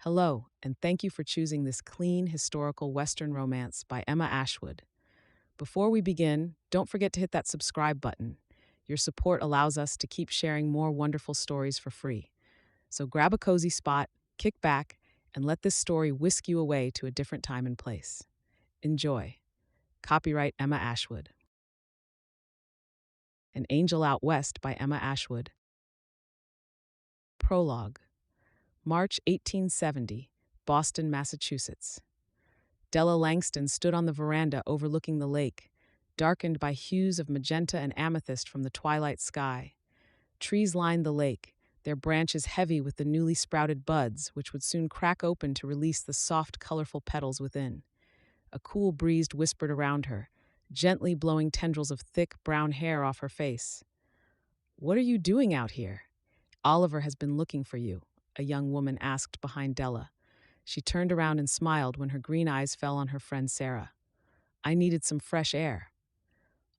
Hello, and thank you for choosing this clean, historical Western romance by Emma Ashwood. Before we begin, don't forget to hit that subscribe button. Your support allows us to keep sharing more wonderful stories for free. So grab a cozy spot, kick back, and let this story whisk you away to a different time and place. Enjoy. Copyright Emma Ashwood. An Angel Out West by Emma Ashwood. Prologue. March 1870, Boston, Massachusetts. Della Langston stood on the veranda overlooking the lake, darkened by hues of magenta and amethyst from the twilight sky. Trees lined the lake, their branches heavy with the newly sprouted buds, which would soon crack open to release the soft, colorful petals within. A cool breeze whispered around her, gently blowing tendrils of thick, brown hair off her face. "What are you doing out here?" "Oliver has been looking for you," a young woman asked behind Della. She turned around and smiled when her green eyes fell on her friend Sarah. "I needed some fresh air."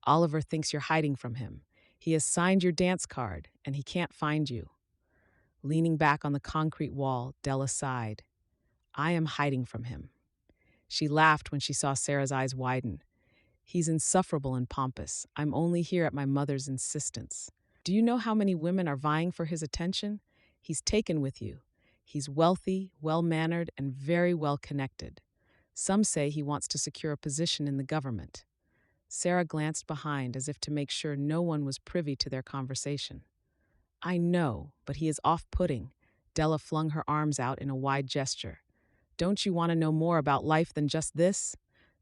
"Oliver thinks you're hiding from him. He has signed your dance card, and he can't find you." Leaning back on the concrete wall, Della sighed. "I am hiding from him." She laughed when she saw Sarah's eyes widen. "He's insufferable and pompous. I'm only here at my mother's insistence. Do you know how many women are vying for his attention? He's taken with you. He's wealthy, well-mannered, and very well-connected. Some say he wants to secure a position in the government." Sarah glanced behind as if to make sure no one was privy to their conversation. "I know, but he is off-putting." Della flung her arms out in a wide gesture. "Don't you want to know more about life than just this?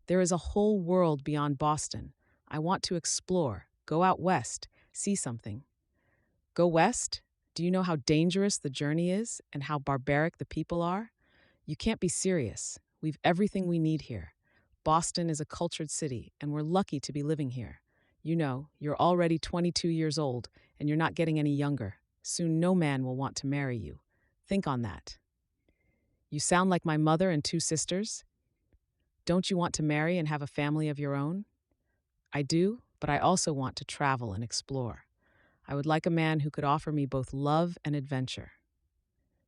There is a whole world beyond Boston. I want to explore, go out west, see something." "Go west? Do you know how dangerous the journey is and how barbaric the people are? You can't be serious. We've everything we need here. Boston is a cultured city, and we're lucky to be living here. You know, you're already 22 years old, and you're not getting any younger. Soon no man will want to marry you. Think on that." "You sound like my mother and two sisters. Don't you want to marry and have a family of your own?" "I do, but I also want to travel and explore. I would like a man who could offer me both love and adventure."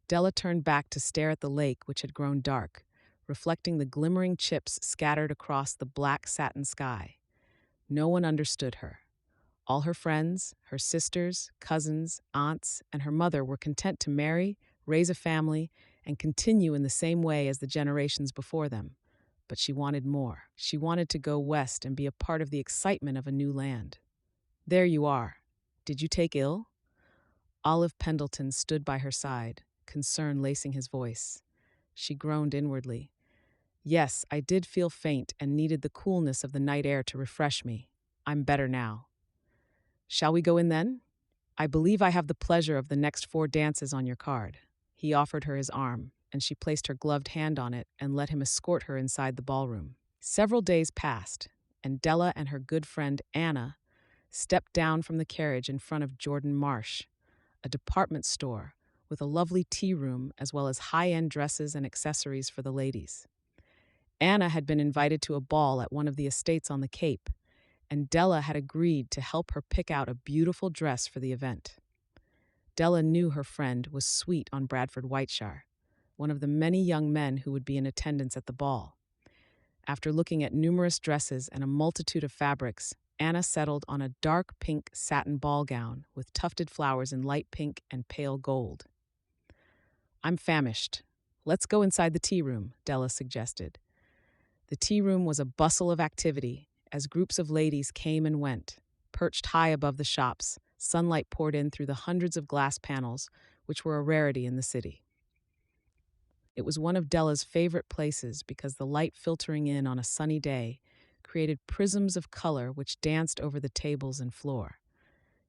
Della turned back to stare at the lake, which had grown dark, reflecting the glimmering chips scattered across the black satin sky. No one understood her. All her friends, her sisters, cousins, aunts, and her mother were content to marry, raise a family, and continue in the same way as the generations before them. But she wanted more. She wanted to go west and be a part of the excitement of a new land. "There you are. Did you take ill?" Olive Pendleton stood by her side, concern lacing his voice. She groaned inwardly. "Yes, I did feel faint and needed the coolness of the night air to refresh me. I'm better now." "Shall we go in then? I believe I have the pleasure of the next 4 dances on your card." He offered her his arm, and she placed her gloved hand on it and let him escort her inside the ballroom. Several days passed, and Della and her good friend Anna stepped down from the carriage in front of Jordan Marsh, a department store with a lovely tea room as well as high-end dresses and accessories for the ladies. Anna had been invited to a ball at one of the estates on the Cape, and Della had agreed to help her pick out a beautiful dress for the event. Della knew her friend was sweet on Bradford Whiteshire, one of the many young men who would be in attendance at the ball. After looking at numerous dresses and a multitude of fabrics, Anna settled on a dark pink satin ball gown with tufted flowers in light pink and pale gold. "I'm famished. Let's go inside the tea room," Della suggested. The tea room was a bustle of activity as groups of ladies came and went. Perched high above the shops, sunlight poured in through the hundreds of glass panels, which were a rarity in the city. It was one of Della's favorite places because the light filtering in on a sunny day created prisms of color which danced over the tables and floor.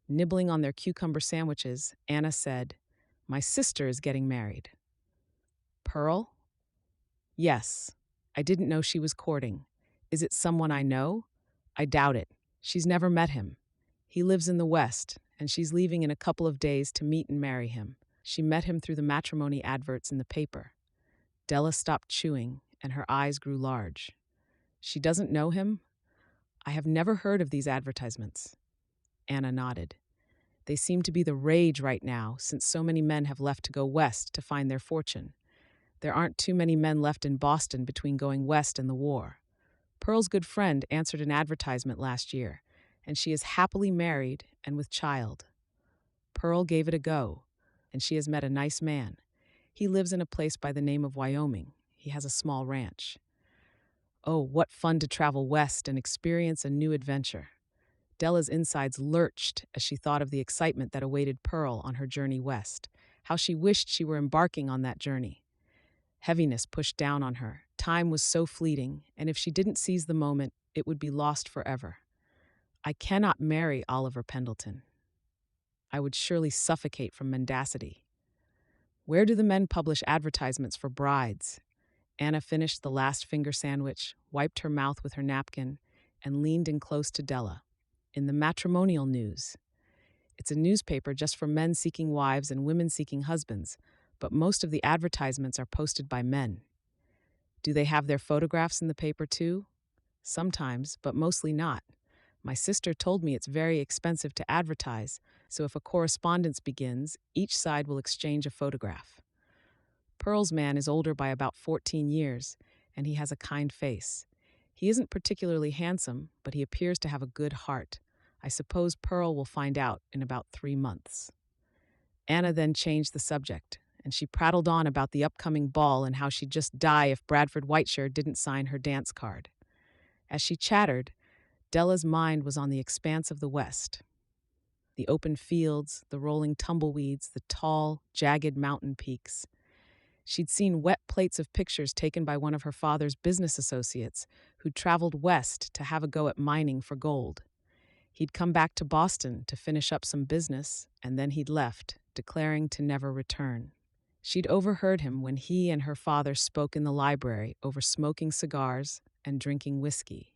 Nibbling on their cucumber sandwiches, Anna said, "My sister is getting married." "Pearl?" "Yes. I didn't know she was courting. Is it someone I know?" "I doubt it. She's never met him. He lives in the West, and she's leaving in a couple of days to meet and marry him. She met him through the matrimony adverts in the paper." Della stopped chewing, and her eyes grew large. "She doesn't know him?" "I have never heard of these advertisements." Anna nodded. "They seem to be the rage right now, since so many men have left to go west to find their fortune. There aren't too many men left in Boston between going west and the war. Pearl's good friend answered an advertisement last year, and she is happily married and with child. Pearl gave it a go, and she has met a nice man. He lives in a place by the name of Wyoming. He has a small ranch. Oh, what fun to travel west and experience a new adventure. Della's insides lurched as she thought of the excitement that awaited Pearl on her journey west. How she wished she were embarking on that journey. Heaviness pushed down on her. Time was so fleeting, and if she didn't seize the moment, it would be lost forever. I cannot marry Oliver Pendleton. I would surely suffocate from mendacity. Where do the men publish advertisements for brides? Anna finished the last finger sandwich, wiped her mouth with her napkin, and leaned in close to Della. In the matrimonial news. It's a newspaper just for men seeking wives and women seeking husbands, but most of the advertisements are posted by men. Do they have their photographs in the paper too? Sometimes, but mostly not. My sister told me it's very expensive to advertise, so if a correspondence begins, each side will exchange a photograph. Pearl's man is older by about 14 years, and he has a kind face. He isn't particularly handsome, but he appears to have a good heart. I suppose Pearl will find out in about 3 months. Anna then changed the subject, and she prattled on about the upcoming ball and how she'd just die if Bradford Whiteshire didn't sign her dance card. As she chattered, Della's mind was on the expanse of the West. The open fields, the rolling tumbleweeds, the tall, jagged mountain peaks. She'd seen wet plates of pictures taken by one of her father's business associates who'd traveled west to have a go at mining for gold. He'd come back to Boston to finish up some business, and then he'd left, declaring to never return. She'd overheard him when he and her father spoke in the library over smoking cigars and drinking whiskey.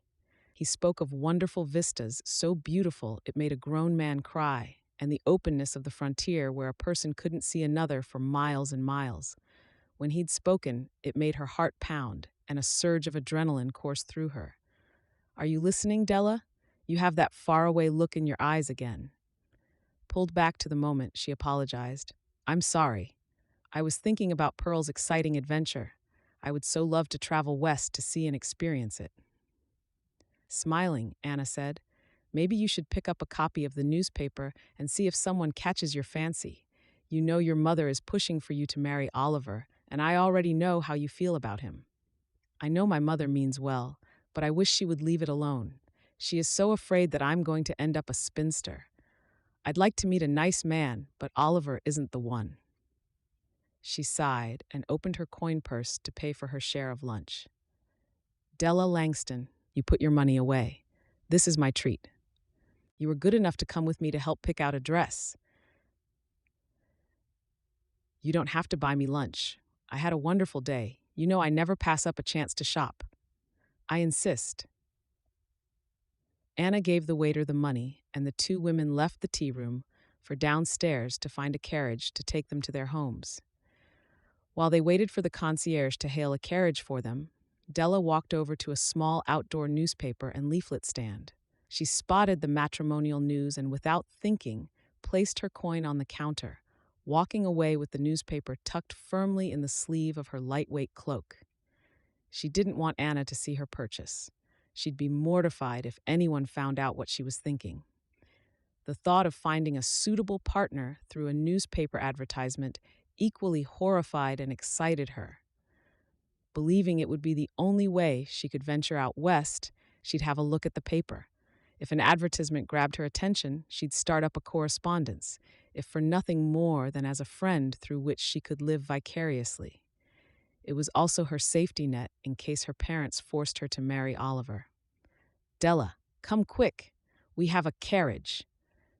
He spoke of wonderful vistas so beautiful it made a grown man cry, and the openness of the frontier where a person couldn't see another for miles and miles. When he'd spoken, it made her heart pound, and a surge of adrenaline coursed through her. Are you listening, Della? You have that faraway look in your eyes again. Pulled back to the moment, she apologized. I'm sorry. I was thinking about Pearl's exciting adventure. I would so love to travel west to see and experience it. Smiling, Anna said, maybe you should pick up a copy of the newspaper and see if someone catches your fancy. You know your mother is pushing for you to marry Oliver, and I already know how you feel about him. I know my mother means well, but I wish she would leave it alone. She is so afraid that I'm going to end up a spinster. I'd like to meet a nice man, but Oliver isn't the one. She sighed and opened her coin purse to pay for her share of lunch. Della Langston, you put your money away. This is my treat. You were good enough to come with me to help pick out a dress. You don't have to buy me lunch. I had a wonderful day. You know I never pass up a chance to shop. I insist. Anna gave the waiter the money, and the two women left the tea room for downstairs to find a carriage to take them to their homes. While they waited for the concierge to hail a carriage for them, Della walked over to a small outdoor newspaper and leaflet stand. She spotted the matrimonial news and, without thinking, placed her coin on the counter, walking away with the newspaper tucked firmly in the sleeve of her lightweight cloak. She didn't want Anna to see her purchase. She'd be mortified if anyone found out what she was thinking. The thought of finding a suitable partner through a newspaper advertisement equally horrified and excited her. Believing it would be the only way she could venture out west, she'd have a look at the paper. If an advertisement grabbed her attention, she'd start up a correspondence, if for nothing more than as a friend through which she could live vicariously. It was also her safety net in case her parents forced her to marry Oliver. Della, come quick. We have a carriage.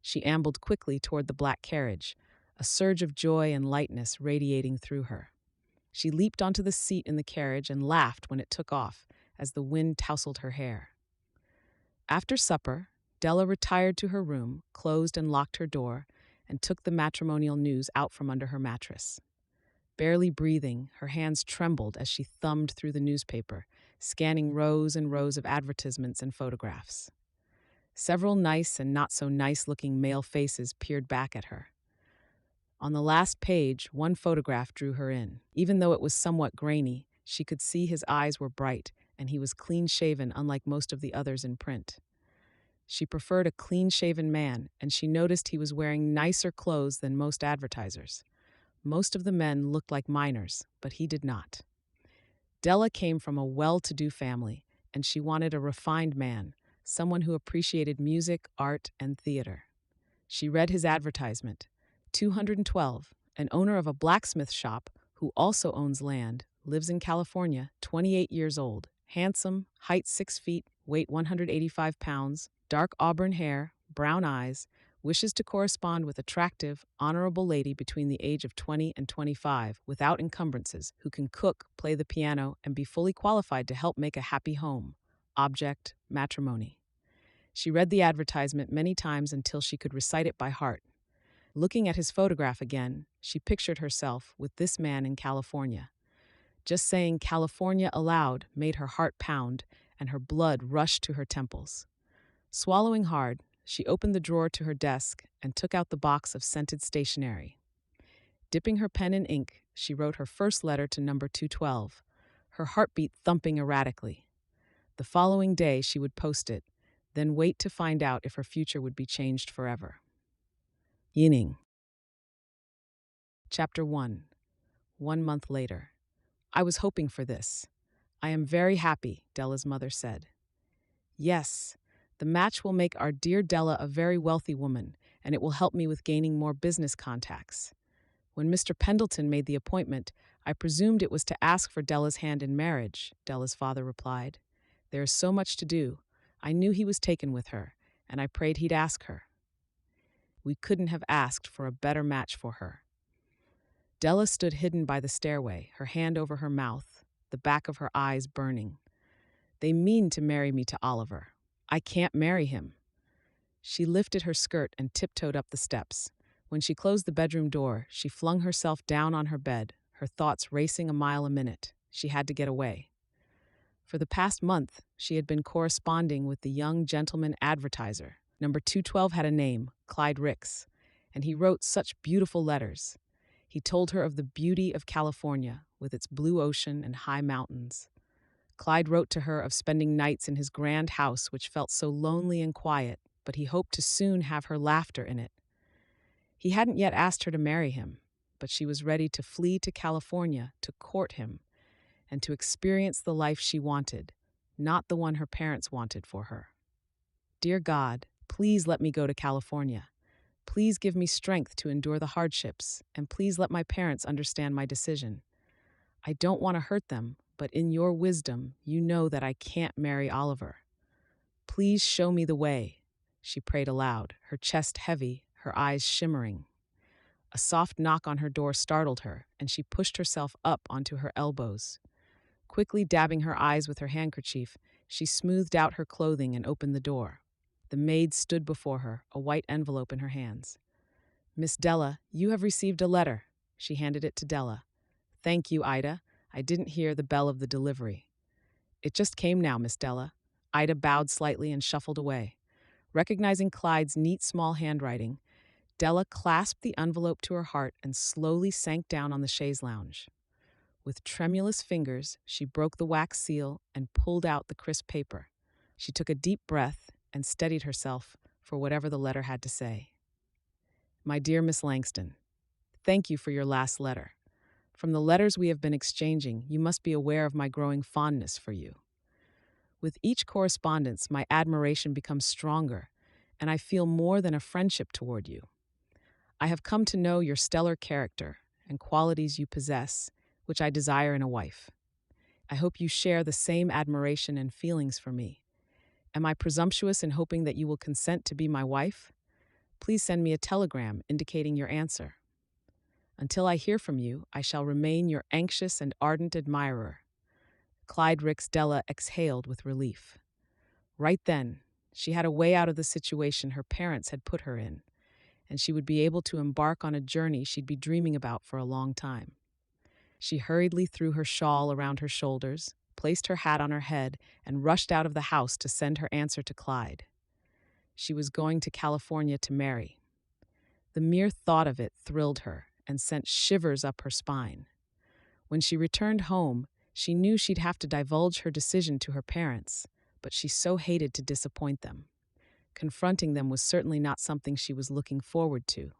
She ambled quickly toward the black carriage, a surge of joy and lightness radiating through her. She leaped onto the seat in the carriage and laughed when it took off as the wind tousled her hair. After supper, Della retired to her room, closed and locked her door, and took the matrimonial news out from under her mattress. Barely breathing, her hands trembled as she thumbed through the newspaper, scanning rows and rows of advertisements and photographs. Several nice and not-so-nice-looking male faces peered back at her. On the last page, one photograph drew her in. Even though it was somewhat grainy, she could see his eyes were bright, and he was clean-shaven unlike most of the others in print. She preferred a clean-shaven man, and she noticed he was wearing nicer clothes than most advertisers. Most of the men looked like miners, but he did not. Della came from a well-to-do family, and she wanted a refined man, someone who appreciated music, art, and theater. She read his advertisement. 212, an owner of a blacksmith shop who also owns land, lives in California, 28 years old, handsome, height 6 feet, weight 185 pounds, dark auburn hair, brown eyes, wishes to correspond with attractive, honorable lady between the age of 20 and 25 without encumbrances, who can cook, play the piano, and be fully qualified to help make a happy home. Object, matrimony. She read the advertisement many times until she could recite it by heart. Looking at his photograph again, she pictured herself with this man in California. Just saying California aloud made her heart pound and her blood rush to her temples. Swallowing hard, she opened the drawer to her desk and took out the box of scented stationery. Dipping her pen in ink, she wrote her first letter to number 212, her heartbeat thumping erratically. The following day she would post it, then wait to find out if her future would be changed forever. Yinning. Chapter 1. 1 month later. I was hoping for this. I am very happy, Della's mother said. Yes, the match will make our dear Della a very wealthy woman, and it will help me with gaining more business contacts. When Mr. Pendleton made the appointment, I presumed it was to ask for Della's hand in marriage, Della's father replied. There is so much to do. I knew he was taken with her, and I prayed he'd ask her. We couldn't have asked for a better match for her. Della stood hidden by the stairway, her hand over her mouth, the back of her eyes burning. They mean to marry me to Oliver. I can't marry him. She lifted her skirt and tiptoed up the steps. When she closed the bedroom door, she flung herself down on her bed, her thoughts racing a mile a minute. She had to get away. For the past month, she had been corresponding with the young gentleman advertiser. Number 212 had a name, Clyde Ricks, and he wrote such beautiful letters. He told her of the beauty of California, with its blue ocean and high mountains. Clyde wrote to her of spending nights in his grand house, which felt so lonely and quiet, but he hoped to soon have her laughter in it. He hadn't yet asked her to marry him, but she was ready to flee to California to court him and to experience the life she wanted, not the one her parents wanted for her. Dear God, please let me go to California. Please give me strength to endure the hardships, and please let my parents understand my decision. I don't want to hurt them, but in your wisdom, you know that I can't marry Oliver. Please show me the way, she prayed aloud, her chest heavy, her eyes shimmering. A soft knock on her door startled her, and she pushed herself up onto her elbows. Quickly dabbing her eyes with her handkerchief, she smoothed out her clothing and opened the door. The maid stood before her, a white envelope in her hands. Miss Della, you have received a letter. She handed it to Della. Thank you, Ida. I didn't hear the bell of the delivery. It just came now, Miss Della. Ida bowed slightly and shuffled away. Recognizing Clyde's neat small handwriting, Della clasped the envelope to her heart and slowly sank down on the chaise lounge. With tremulous fingers, she broke the wax seal and pulled out the crisp paper. She took a deep breath and steadied herself for whatever the letter had to say. My dear Miss Langston, thank you for your last letter. From the letters we have been exchanging, you must be aware of my growing fondness for you. With each correspondence, my admiration becomes stronger, and I feel more than a friendship toward you. I have come to know your stellar character and qualities you possess, which I desire in a wife. I hope you share the same admiration and feelings for me. Am I presumptuous in hoping that you will consent to be my wife? Please send me a telegram indicating your answer. Until I hear from you, I shall remain your anxious and ardent admirer. Clyde Ricks. Della exhaled with relief. Right then, she had a way out of the situation her parents had put her in, and she would be able to embark on a journey she'd be dreaming about for a long time. She hurriedly threw her shawl around her shoulders, placed her hat on her head, and rushed out of the house to send her answer to Clyde. She was going to California to marry. The mere thought of it thrilled her and sent shivers up her spine. When she returned home, she knew she'd have to divulge her decision to her parents, but she so hated to disappoint them. Confronting them was certainly not something she was looking forward to.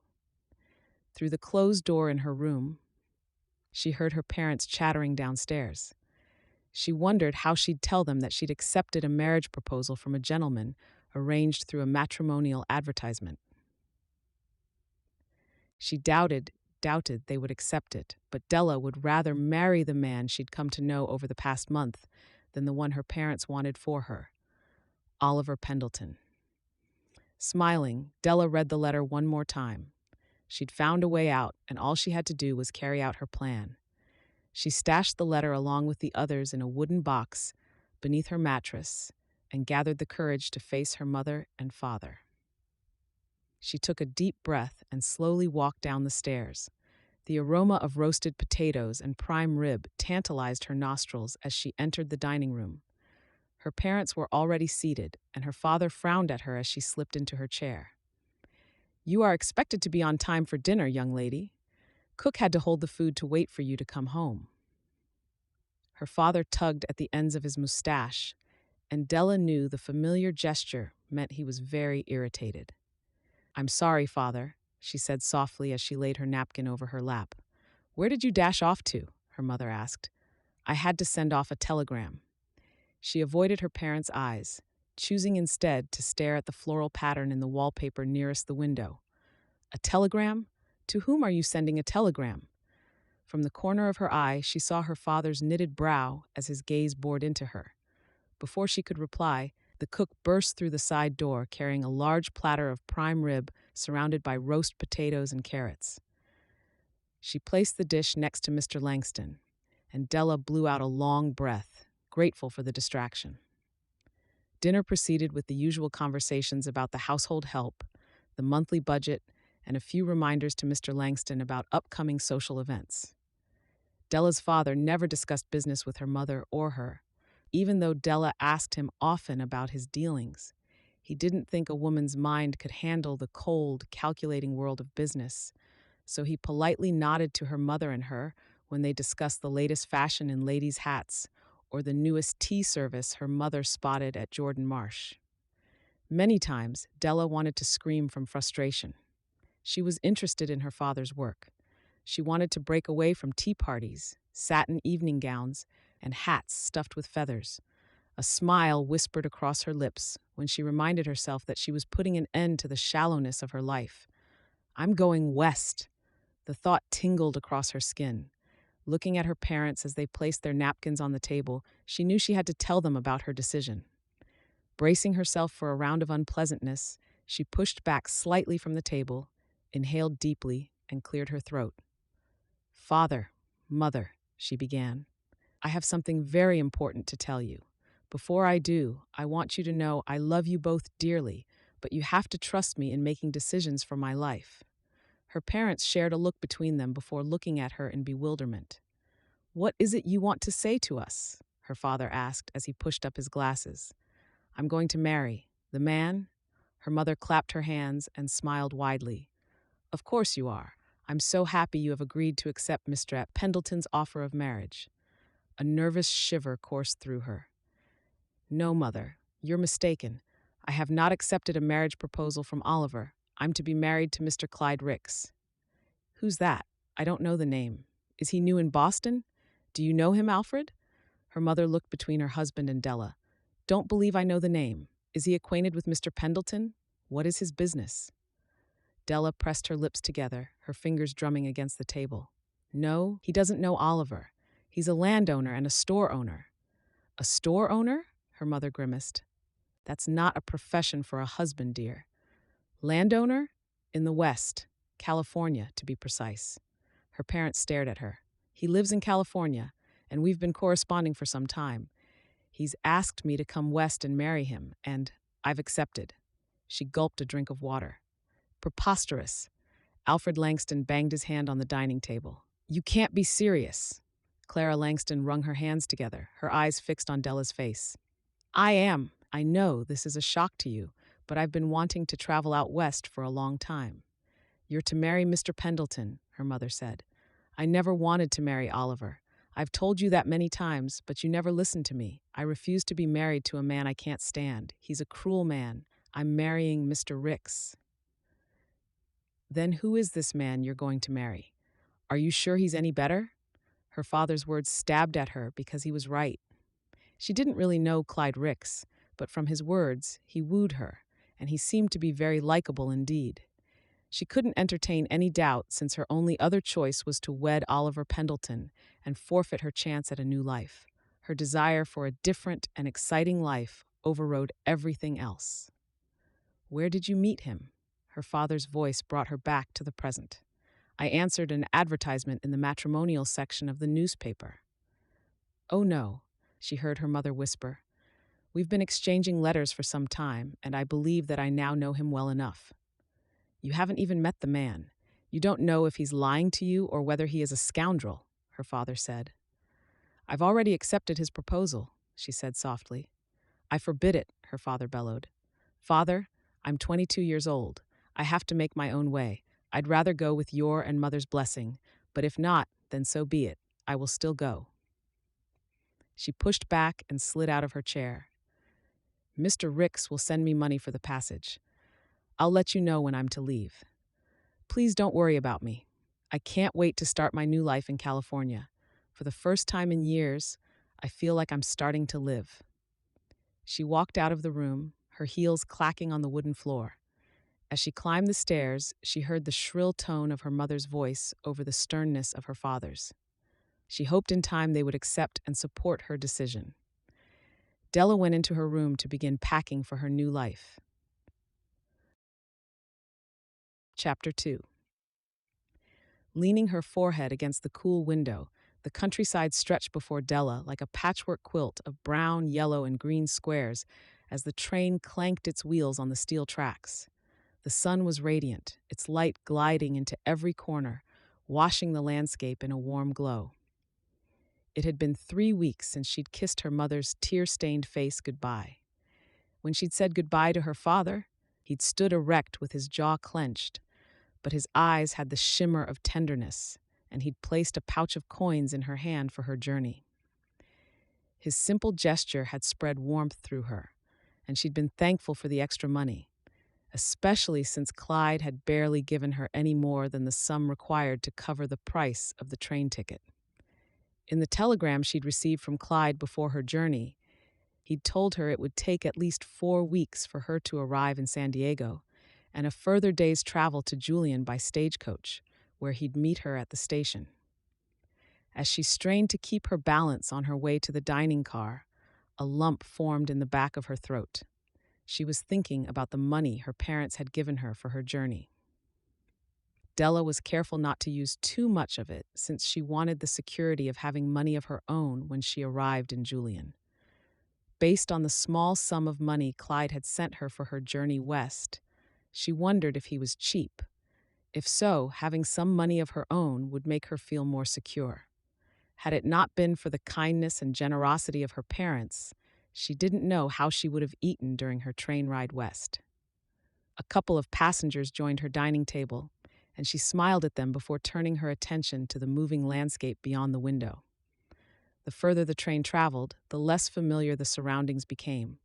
Through the closed door in her room, she heard her parents chattering downstairs. She wondered how she'd tell them that she'd accepted a marriage proposal from a gentleman arranged through a matrimonial advertisement. She doubted they would accept it, but Della would rather marry the man she'd come to know over the past month than the one her parents wanted for her, Oliver Pendleton. Smiling, Della read the letter one more time. She'd found a way out, and all she had to do was carry out her plan. She stashed the letter along with the others in a wooden box beneath her mattress and gathered the courage to face her mother and father. She took a deep breath and slowly walked down the stairs. The aroma of roasted potatoes and prime rib tantalized her nostrils as she entered the dining room. Her parents were already seated, and her father frowned at her as she slipped into her chair. "You are expected to be on time for dinner, young lady. Cook had to hold the food to wait for you to come home." Her father tugged at the ends of his mustache, and Della knew the familiar gesture meant he was very irritated. "I'm sorry, Father," she said softly as she laid her napkin over her lap. "Where did you dash off to?" her mother asked. "I had to send off a telegram." She avoided her parents' eyes, choosing instead to stare at the floral pattern in the wallpaper nearest the window. "A telegram? To whom are you sending a telegram?" From the corner of her eye, she saw her father's knitted brow as his gaze bored into her. Before she could reply, the cook burst through the side door carrying a large platter of prime rib surrounded by roast potatoes and carrots. She placed the dish next to Mr. Langston, and Della blew out a long breath, grateful for the distraction. Dinner proceeded with the usual conversations about the household help, the monthly budget, and a few reminders to Mr. Langston about upcoming social events. Della's father never discussed business with her mother or her. Even though Della asked him often about his dealings, he didn't think a woman's mind could handle the cold, calculating world of business, so he politely nodded to her mother and her when they discussed the latest fashion in ladies' hats or the newest tea service her mother spotted at Jordan Marsh. Many times, Della wanted to scream from frustration. She was interested in her father's work. She wanted to break away from tea parties, satin evening gowns, and hats stuffed with feathers. A smile whispered across her lips when she reminded herself that she was putting an end to the shallowness of her life. "I'm going west." The thought tingled across her skin. Looking at her parents as they placed their napkins on the table, she knew she had to tell them about her decision. Bracing herself for a round of unpleasantness, she pushed back slightly from the table, inhaled deeply, and cleared her throat. "Father, Mother," she began, "I have something very important to tell you. Before I do, I want you to know I love you both dearly, but you have to trust me in making decisions for my life." Her parents shared a look between them before looking at her in bewilderment. "What is it you want to say to us?" her father asked as he pushed up his glasses. "I'm going to marry. The man?" Her mother clapped her hands and smiled widely. "Of course you are. I'm so happy you have agreed to accept Mr. Pendleton's offer of marriage." A nervous shiver coursed through her. "No, Mother, you're mistaken. I have not accepted a marriage proposal from Oliver. I'm to be married to Mr. Clyde Ricks." "Who's that? I don't know the name. Is he new in Boston? Do you know him, Alfred?" Her mother looked between her husband and Della. "Don't believe I know the name. Is he acquainted with Mr. Pendleton? What is his business?" Della pressed her lips together, her fingers drumming against the table. "No, he doesn't know Oliver. He's a landowner and a store owner." "A store owner?" her mother grimaced. "That's not a profession for a husband, dear." "Landowner? In the West. California, to be precise." Her parents stared at her. "He lives in California, and we've been corresponding for some time. He's asked me to come west and marry him, and I've accepted." She gulped a drink of water. "Preposterous." Alfred Langston banged his hand on the dining table. "You can't be serious." Clara Langston wrung her hands together, her eyes fixed on Della's face. "I am. I know this is a shock to you, but I've been wanting to travel out west for a long time." "You're to marry Mr. Pendleton," her mother said. "I never wanted to marry Oliver. I've told you that many times, but you never listened to me. I refuse to be married to a man I can't stand. He's a cruel man. I'm marrying Mr. Ricks." "Then who is this man you're going to marry? Are you sure he's any better?" Her father's words stabbed at her because he was right. She didn't really know Clyde Ricks, but from his words, he wooed her, and he seemed to be very likable indeed. She couldn't entertain any doubt since her only other choice was to wed Oliver Pendleton and forfeit her chance at a new life. Her desire for a different and exciting life overrode everything else. "Where did you meet him?" Her father's voice brought her back to the present. "I answered an advertisement in the matrimonial section of the newspaper." "Oh no," she heard her mother whisper. "We've been exchanging letters for some time, and I believe that I now know him well enough." "You haven't even met the man. You don't know if he's lying to you or whether he is a scoundrel," her father said. "I've already accepted his proposal," she said softly. "I forbid it," her father bellowed. "Father, I'm 22 years old. I have to make my own way. I'd rather go with your and mother's blessing, but if not, then so be it. I will still go." She pushed back and slid out of her chair. "Mr. Ricks will send me money for the passage. I'll let you know when I'm to leave. Please don't worry about me. I can't wait to start my new life in California. For the first time in years, I feel like I'm starting to live." She walked out of the room, her heels clacking on the wooden floor. As she climbed the stairs, she heard the shrill tone of her mother's voice over the sternness of her father's. She hoped in time they would accept and support her decision. Della went into her room to begin packing for her new life. Chapter 2. Leaning her forehead against the cool window, the countryside stretched before Della like a patchwork quilt of brown, yellow, and green squares as the train clanked its wheels on the steel tracks. The sun was radiant, its light gliding into every corner, washing the landscape in a warm glow. It had been 3 weeks since she'd kissed her mother's tear-stained face goodbye. When she'd said goodbye to her father, he'd stood erect with his jaw clenched, but his eyes had the shimmer of tenderness, and he'd placed a pouch of coins in her hand for her journey. His simple gesture had spread warmth through her, and she'd been thankful for the extra money, especially since Clyde had barely given her any more than the sum required to cover the price of the train ticket. In the telegram she'd received from Clyde before her journey, he'd told her it would take at least 4 weeks for her to arrive in San Diego, and a further day's travel to Julian by stagecoach, where he'd meet her at the station. As she strained to keep her balance on her way to the dining car, a lump formed in the back of her throat. She was thinking about the money her parents had given her for her journey. Della was careful not to use too much of it, since she wanted the security of having money of her own when she arrived in Julian. Based on the small sum of money Clyde had sent her for her journey west, she wondered if he was cheap. If so, having some money of her own would make her feel more secure. Had it not been for the kindness and generosity of her parents, she didn't know how she would have eaten during her train ride west. A couple of passengers joined her dining table, and she smiled at them before turning her attention to the moving landscape beyond the window. The further the train traveled, the less familiar the surroundings became,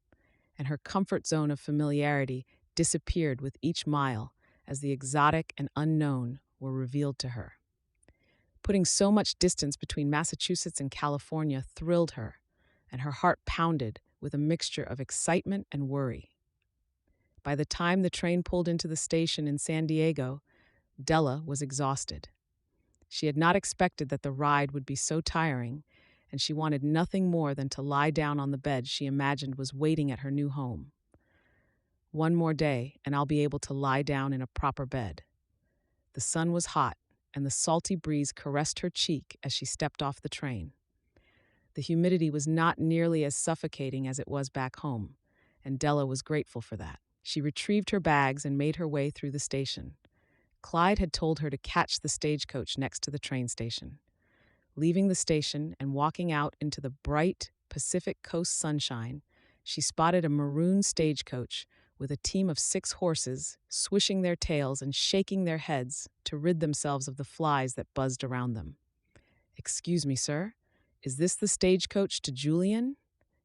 and her comfort zone of familiarity disappeared with each mile as the exotic and unknown were revealed to her. Putting so much distance between Massachusetts and California thrilled her, and her heart pounded with a mixture of excitement and worry. By the time the train pulled into the station in San Diego, Della was exhausted. She had not expected that the ride would be so tiring, and she wanted nothing more than to lie down on the bed she imagined was waiting at her new home. One more day, and I'll be able to lie down in a proper bed. The sun was hot, and the salty breeze caressed her cheek as she stepped off the train. The humidity was not nearly as suffocating as it was back home, and Della was grateful for that. She retrieved her bags and made her way through the station. Clyde had told her to catch the stagecoach next to the train station. Leaving the station and walking out into the bright Pacific Coast sunshine, she spotted a maroon stagecoach with a team of 6 horses, swishing their tails and shaking their heads to rid themselves of the flies that buzzed around them. "Excuse me, sir, is this the stagecoach to Julian?"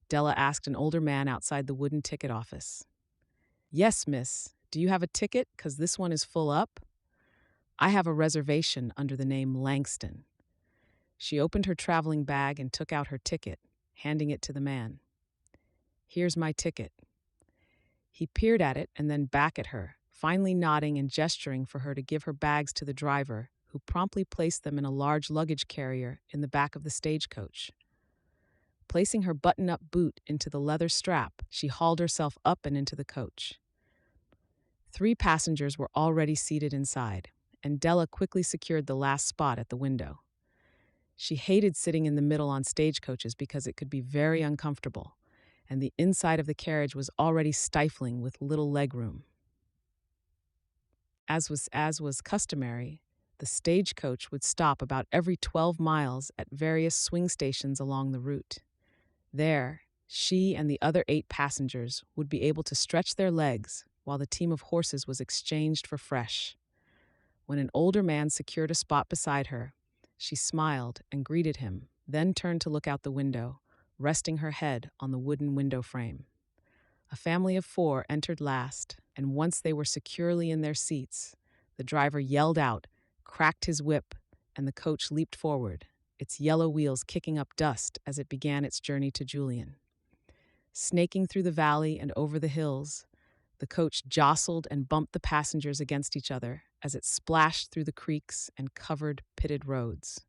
Della asked an older man outside the wooden ticket office. "Yes, miss. Do you have a ticket? 'Cause this one is full up." "I have a reservation under the name Langston." She opened her traveling bag and took out her ticket, handing it to the man. "Here's my ticket." He peered at it and then back at her, finally nodding and gesturing for her to give her bags to the driver, who promptly placed them in a large luggage carrier in the back of the stagecoach. Placing her button-up boot into the leather strap, she hauled herself up and into the coach. 3 passengers were already seated inside, and Della quickly secured the last spot at the window. She hated sitting in the middle on stagecoaches because it could be very uncomfortable, and the inside of the carriage was already stifling with little legroom. As was customary, the stagecoach would stop about every 12 miles at various swing stations along the route. There, she and the other 8 passengers would be able to stretch their legs while the team of horses was exchanged for fresh. When an older man secured a spot beside her, she smiled and greeted him, then turned to look out the window, resting her head on the wooden window frame. A family of 4 entered last, and once they were securely in their seats, the driver yelled out, cracked his whip, and the coach leaped forward, its yellow wheels kicking up dust as it began its journey to Julian. Snaking through the valley and over the hills, the coach jostled and bumped the passengers against each other as it splashed through the creeks and covered pitted roads.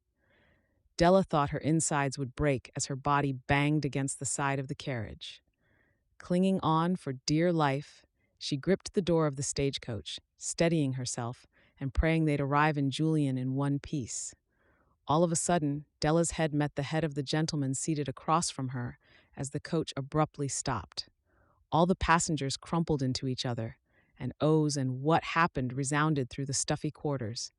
Della thought her insides would break as her body banged against the side of the carriage. Clinging on for dear life, she gripped the door of the stagecoach, steadying herself and praying they'd arrive in Julian in one piece. All of a sudden, Della's head met the head of the gentleman seated across from her as the coach abruptly stopped. All the passengers crumpled into each other, and ohs and "what happened" resounded through the stuffy quarters.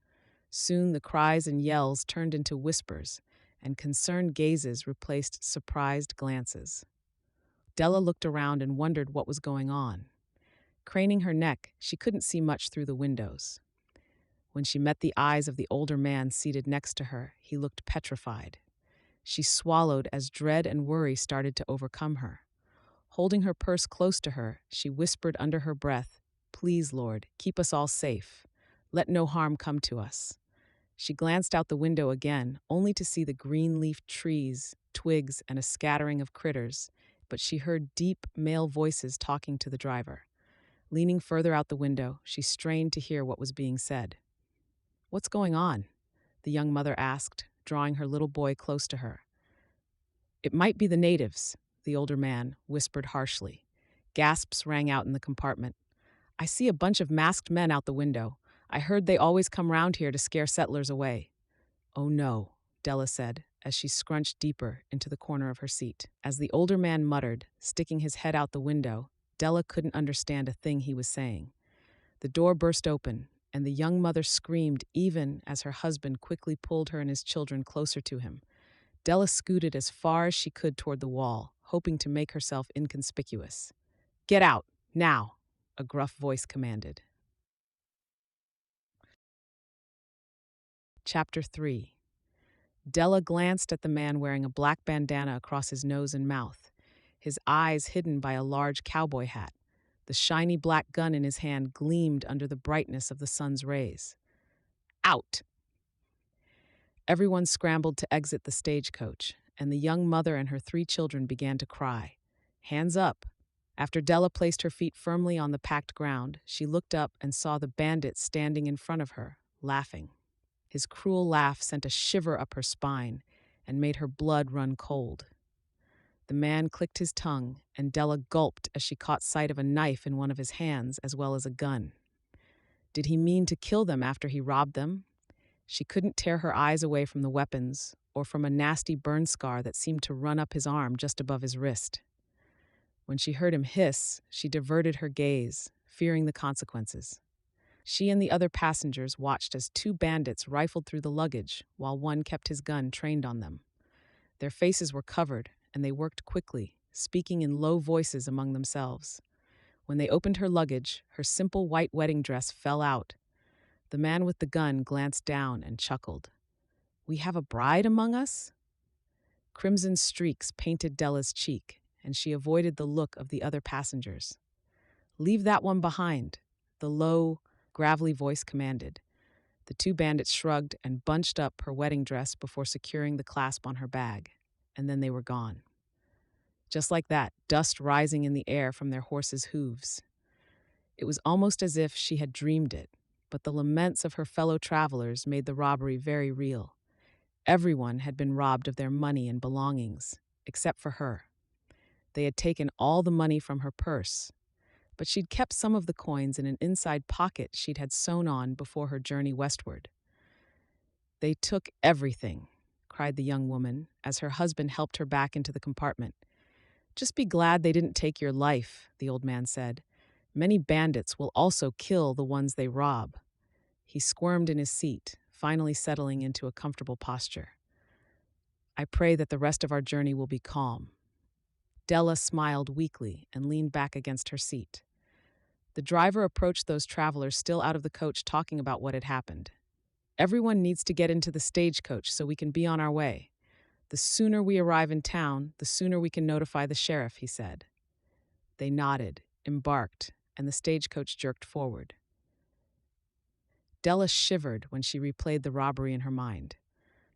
Soon the cries and yells turned into whispers, and concerned gazes replaced surprised glances. Della looked around and wondered what was going on. Craning her neck, she couldn't see much through the windows. When she met the eyes of the older man seated next to her, he looked petrified. She swallowed as dread and worry started to overcome her. Holding her purse close to her, she whispered under her breath, "Please, Lord, keep us all safe. Let no harm come to us." She glanced out the window again, only to see the green-leafed trees, twigs, and a scattering of critters, but she heard deep male voices talking to the driver. Leaning further out the window, she strained to hear what was being said. "What's going on?" the young mother asked, drawing her little boy close to her. "It might be the natives," the older man whispered harshly. Gasps rang out in the compartment. "I see a bunch of masked men out the window. I heard they always come round here to scare settlers away." "Oh no," Della said, as she scrunched deeper into the corner of her seat. As the older man muttered, sticking his head out the window, Della couldn't understand a thing he was saying. The door burst open, and the young mother screamed even as her husband quickly pulled her and his children closer to him. Della scooted as far as she could toward the wall, hoping to make herself inconspicuous. "Get out, now," a gruff voice commanded. Chapter 3. Della glanced at the man wearing a black bandana across his nose and mouth, his eyes hidden by a large cowboy hat. The shiny black gun in his hand gleamed under the brightness of the sun's rays. "Out!" Everyone scrambled to exit the stagecoach, and the young mother and her 3 children began to cry. "Hands up!" After Della placed her feet firmly on the packed ground, she looked up and saw the bandit standing in front of her, laughing. His cruel laugh sent a shiver up her spine and made her blood run cold. The man clicked his tongue, and Della gulped as she caught sight of a knife in one of his hands as well as a gun. Did he mean to kill them after he robbed them? She couldn't tear her eyes away from the weapons or from a nasty burn scar that seemed to run up his arm just above his wrist. When she heard him hiss, she diverted her gaze, fearing the consequences. She and the other passengers watched as 2 bandits rifled through the luggage while one kept his gun trained on them. Their faces were covered, and they worked quickly, speaking in low voices among themselves. When they opened her luggage, her simple white wedding dress fell out. The man with the gun glanced down and chuckled. "We have a bride among us?" Crimson streaks painted Della's cheek, and she avoided the look of the other passengers. "Leave that one behind," the low, gravelly voice commanded. The two bandits shrugged and bunched up her wedding dress before securing the clasp on her bag, and then they were gone. Just like that, dust rising in the air from their horses' hooves. It was almost as if she had dreamed it, but the laments of her fellow travelers made the robbery very real. Everyone had been robbed of their money and belongings, except for her. They had taken all the money from her purse, but she'd kept some of the coins in an inside pocket she'd had sewn on before her journey westward. "They took everything," cried the young woman as her husband helped her back into the compartment. "Just be glad they didn't take your life," the old man said. "Many bandits will also kill the ones they rob." He squirmed in his seat, finally settling into a comfortable posture. "I pray that the rest of our journey will be calm." Della smiled weakly and leaned back against her seat. The driver approached those travelers still out of the coach, talking about what had happened. "Everyone needs to get into the stagecoach so we can be on our way. The sooner we arrive in town, the sooner we can notify the sheriff," he said. They nodded, embarked, and the stagecoach jerked forward. Della shivered when she replayed the robbery in her mind.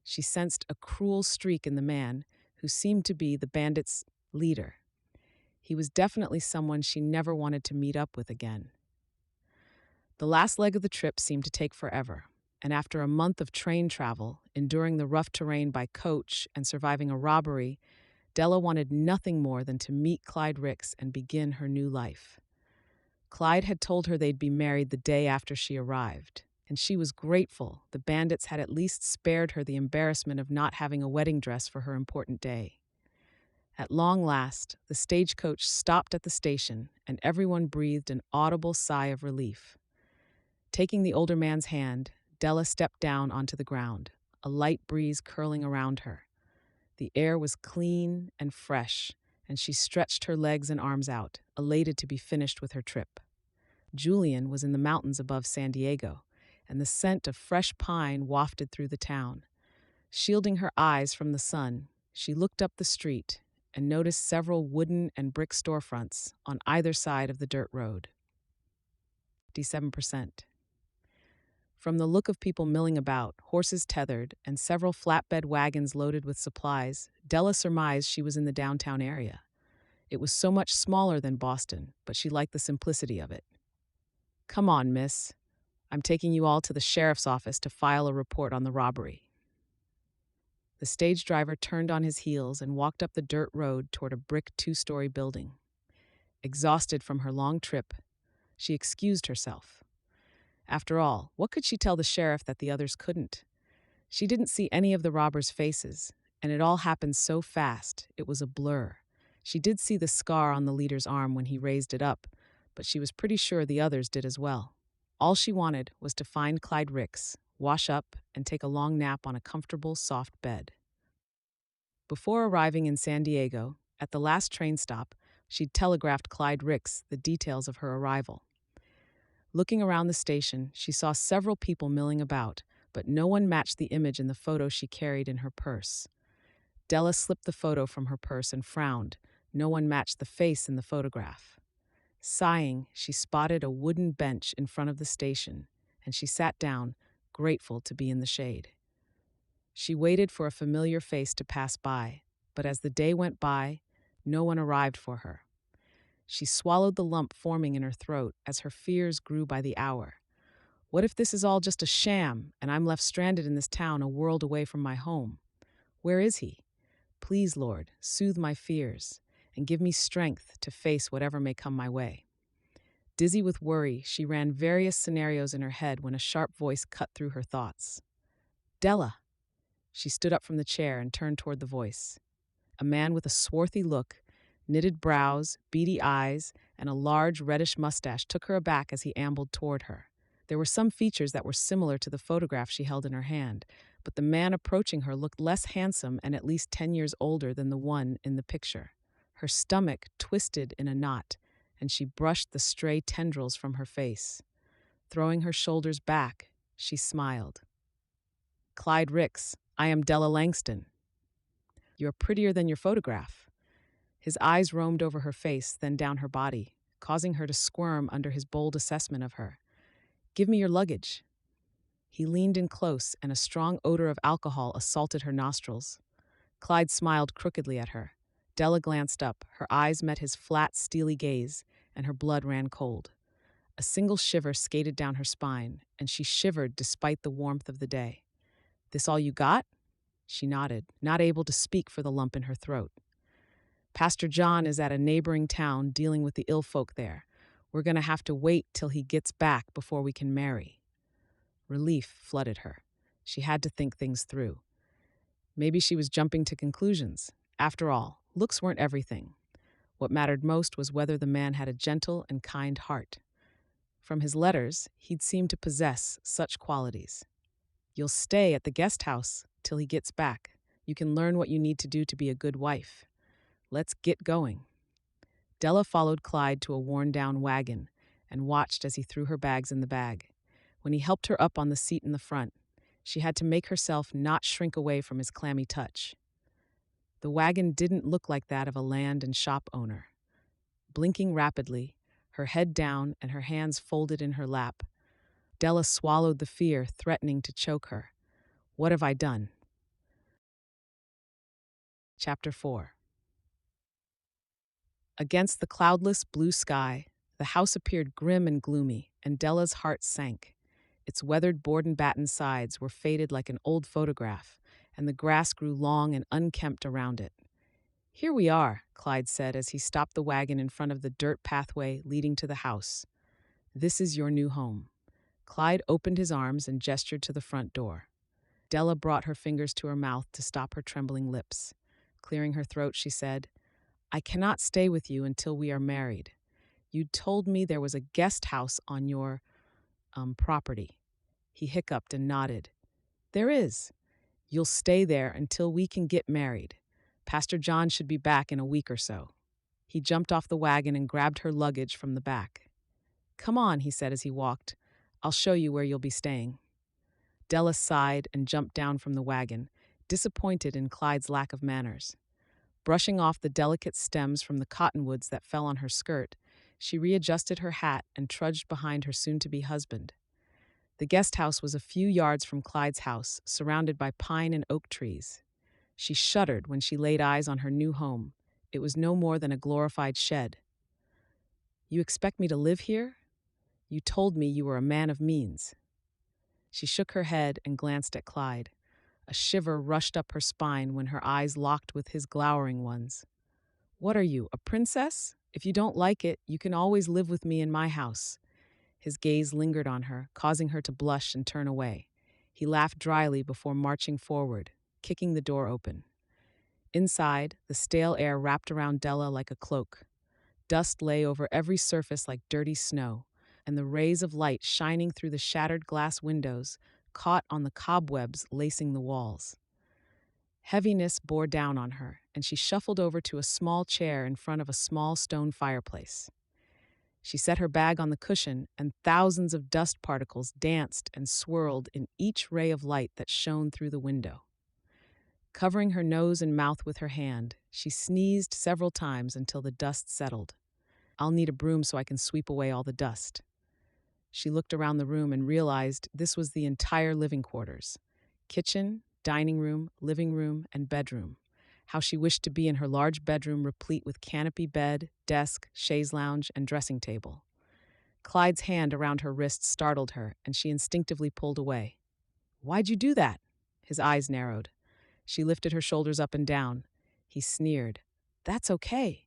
She sensed a cruel streak in the man who seemed to be the bandits' leader. He was definitely someone she never wanted to meet up with again. The last leg of the trip seemed to take forever, and after a month of train travel, enduring the rough terrain by coach and surviving a robbery, Della wanted nothing more than to meet Clyde Ricks and begin her new life. Clyde had told her they'd be married the day after she arrived, and she was grateful the bandits had at least spared her the embarrassment of not having a wedding dress for her important day. At long last, the stagecoach stopped at the station, and everyone breathed an audible sigh of relief. Taking the older man's hand, Della stepped down onto the ground, a light breeze curling around her. The air was clean and fresh, and she stretched her legs and arms out, elated to be finished with her trip. Julian was in the mountains above San Diego, and the scent of fresh pine wafted through the town. Shielding her eyes from the sun, she looked up the street and noticed several wooden and brick storefronts on either side of the dirt road. 7%. From the look of people milling about, horses tethered, and several flatbed wagons loaded with supplies, Della surmised she was in the downtown area. It was so much smaller than Boston, but she liked the simplicity of it. "Come on, miss. I'm taking you all to the sheriff's office to file a report on the robbery." The stage driver turned on his heels and walked up the dirt road toward a brick two-story building. Exhausted from her long trip, she excused herself. After all, what could she tell the sheriff that the others couldn't? She didn't see any of the robbers' faces, and it all happened so fast, it was a blur. She did see the scar on the leader's arm when he raised it up, but she was pretty sure the others did as well. All she wanted was to find Clyde Ricks, wash up, and take a long nap on a comfortable, soft bed. Before arriving in San Diego, at the last train stop, she'd telegraphed Clyde Ricks the details of her arrival. Looking around the station, she saw several people milling about, but no one matched the image in the photo she carried in her purse. Della slipped the photo from her purse and frowned. No one matched the face in the photograph. Sighing, she spotted a wooden bench in front of the station, and she sat down, grateful to be in the shade. She waited for a familiar face to pass by, but as the day went by, no one arrived for her. She swallowed the lump forming in her throat as her fears grew by the hour. What if this is all just a sham, and I'm left stranded in this town a world away from my home? Where is he? Please, Lord, soothe my fears, and give me strength to face whatever may come my way. Dizzy with worry, she ran various scenarios in her head when a sharp voice cut through her thoughts. "Della!" She stood up from the chair and turned toward the voice. A man with a swarthy look, knitted brows, beady eyes, and a large reddish mustache took her aback as he ambled toward her. There were some features that were similar to the photograph she held in her hand, but the man approaching her looked less handsome and at least 10 years older than the one in the picture. Her stomach twisted in a knot, and she brushed the stray tendrils from her face. Throwing her shoulders back, she smiled. Clyde Ricks, I am Della Langston. You're prettier than your photograph. His eyes roamed over her face, then down her body, causing her to squirm under his bold assessment of her. Give me your luggage. He leaned in close, and a strong odor of alcohol assaulted her nostrils. Clyde smiled crookedly at her. Della glanced up, her eyes met his flat, steely gaze, and her blood ran cold. A single shiver skated down her spine, and she shivered despite the warmth of the day. This all you got? She nodded, not able to speak for the lump in her throat. Pastor John is at a neighboring town dealing with the ill folk there. We're going to have to wait till he gets back before we can marry. Relief flooded her. She had to think things through. Maybe she was jumping to conclusions. After all, looks weren't everything. What mattered most was whether the man had a gentle and kind heart. From his letters, he'd seemed to possess such qualities. You'll stay at the guest house till he gets back. You can learn what you need to do to be a good wife. Let's get going. Della followed Clyde to a worn-down wagon and watched as he threw her bags in the bag. When he helped her up on the seat in the front, she had to make herself not shrink away from his clammy touch. The wagon didn't look like that of a land and shop owner. Blinking rapidly, her head down and her hands folded in her lap, Della swallowed the fear threatening to choke her. What have I done? Chapter 4. Against the cloudless blue sky, the house appeared grim and gloomy, and Della's heart sank. Its weathered board and batten sides were faded like an old photograph, and the grass grew long and unkempt around it. Here we are, Clyde said as he stopped the wagon in front of the dirt pathway leading to the house. This is your new home. Clyde opened his arms and gestured to the front door. Della brought her fingers to her mouth to stop her trembling lips. Clearing her throat, she said, I cannot stay with you until we are married. You told me there was a guest house on your, property. He hiccuped and nodded. There is. You'll stay there until we can get married. Pastor John should be back in a week or so. He jumped off the wagon and grabbed her luggage from the back. Come on, he said as he walked. I'll show you where you'll be staying. Della sighed and jumped down from the wagon, disappointed in Clyde's lack of manners. Brushing off the delicate stems from the cottonwoods that fell on her skirt, she readjusted her hat and trudged behind her soon-to-be husband. The guest house was a few yards from Clyde's house, surrounded by pine and oak trees. She shuddered when she laid eyes on her new home. It was no more than a glorified shed. You expect me to live here? You told me you were a man of means. She shook her head and glanced at Clyde. A shiver rushed up her spine when her eyes locked with his glowering ones. What are you, a princess? If you don't like it, you can always live with me in my house. His gaze lingered on her, causing her to blush and turn away. He laughed dryly before marching forward, kicking the door open. Inside, the stale air wrapped around Della like a cloak. Dust lay over every surface like dirty snow, and the rays of light shining through the shattered glass windows caught on the cobwebs lacing the walls. Heaviness bore down on her, and she shuffled over to a small chair in front of a small stone fireplace. She set her bag on the cushion, and thousands of dust particles danced and swirled in each ray of light that shone through the window. Covering her nose and mouth with her hand, she sneezed several times until the dust settled. I'll need a broom so I can sweep away all the dust. She looked around the room and realized this was the entire living quarters. Kitchen, dining room, living room, and bedroom. How she wished to be in her large bedroom replete with canopy bed, desk, chaise lounge, and dressing table. Clyde's hand around her wrist startled her, and she instinctively pulled away. Why'd you do that? His eyes narrowed. She lifted her shoulders up and down. He sneered. That's okay.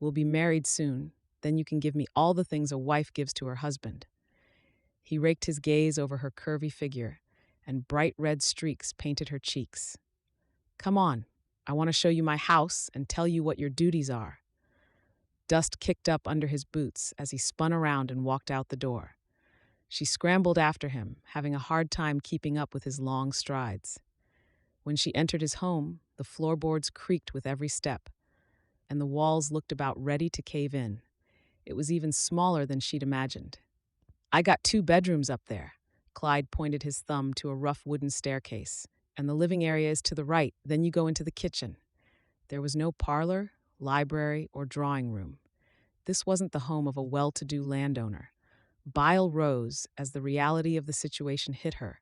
We'll be married soon. Then you can give me all the things a wife gives to her husband. He raked his gaze over her curvy figure, and bright red streaks painted her cheeks. Come on, I want to show you my house and tell you what your duties are. Dust kicked up under his boots as he spun around and walked out the door. She scrambled after him, having a hard time keeping up with his long strides. When she entered his home, the floorboards creaked with every step, and the walls looked about ready to cave in. It was even smaller than she'd imagined. "I got 2 bedrooms up there." Clyde pointed his thumb to a rough wooden staircase. "And the living area is to the right, then you go into the kitchen." There was no parlor, library, or drawing room. This wasn't the home of a well-to-do landowner. Bile rose as the reality of the situation hit her.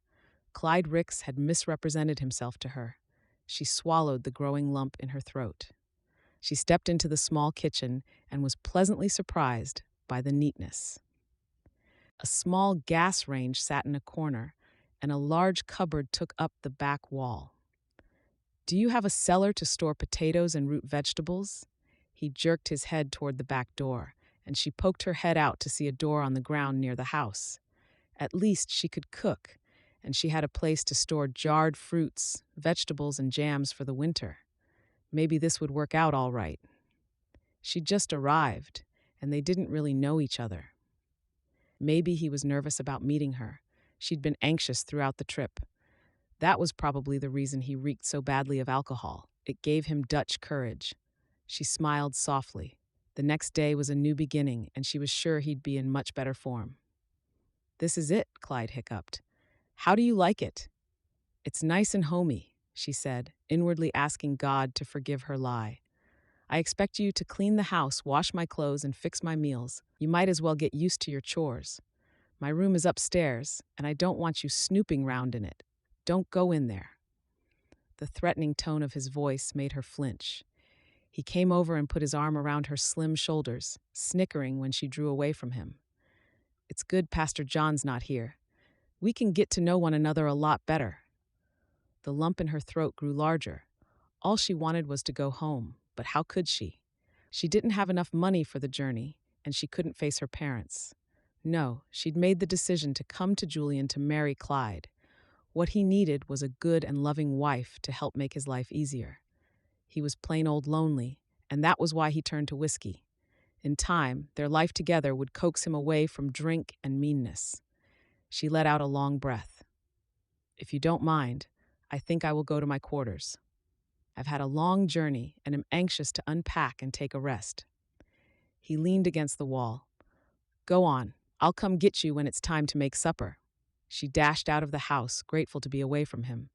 Clyde Ricks had misrepresented himself to her. She swallowed the growing lump in her throat. She stepped into the small kitchen and was pleasantly surprised by the neatness. A small gas range sat in a corner, and a large cupboard took up the back wall. "Do you have a cellar to store potatoes and root vegetables?" He jerked his head toward the back door, and she poked her head out to see a door on the ground near the house. At least she could cook, and she had a place to store jarred fruits, vegetables, and jams for the winter. Maybe this would work out all right. She'd just arrived, and they didn't really know each other. Maybe he was nervous about meeting her. She'd been anxious throughout the trip. That was probably the reason he reeked so badly of alcohol. It gave him Dutch courage. She smiled softly. The next day was a new beginning, and she was sure he'd be in much better form. "This is it," Clyde hiccuped. "How do you like it?" "It's nice and homey," she said, inwardly asking God to forgive her lie. "I expect you to clean the house, wash my clothes, and fix my meals. You might as well get used to your chores. My room is upstairs, and I don't want you snooping round in it. Don't go in there." The threatening tone of his voice made her flinch. He came over and put his arm around her slim shoulders, snickering when she drew away from him. "It's good Pastor John's not here. We can get to know one another a lot better." The lump in her throat grew larger. All she wanted was to go home, but how could she? She didn't have enough money for the journey, and she couldn't face her parents. No, she'd made the decision to come to Julian to marry Clyde. What he needed was a good and loving wife to help make his life easier. He was plain old lonely, and that was why he turned to whiskey. In time, their life together would coax him away from drink and meanness. She let out a long breath. "If you don't mind, I think I will go to my quarters. I've had a long journey and am anxious to unpack and take a rest." He leaned against the wall. "Go on. I'll come get you when it's time to make supper." She dashed out of the house, grateful to be away from him.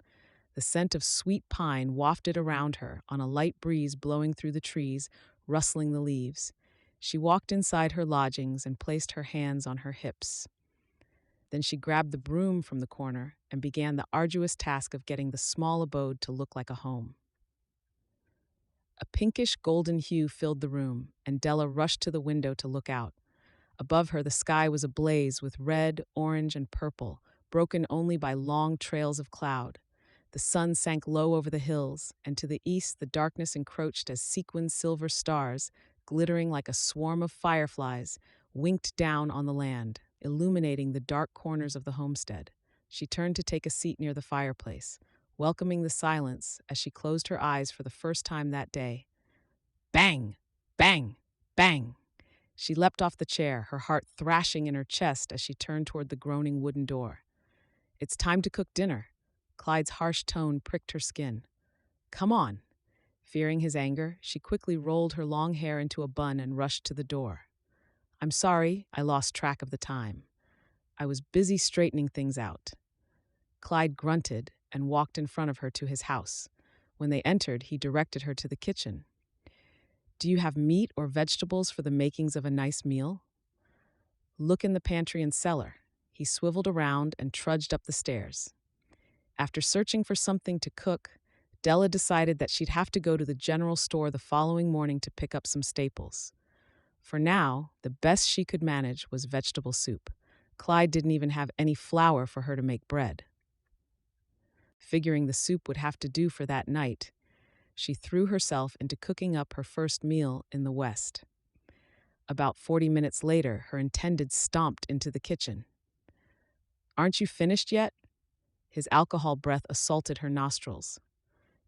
The scent of sweet pine wafted around her on a light breeze blowing through the trees, rustling the leaves. She walked inside her lodgings and placed her hands on her hips. Then she grabbed the broom from the corner and began the arduous task of getting the small abode to look like a home. A pinkish golden hue filled the room, and Della rushed to the window to look out. Above her, the sky was ablaze with red, orange, and purple, broken only by long trails of cloud. The sun sank low over the hills, and to the east the darkness encroached as sequined silver stars, glittering like a swarm of fireflies, winked down on the land, illuminating the dark corners of the homestead. She turned to take a seat near the fireplace, welcoming the silence as she closed her eyes for the first time that day. Bang! Bang! Bang! She leapt off the chair, her heart thrashing in her chest as she turned toward the groaning wooden door. "It's time to cook dinner." Clyde's harsh tone pricked her skin. "Come on." Fearing his anger, she quickly rolled her long hair into a bun and rushed to the door. "I'm sorry, I lost track of the time. I was busy straightening things out." Clyde grunted and walked in front of her to his house. When they entered, he directed her to the kitchen. "Do you have meat or vegetables for the makings of a nice meal?" "Look in the pantry and cellar." He swiveled around and trudged up the stairs. After searching for something to cook, Della decided that she'd have to go to the general store the following morning to pick up some staples. For now, the best she could manage was vegetable soup. Clyde didn't even have any flour for her to make bread. Figuring the soup would have to do for that night, she threw herself into cooking up her first meal in the West. About 40 minutes later, her intended stomped into the kitchen. "Aren't you finished yet?" His alcohol breath assaulted her nostrils.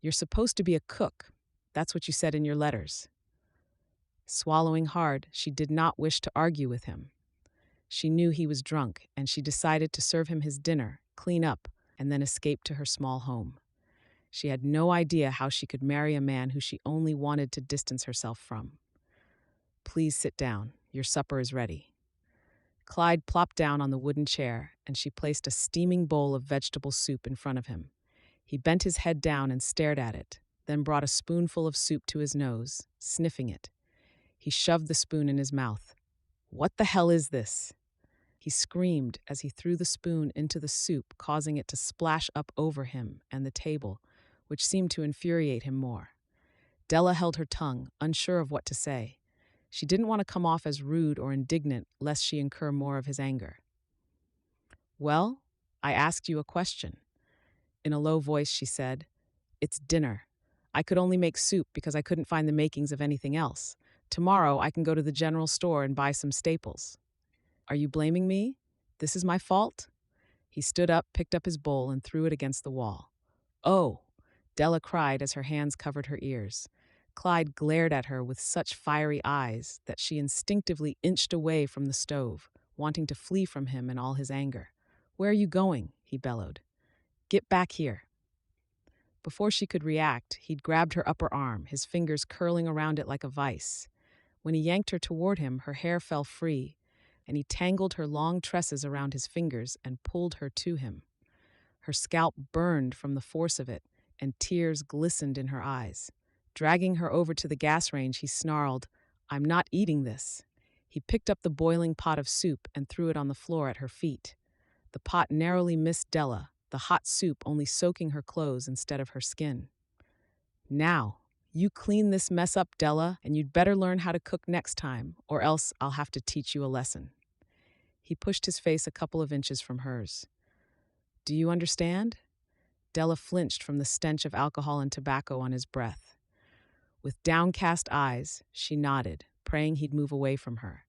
"You're supposed to be a cook. That's what you said in your letters." Swallowing hard, she did not wish to argue with him. She knew he was drunk, and she decided to serve him his dinner, clean up, and then escape to her small home. She had no idea how she could marry a man who she only wanted to distance herself from. "Please sit down. Your supper is ready." Clyde plopped down on the wooden chair, and she placed a steaming bowl of vegetable soup in front of him. He bent his head down and stared at it, then brought a spoonful of soup to his nose, sniffing it. He shoved the spoon in his mouth. "What the hell is this?" He screamed as he threw the spoon into the soup, causing it to splash up over him and the table, which seemed to infuriate him more. Della held her tongue, unsure of what to say. She didn't want to come off as rude or indignant, lest she incur more of his anger. "Well, I asked you a question." In a low voice, she said, "It's dinner. I could only make soup because I couldn't find the makings of anything else. Tomorrow, I can go to the general store and buy some staples." "Are you blaming me? This is my fault?" He stood up, picked up his bowl, and threw it against the wall. "Oh!" Della cried as her hands covered her ears. Clyde glared at her with such fiery eyes that she instinctively inched away from the stove, wanting to flee from him in all his anger. "Where are you going?" he bellowed. "Get back here." Before she could react, he'd grabbed her upper arm, his fingers curling around it like a vice. When he yanked her toward him, her hair fell free, and he tangled her long tresses around his fingers and pulled her to him. Her scalp burned from the force of it, and tears glistened in her eyes. Dragging her over to the gas range, he snarled, "I'm not eating this." He picked up the boiling pot of soup and threw it on the floor at her feet. The pot narrowly missed Della, the hot soup only soaking her clothes instead of her skin. "Now, you clean this mess up, Della, and you'd better learn how to cook next time, or else I'll have to teach you a lesson." He pushed his face a couple of inches from hers. "Do you understand?" Della flinched from the stench of alcohol and tobacco on his breath. With downcast eyes, she nodded, praying he'd move away from her.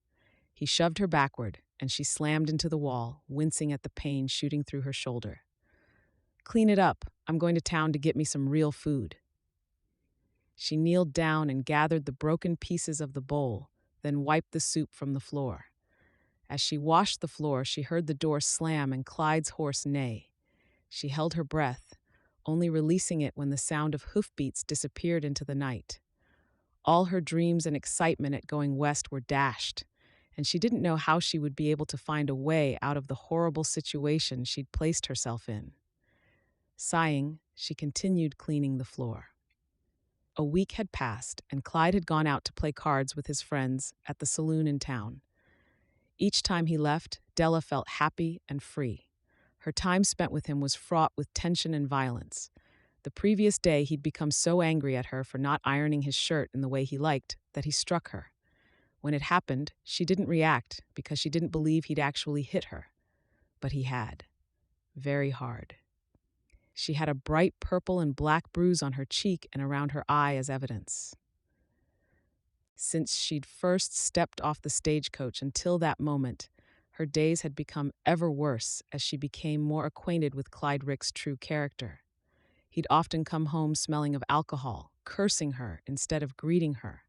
He shoved her backward, and she slammed into the wall, wincing at the pain shooting through her shoulder. "Clean it up. I'm going to town to get me some real food." She kneeled down and gathered the broken pieces of the bowl, then wiped the soup from the floor. As she washed the floor, she heard the door slam and Clyde's horse neigh. She held her breath, only releasing it when the sound of hoofbeats disappeared into the night. All her dreams and excitement at going west were dashed, and she didn't know how she would be able to find a way out of the horrible situation she'd placed herself in. Sighing, she continued cleaning the floor. A week had passed, and Clyde had gone out to play cards with his friends at the saloon in town. Each time he left, Della felt happy and free. Her time spent with him was fraught with tension and violence. The previous day, he'd become so angry at her for not ironing his shirt in the way he liked that he struck her. When it happened, she didn't react because she didn't believe he'd actually hit her. But he had. Very hard. She had a bright purple and black bruise on her cheek and around her eye as evidence. Since she'd first stepped off the stagecoach until that moment, her days had become ever worse as she became more acquainted with Clyde Rick's true character. He'd often come home smelling of alcohol, cursing her instead of greeting her.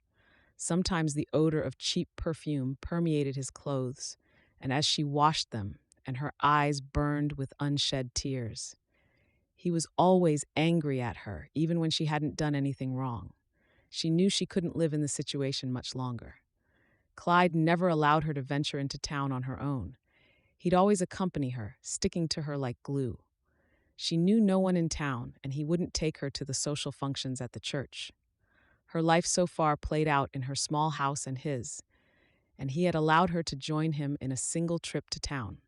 Sometimes the odor of cheap perfume permeated his clothes, and as she washed them, and her eyes burned with unshed tears. He was always angry at her, even when she hadn't done anything wrong. She knew she couldn't live in the situation much longer. Clyde never allowed her to venture into town on her own. He'd always accompany her, sticking to her like glue. She knew no one in town, and he wouldn't take her to the social functions at the church. Her life so far played out in her small house and his, and he had allowed her to join him in a single trip to town.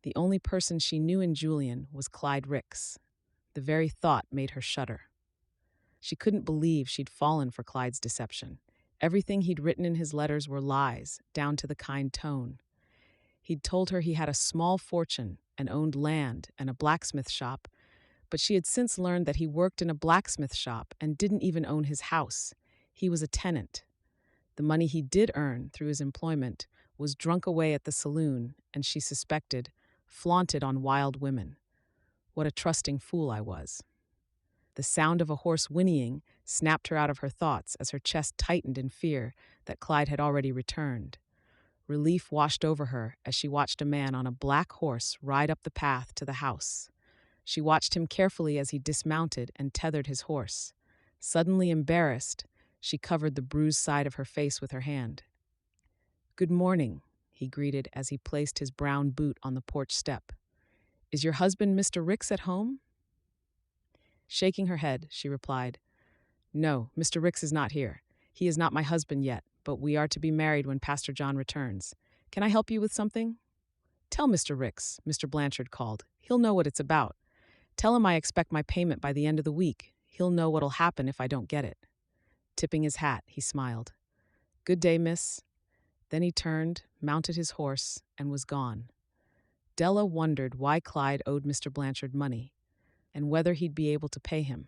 The only person she knew in Julian was Clyde Ricks. The very thought made her shudder. She couldn't believe she'd fallen for Clyde's deception. Everything he'd written in his letters were lies, down to the kind tone. He'd told her he had a small fortune and owned land and a blacksmith shop, but she had since learned that he worked in a blacksmith shop and didn't even own his house. He was a tenant. The money he did earn through his employment was drunk away at the saloon, and she suspected, flaunted on wild women. What a trusting fool I was. The sound of a horse whinnying snapped her out of her thoughts as her chest tightened in fear that Clyde had already returned. Relief washed over her as she watched a man on a black horse ride up the path to the house. She watched him carefully as he dismounted and tethered his horse. Suddenly embarrassed, she covered the bruised side of her face with her hand. "Good morning," he greeted as he placed his brown boot on the porch step. "Is your husband, Mr. Ricks, at home?" Shaking her head, she replied, "No, Mr. Ricks is not here. He is not my husband yet, but we are to be married when Pastor John returns. Can I help you with something?" "Tell Mr. Ricks," Mr. Blanchard called. "He'll know what it's about. Tell him I expect my payment by the end of the week. He'll know what'll happen if I don't get it." Tipping his hat, he smiled. "Good day, miss." Then he turned, mounted his horse, and was gone. Della wondered why Clyde owed Mr. Blanchard money, and whether he'd be able to pay him.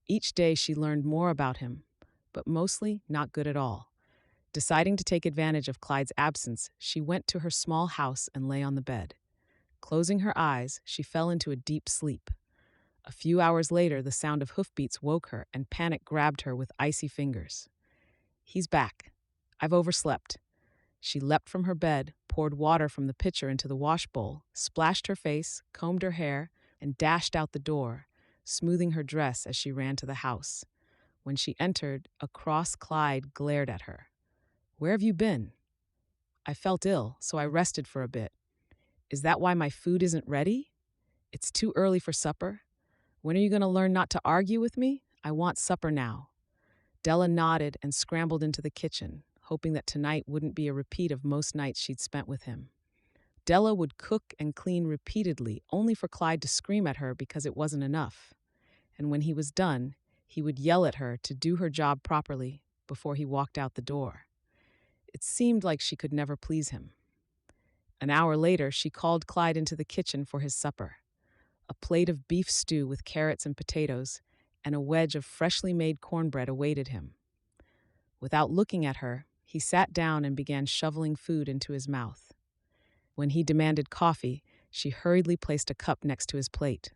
Each day she learned more about him, but mostly not good at all. Deciding to take advantage of Clyde's absence, she went to her small house and lay on the bed. Closing her eyes, she fell into a deep sleep. A few hours later, the sound of hoofbeats woke her, and panic grabbed her with icy fingers. "He's back. I've overslept." She leapt from her bed, poured water from the pitcher into the wash bowl, splashed her face, combed her hair, and dashed out the door, smoothing her dress as she ran to the house. When she entered, a cross Clyde glared at her. "Where have you been?" "I felt ill, so I rested for a bit." "Is that why my food isn't ready?" "It's too early for supper." "When are you going to learn not to argue with me? I want supper now." Della nodded and scrambled into the kitchen, hoping that tonight wouldn't be a repeat of most nights she'd spent with him. Della would cook and clean repeatedly, only for Clyde to scream at her because it wasn't enough. And when he was done, he would yell at her to do her job properly before he walked out the door. It seemed like she could never please him. An hour later, she called Clyde into the kitchen for his supper. A plate of beef stew with carrots and potatoes, and a wedge of freshly made cornbread awaited him. Without looking at her, he sat down and began shoveling food into his mouth. When he demanded coffee, she hurriedly placed a cup next to his plate.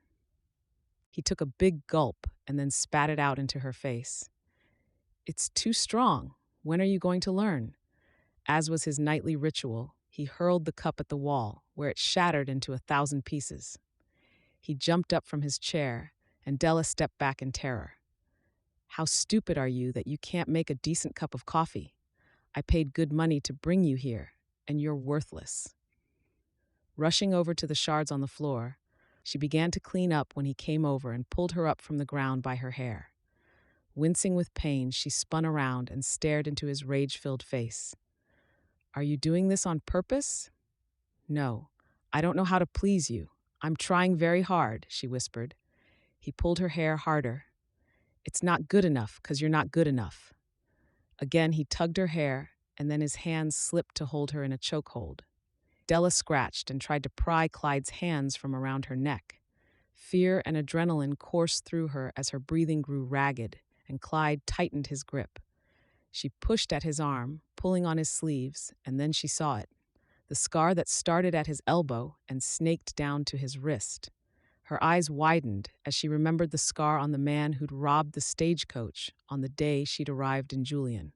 He took a big gulp and then spat it out into her face. "It's too strong. When are you going to learn?" As was his nightly ritual, he hurled the cup at the wall, where it shattered into 1,000 pieces. He jumped up from his chair, and Della stepped back in terror. "How stupid are you that you can't make a decent cup of coffee? I paid good money to bring you here, and you're worthless." Rushing over to the shards on the floor, she began to clean up when he came over and pulled her up from the ground by her hair. Wincing with pain, she spun around and stared into his rage-filled face. "Are you doing this on purpose?" "No, I don't know how to please you. I'm trying very hard," she whispered. He pulled her hair harder. "It's not good enough because you're not good enough." Again, he tugged her hair, and then his hands slipped to hold her in a chokehold. Della scratched and tried to pry Clyde's hands from around her neck. Fear and adrenaline coursed through her as her breathing grew ragged, and Clyde tightened his grip. She pushed at his arm, pulling on his sleeves, and then she saw it. The scar that started at his elbow and snaked down to his wrist. Her eyes widened as she remembered the scar on the man who'd robbed the stagecoach on the day she'd arrived in Julian.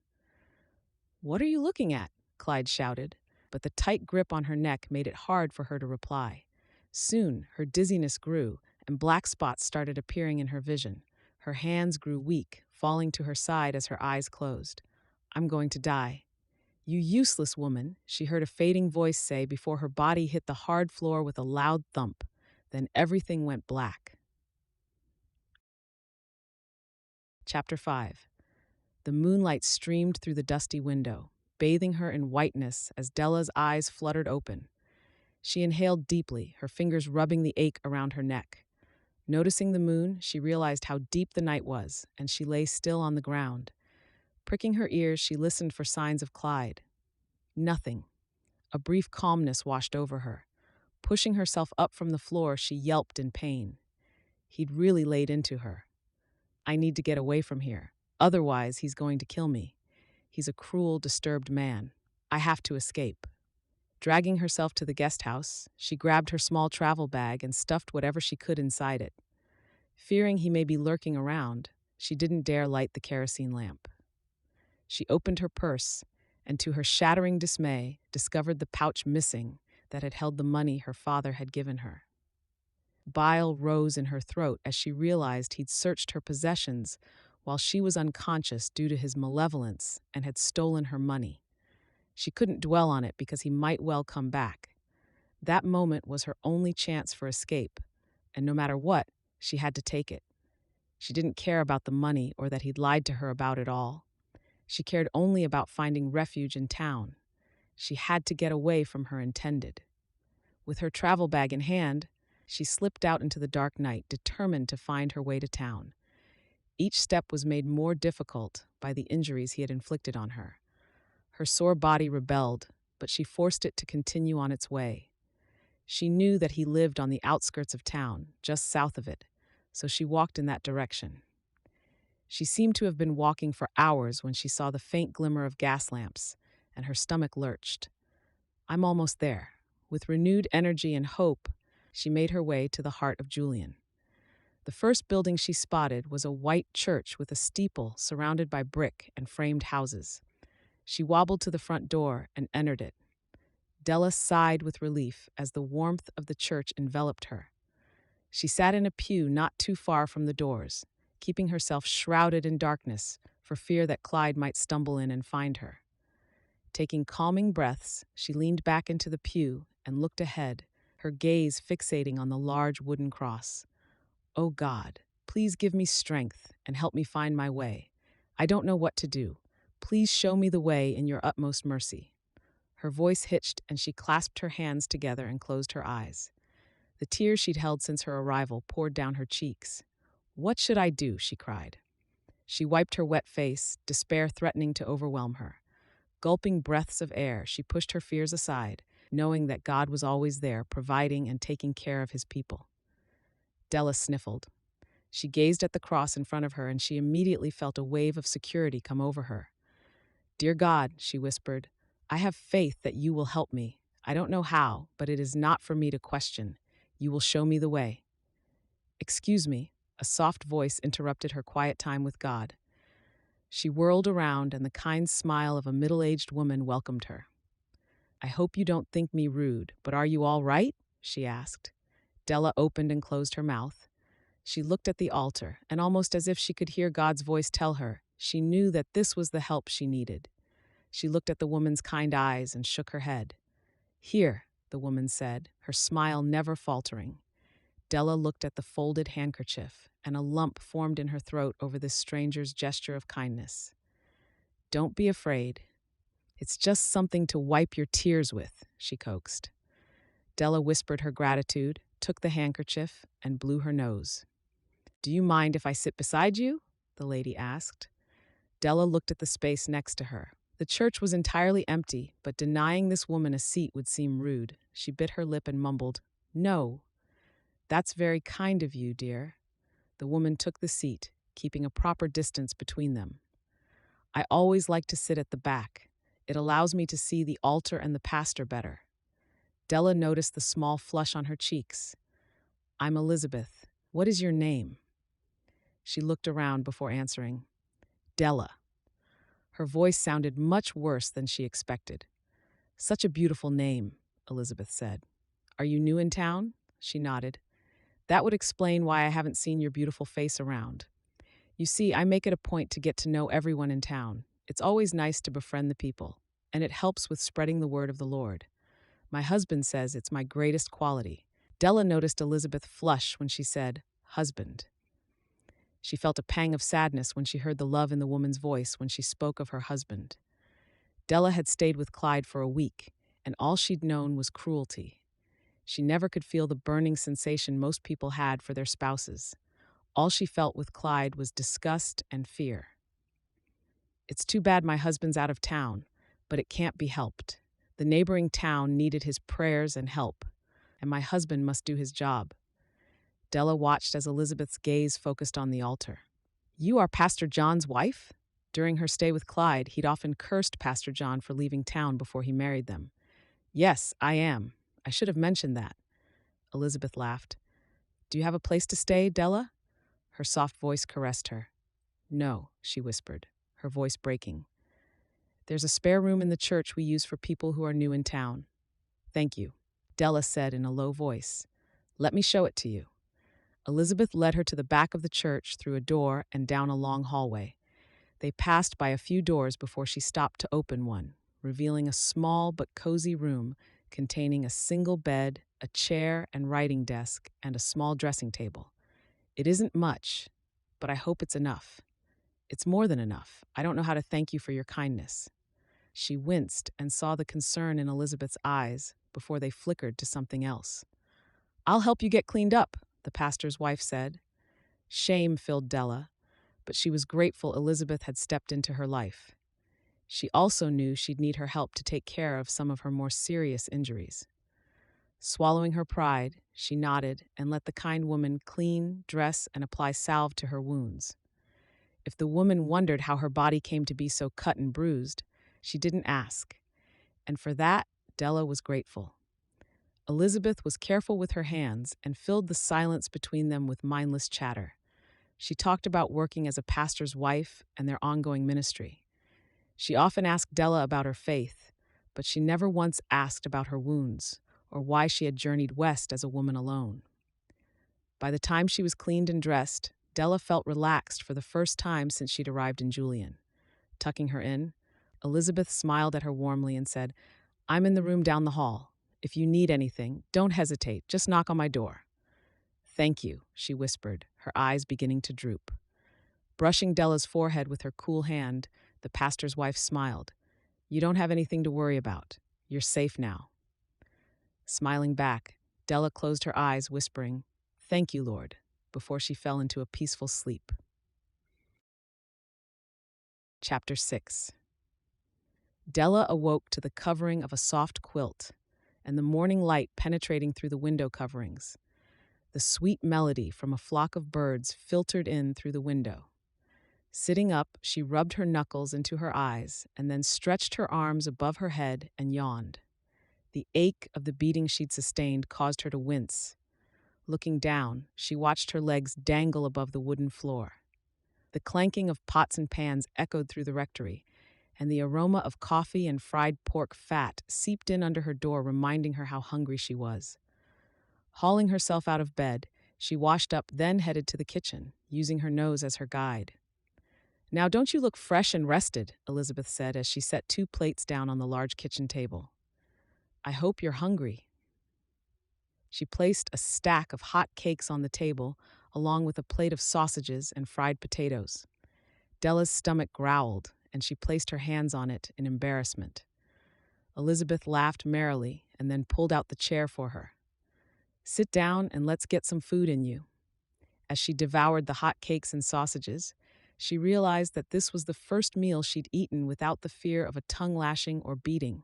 "What are you looking at?" Clyde shouted, but the tight grip on her neck made it hard for her to reply. Soon, her dizziness grew, and black spots started appearing in her vision. Her hands grew weak, falling to her side as her eyes closed. "I'm going to die." "You useless woman," she heard a fading voice say before her body hit the hard floor with a loud thump. Then everything went black. Chapter 5. The moonlight streamed through the dusty window, bathing her in whiteness as Della's eyes fluttered open. She inhaled deeply, her fingers rubbing the ache around her neck. Noticing the moon, she realized how deep the night was, and she lay still on the ground. Pricking her ears, she listened for signs of Clyde. Nothing. A brief calmness washed over her. Pushing herself up from the floor, she yelped in pain. He'd really laid into her. "I need to get away from here. Otherwise, he's going to kill me. He's a cruel, disturbed man. I have to escape." Dragging herself to the guest house, she grabbed her small travel bag and stuffed whatever she could inside it. Fearing he may be lurking around, she didn't dare light the kerosene lamp. She opened her purse and, to her shattering dismay, discovered the pouch missing that had held the money her father had given her. Bile rose in her throat as she realized he'd searched her possessions while she was unconscious due to his malevolence and had stolen her money. She couldn't dwell on it because he might well come back. That moment was her only chance for escape, and no matter what, she had to take it. She didn't care about the money or that he'd lied to her about it all. She cared only about finding refuge in town. She had to get away from her intended. With her travel bag in hand, she slipped out into the dark night, determined to find her way to town. Each step was made more difficult by the injuries he had inflicted on her. Her sore body rebelled, but she forced it to continue on its way. She knew that he lived on the outskirts of town, just south of it, so she walked in that direction. She seemed to have been walking for hours when she saw the faint glimmer of gas lamps, and her stomach lurched. I'm almost there. With renewed energy and hope, she made her way to the heart of Julian. The first building she spotted was a white church with a steeple surrounded by brick and framed houses. She wobbled to the front door and entered it. Della sighed with relief as the warmth of the church enveloped her. She sat in a pew not too far from the doors, keeping herself shrouded in darkness for fear that Clyde might stumble in and find her. Taking calming breaths, she leaned back into the pew and looked ahead, her gaze fixating on the large wooden cross. "Oh God, please give me strength and help me find my way. I don't know what to do. Please show me the way in your utmost mercy." Her voice hitched and she clasped her hands together and closed her eyes. The tears she'd held since her arrival poured down her cheeks. "What should I do?" she cried. She wiped her wet face, despair threatening to overwhelm her. Gulping breaths of air, she pushed her fears aside, knowing that God was always there, providing and taking care of his people. Della sniffled. She gazed at the cross in front of her, and she immediately felt a wave of security come over her. "Dear God," she whispered, "I have faith that you will help me. I don't know how, but it is not for me to question. You will show me the way." "Excuse me," a soft voice interrupted her quiet time with God. She whirled around, and the kind smile of a middle-aged woman welcomed her. "I hope you don't think me rude, but are you all right?" she asked. Della opened and closed her mouth. She looked at the altar, and almost as if she could hear God's voice tell her, she knew that this was the help she needed. She looked at the woman's kind eyes and shook her head. "Here," the woman said, her smile never faltering. Della looked at the folded handkerchief, and a lump formed in her throat over this stranger's gesture of kindness. "Don't be afraid. It's just something to wipe your tears with," she coaxed. Della whispered her gratitude, took the handkerchief, and blew her nose. "Do you mind if I sit beside you?" the lady asked. Della looked at the space next to her. The church was entirely empty, but denying this woman a seat would seem rude. She bit her lip and mumbled, "No." "That's very kind of you, dear." The woman took the seat, keeping a proper distance between them. "I always like to sit at the back. It allows me to see the altar and the pastor better." Della noticed the small flush on her cheeks. "I'm Elizabeth. What is your name?" She looked around before answering. "Della." Her voice sounded much worse than she expected. "Such a beautiful name," Elizabeth said. "Are you new in town?" She nodded. "That would explain why I haven't seen your beautiful face around. You see, I make it a point to get to know everyone in town. It's always nice to befriend the people, and it helps with spreading the word of the Lord. My husband says it's my greatest quality." Della noticed Elizabeth flush when she said, "husband." She felt a pang of sadness when she heard the love in the woman's voice when she spoke of her husband. Della had stayed with Clyde for a week, and all she'd known was cruelty. She never could feel the burning sensation most people had for their spouses. All she felt with Clyde was disgust and fear. "It's too bad my husband's out of town, but it can't be helped. The neighboring town needed his prayers and help, and my husband must do his job." Della watched as Elizabeth's gaze focused on the altar. "You are Pastor John's wife?" During her stay with Clyde, he'd often cursed Pastor John for leaving town before he married them. "Yes, I am. I should have mentioned that." Elizabeth laughed. "Do you have a place to stay, Della?" Her soft voice caressed her. "No," she whispered, her voice breaking. "There's a spare room in the church we use for people who are new in town." "Thank you," Della said in a low voice. "Let me show it to you." Elizabeth led her to the back of the church through a door and down a long hallway. They passed by a few doors before she stopped to open one. revealing a small but cozy room containing a single bed, a chair and writing desk, and a small dressing table. It isn't much, but I hope it's enough. It's more than enough. I don't know how to thank you for your kindness. She winced and saw the concern in Elizabeth's eyes before they flickered to something else. I'll help you get cleaned up, the pastor's wife said. Shame filled Della, but she was grateful Elizabeth had stepped into her life. She also knew she'd need her help to take care of some of her more serious injuries. Swallowing her pride, she nodded and let the kind woman clean, dress, and apply salve to her wounds. If the woman wondered how her body came to be so cut and bruised, she didn't ask, and for that, Della was grateful. Elizabeth was careful with her hands and filled the silence between them with mindless chatter. She talked about working as a pastor's wife and their ongoing ministry. She often asked Della about her faith, but she never once asked about her wounds or why she had journeyed west as a woman alone. By the time she was cleaned and dressed, Della felt relaxed for the first time since she'd arrived in Julian. Tucking her in, Elizabeth smiled at her warmly and said, I'm in the room down the hall. If you need anything, don't hesitate. Just knock on my door. Thank you, she whispered, her eyes beginning to droop. Brushing Della's forehead with her cool hand, the pastor's wife smiled. You don't have anything to worry about. You're safe now. Smiling back, Della closed her eyes, whispering, Thank you, Lord, before she fell into a peaceful sleep. Chapter 6. Della awoke to the covering of a soft quilt and the morning light penetrating through the window coverings. The sweet melody from a flock of birds filtered in through the window. Sitting up, she rubbed her knuckles into her eyes and then stretched her arms above her head and yawned. The ache of the beating she'd sustained caused her to wince. Looking down, she watched her legs dangle above the wooden floor. The clanking of pots and pans echoed through the rectory, and the aroma of coffee and fried pork fat seeped in under her door, reminding her how hungry she was. Hauling herself out of bed, she washed up, then headed to the kitchen, using her nose as her guide. Now don't you look fresh and rested, Elizabeth said as she set 2 plates down on the large kitchen table. I hope you're hungry. She placed a stack of hot cakes on the table, along with a plate of sausages and fried potatoes. Della's stomach growled, and she placed her hands on it in embarrassment. Elizabeth laughed merrily and then pulled out the chair for her. Sit down and let's get some food in you. As she devoured the hot cakes and sausages, she realized that this was the first meal she'd eaten without the fear of a tongue lashing or beating.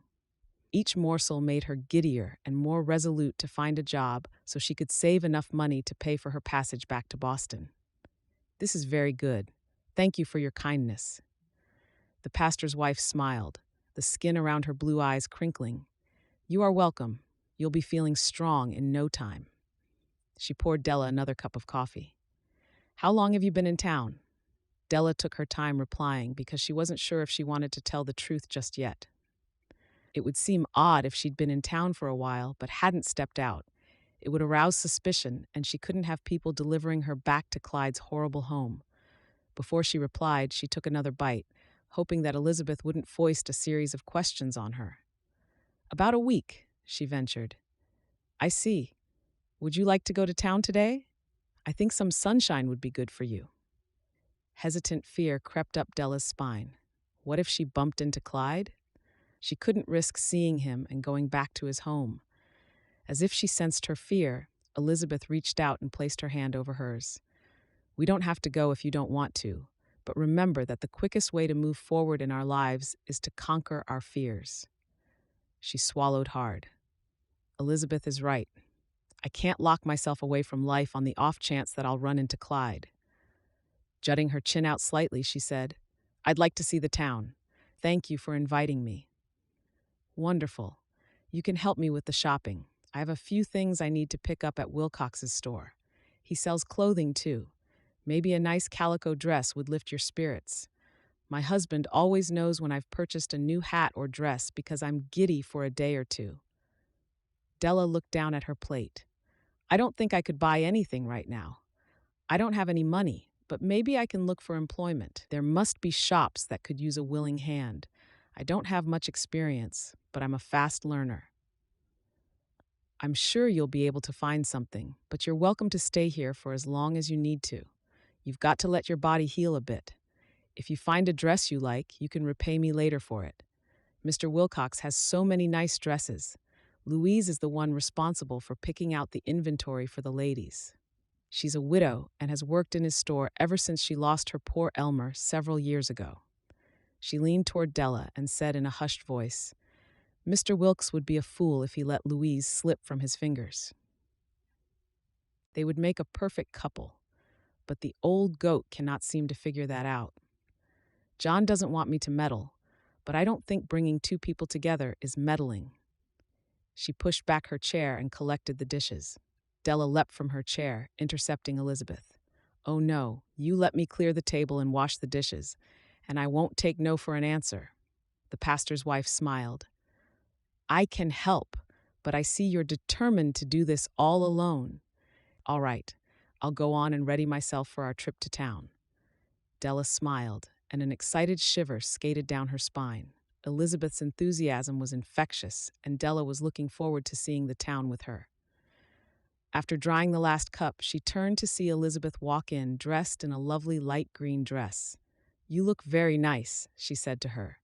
Each morsel made her giddier and more resolute to find a job so she could save enough money to pay for her passage back to Boston. This is very good. Thank you for your kindness. The pastor's wife smiled, the skin around her blue eyes crinkling. You are welcome. You'll be feeling strong in no time. She poured Della another cup of coffee. How long have you been in town? Della took her time replying because she wasn't sure if she wanted to tell the truth just yet. It would seem odd if she'd been in town for a while but hadn't stepped out. It would arouse suspicion, and she couldn't have people delivering her back to Clyde's horrible home. Before she replied, she took another bite, hoping that Elizabeth wouldn't foist a series of questions on her. About a week, she ventured. I see. Would you like to go to town today? I think some sunshine would be good for you. Hesitant fear crept up Della's spine. What if she bumped into Clyde? She couldn't risk seeing him and going back to his home. As if she sensed her fear, Elizabeth reached out and placed her hand over hers. We don't have to go if you don't want to, but remember that the quickest way to move forward in our lives is to conquer our fears. She swallowed hard. Elizabeth is right. I can't lock myself away from life on the off chance that I'll run into Clyde. Jutting her chin out slightly, she said, I'd like to see the town. Thank you for inviting me. Wonderful. You can help me with the shopping. I have a few things I need to pick up at Wilcox's store. He sells clothing, too. Maybe a nice calico dress would lift your spirits. My husband always knows when I've purchased a new hat or dress because I'm giddy for a day or two. Della looked down at her plate. I don't think I could buy anything right now. I don't have any money, but maybe I can look for employment. There must be shops that could use a willing hand. I don't have much experience, but I'm a fast learner. I'm sure you'll be able to find something, but you're welcome to stay here for as long as you need to. You've got to let your body heal a bit. If you find a dress you like, you can repay me later for it. Mr. Wilcox has so many nice dresses. Louise is the one responsible for picking out the inventory for the ladies. She's a widow and has worked in his store ever since she lost her poor Elmer several years ago. She leaned toward Della and said in a hushed voice, Mr. Wilkes would be a fool if he let Louise slip from his fingers. They would make a perfect couple, but the old goat cannot seem to figure that out. John doesn't want me to meddle, but I don't think bringing two people together is meddling. She pushed back her chair and collected the dishes. Della leapt from her chair, intercepting Elizabeth. Oh no, you let me clear the table and wash the dishes, and I won't take no for an answer. The pastor's wife smiled. I can help, but I see you're determined to do this all alone. All right, I'll go on and ready myself for our trip to town. Della smiled, and an excited shiver skated down her spine. Elizabeth's enthusiasm was infectious, and Della was looking forward to seeing the town with her. After drying the last cup, she turned to see Elizabeth walk in, dressed in a lovely light green dress. You look very nice, she said to her.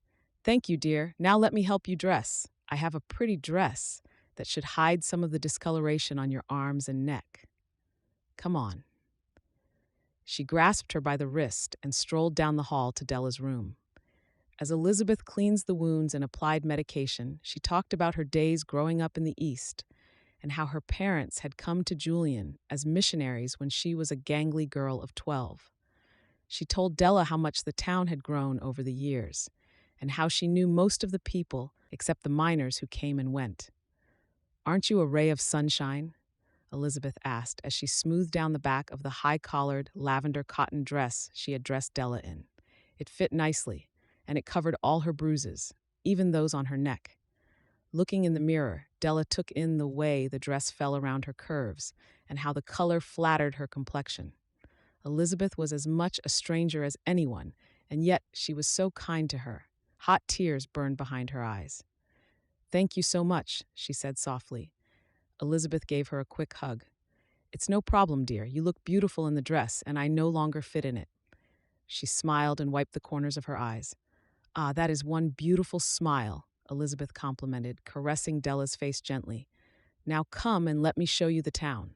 Thank you, dear. Now let me help you dress. I have a pretty dress that should hide some of the discoloration on your arms and neck. Come on. She grasped her by the wrist and strolled down the hall to Della's room. As Elizabeth cleansed the wounds and applied medication, she talked about her days growing up in the East and how her parents had come to Julian as missionaries when she was a gangly girl of 12. She told Della how much the town had grown over the years and how she knew most of the people except the miners who came and went. Aren't you a ray of sunshine? Elizabeth asked as she smoothed down the back of the high-collared, lavender cotton dress she had dressed Della in. It fit nicely, and it covered all her bruises, even those on her neck. Looking in the mirror, Della took in the way the dress fell around her curves and how the color flattered her complexion. Elizabeth was as much a stranger as anyone, and yet she was so kind to her. Hot tears burned behind her eyes. Thank you so much, she said softly. Elizabeth gave her a quick hug. It's no problem, dear. You look beautiful in the dress, and I no longer fit in it. She smiled and wiped the corners of her eyes. Ah, that is one beautiful smile, Elizabeth complimented, caressing Della's face gently. Now come and let me show you the town.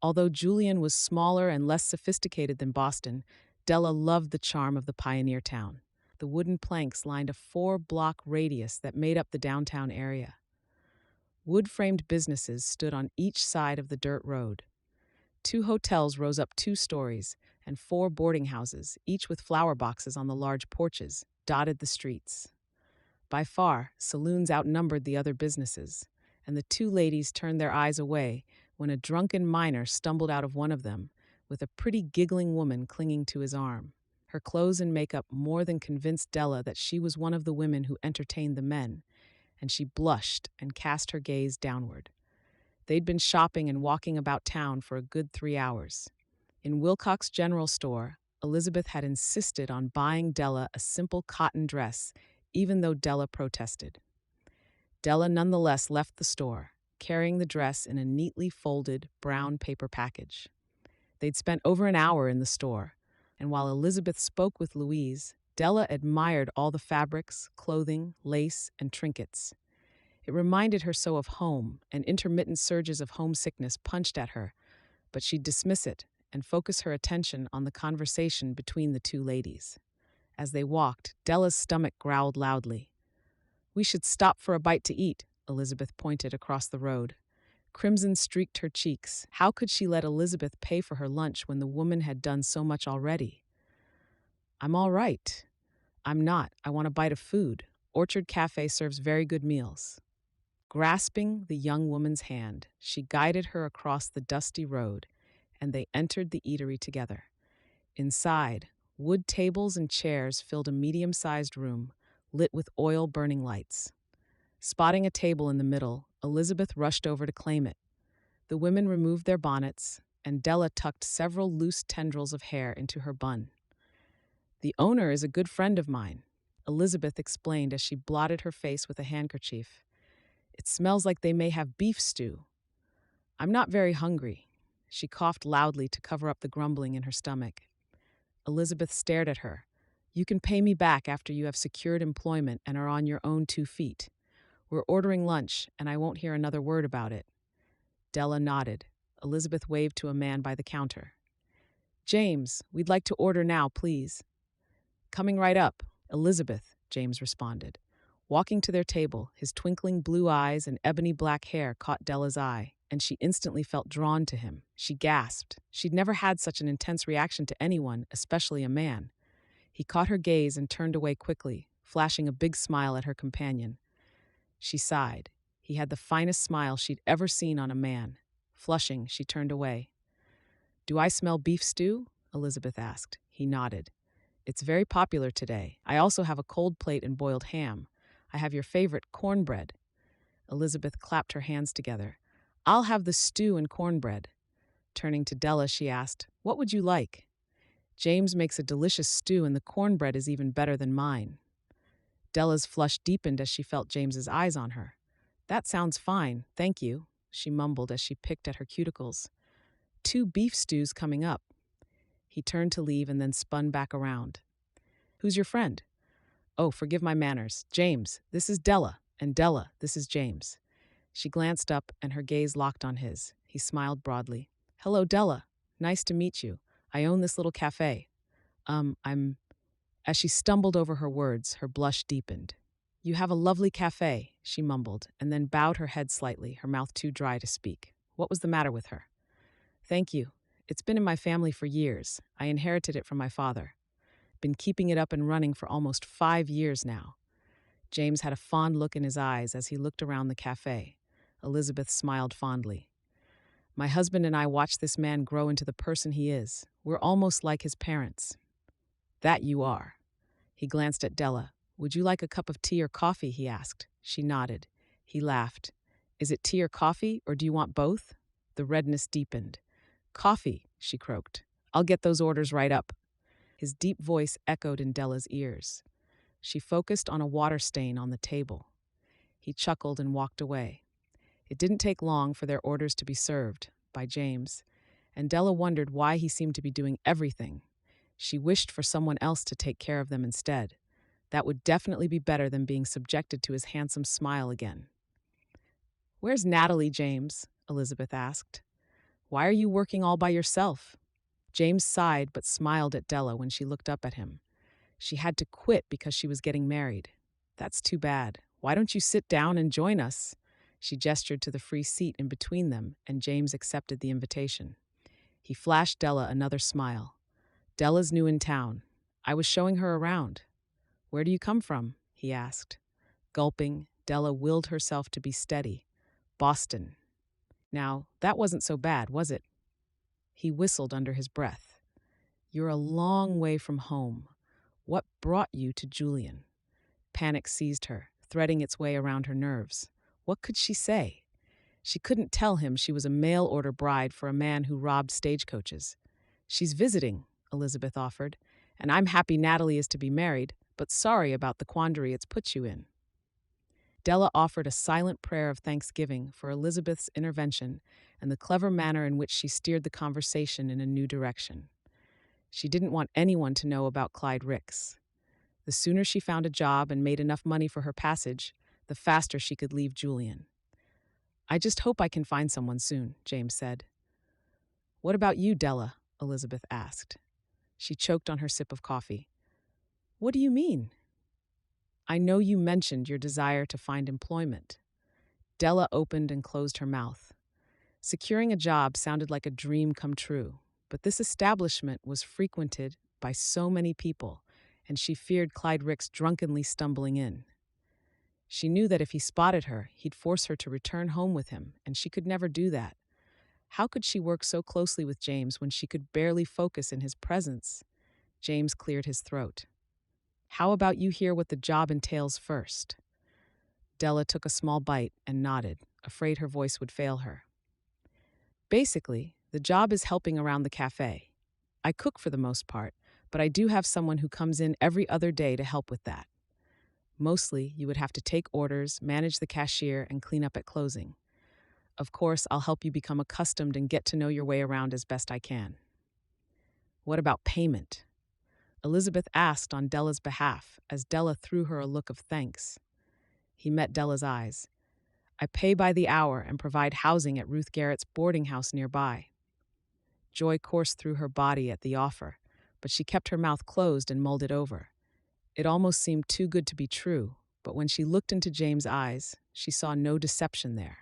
Although Julian was smaller and less sophisticated than Boston, Della loved the charm of the pioneer town. The wooden planks lined a 4-block radius that made up the downtown area. Wood-framed businesses stood on each side of the dirt road. 2 hotels rose up 2 stories, and 4 boarding houses, each with flower boxes on the large porches, dotted the streets. By far, saloons outnumbered the other businesses, and the 2 ladies turned their eyes away when a drunken miner stumbled out of one of them, with a pretty giggling woman clinging to his arm. Her clothes and makeup more than convinced Della that she was one of the women who entertained the men, and she blushed and cast her gaze downward. They'd been shopping and walking about town for a good 3 hours. In Wilcox General Store, Elizabeth had insisted on buying Della a simple cotton dress, even though Della protested. Della nonetheless left the store, carrying the dress in a neatly folded brown paper package. They'd spent over an hour in the store, and while Elizabeth spoke with Louise, Della admired all the fabrics, clothing, lace, and trinkets. It reminded her so of home, and intermittent surges of homesickness punched at her, but she'd dismiss it and focus her attention on the conversation between the 2 ladies. As they walked, Della's stomach growled loudly. We should stop for a bite to eat, Elizabeth pointed across the road. Crimson streaked her cheeks. How could she let Elizabeth pay for her lunch when the woman had done so much already? I'm all right. I'm not. I want a bite of food. Orchard Cafe serves very good meals. Grasping the young woman's hand, she guided her across the dusty road, and they entered the eatery together. Inside, wood tables and chairs filled a medium-sized room, lit with oil-burning lights. Spotting a table in the middle, Elizabeth rushed over to claim it. The women removed their bonnets, and Della tucked several loose tendrils of hair into her bun. The owner is a good friend of mine. Elizabeth explained as she blotted her face with a handkerchief. It smells like they may have beef stew. I'm not very hungry. She coughed loudly to cover up the grumbling in her stomach. Elizabeth stared at her. You can pay me back after you have secured employment and are on your own 2 feet. We're ordering lunch, and I won't hear another word about it. Della nodded. Elizabeth waved to a man by the counter. James, we'd like to order now, please. Coming right up, Elizabeth, James responded. Walking to their table, his twinkling blue eyes and ebony black hair caught Della's eye, and she instantly felt drawn to him. She gasped. She'd never had such an intense reaction to anyone, especially a man. He caught her gaze and turned away quickly, flashing a big smile at her companion. She sighed. He had the finest smile she'd ever seen on a man. Flushing, she turned away. Do I smell beef stew? Elizabeth asked. He nodded. It's very popular today. I also have a cold plate and boiled ham. I have your favorite, cornbread. Elizabeth clapped her hands together. I'll have the stew and cornbread. Turning to Della, she asked, What would you like? James makes a delicious stew and the cornbread is even better than mine. Della's flush deepened as she felt James's eyes on her. That sounds fine, thank you, she mumbled as she picked at her cuticles. 2 beef stews coming up. He turned to leave and then spun back around. Who's your friend? Oh, forgive my manners. James, this is Della, and Della, this is James. She glanced up and her gaze locked on his. He smiled broadly. Hello, Della. Nice to meet you. I own this little cafe. I'm... As she stumbled over her words, her blush deepened. You have a lovely cafe, she mumbled, and then bowed her head slightly, her mouth too dry to speak. What was the matter with her? Thank you. It's been in my family for years. I inherited it from my father. Been keeping it up and running for almost 5 years now. James had a fond look in his eyes as he looked around the cafe. Elizabeth smiled fondly. My husband and I watched this man grow into the person he is. We're almost like his parents. That you are. He glanced at Della. Would you like a cup of tea or coffee? He asked. She nodded. He laughed. Is it tea or coffee, or do you want both? The redness deepened. Coffee, she croaked. I'll get those orders right up. His deep voice echoed in Della's ears. She focused on a water stain on the table. He chuckled and walked away. It didn't take long for their orders to be served, by James, and Della wondered why he seemed to be doing everything. She wished for someone else to take care of them instead. That would definitely be better than being subjected to his handsome smile again. Where's Natalie, James? Elizabeth asked. Why are you working all by yourself? James sighed but smiled at Della when she looked up at him. She had to quit because she was getting married. That's too bad. Why don't you sit down and join us? She gestured to the free seat in between them, and James accepted the invitation. He flashed Della another smile. Della's new in town. I was showing her around. Where do you come from? He asked. Gulping, Della willed herself to be steady. Boston. Now, that wasn't so bad, was it? He whistled under his breath. You're a long way from home. What brought you to Julian? Panic seized her, threading its way around her nerves. What could she say? She couldn't tell him she was a mail-order bride for a man who robbed stagecoaches. She's visiting, Elizabeth offered, and I'm happy Natalie is to be married, but sorry about the quandary it's put you in. Della offered a silent prayer of thanksgiving for Elizabeth's intervention and the clever manner in which she steered the conversation in a new direction. She didn't want anyone to know about Clyde Ricks. The sooner she found a job and made enough money for her passage, the faster she could leave Julian. I just hope I can find someone soon, James said. What about you, Della? Elizabeth asked. She choked on her sip of coffee. What do you mean? I know you mentioned your desire to find employment. Della opened and closed her mouth. Securing a job sounded like a dream come true, but this establishment was frequented by so many people, and she feared Clyde Ricks drunkenly stumbling in. She knew that if he spotted her, he'd force her to return home with him, and she could never do that. How could she work so closely with James when she could barely focus in his presence? James cleared his throat. How about you hear what the job entails first? Della took a small bite and nodded, afraid her voice would fail her. Basically, the job is helping around the cafe. I cook for the most part, but I do have someone who comes in every other day to help with that. Mostly, you would have to take orders, manage the cashier, and clean up at closing. Of course, I'll help you become accustomed and get to know your way around as best I can. What about payment? Elizabeth asked on Della's behalf as Della threw her a look of thanks. He met Della's eyes. I pay by the hour and provide housing at Ruth Garrett's boarding house nearby. Joy coursed through her body at the offer, but she kept her mouth closed and mulled it over. It almost seemed too good to be true, but when she looked into James' eyes, she saw no deception there.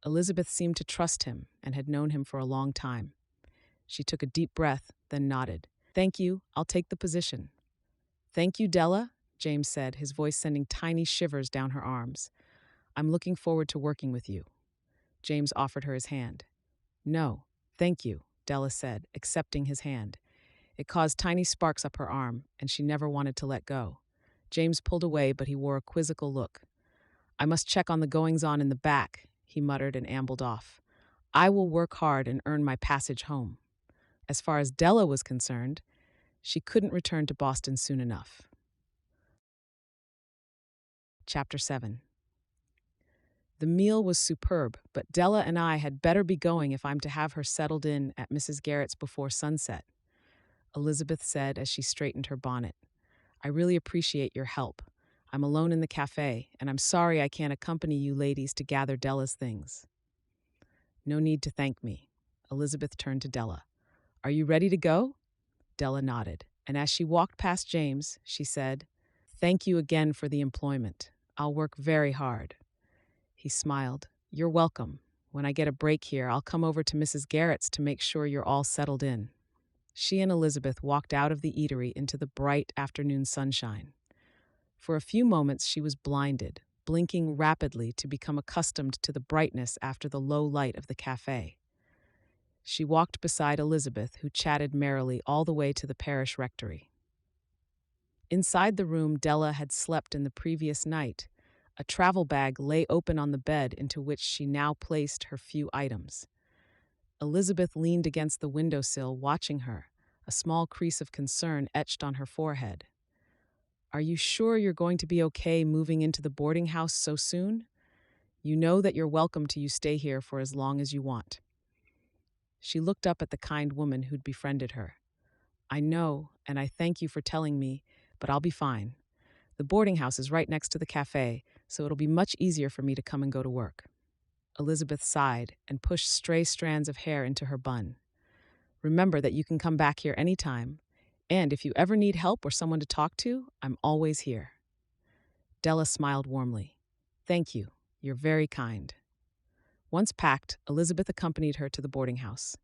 Elizabeth seemed to trust him and had known him for a long time. She took a deep breath, then nodded. Thank you, I'll take the position. Thank you, Della, James said, his voice sending tiny shivers down her arms. I'm looking forward to working with you. James offered her his hand. No, thank you, Della said, accepting his hand. It caused tiny sparks up her arm, and she never wanted to let go. James pulled away, but he wore a quizzical look. I must check on the goings-on in the back, he muttered and ambled off. I will work hard and earn my passage home. As far as Della was concerned, she couldn't return to Boston soon enough. Chapter 7. The meal was superb, but Della and I had better be going if I'm to have her settled in at Mrs. Garrett's before sunset, Elizabeth said as she straightened her bonnet. I really appreciate your help. I'm alone in the cafe, and I'm sorry I can't accompany you ladies to gather Della's things. No need to thank me. Elizabeth turned to Della. Are you ready to go? Della nodded, and as she walked past James, she said, Thank you again for the employment. I'll work very hard. He smiled. You're welcome. When I get a break here, I'll come over to Mrs. Garrett's to make sure you're all settled in. She and Elizabeth walked out of the eatery into the bright afternoon sunshine. For a few moments she was blinded, blinking rapidly to become accustomed to the brightness after the low light of the cafe. She walked beside Elizabeth, who chatted merrily all the way to the parish rectory. Inside the room Della had slept in the previous night, a travel bag lay open on the bed into which she now placed her few items. Elizabeth leaned against the windowsill, watching her, a small crease of concern etched on her forehead. Are you sure you're going to be okay moving into the boarding house so soon? You know that you're welcome to stay here for as long as you want. She looked up at the kind woman who'd befriended her. I know, and I thank you for telling me, but I'll be fine. The boarding house is right next to the cafe, so it'll be much easier for me to come and go to work. Elizabeth sighed and pushed stray strands of hair into her bun. Remember that you can come back here anytime, and if you ever need help or someone to talk to, I'm always here. Della smiled warmly. Thank you. You're very kind. Once packed, Elizabeth accompanied her to the boarding house.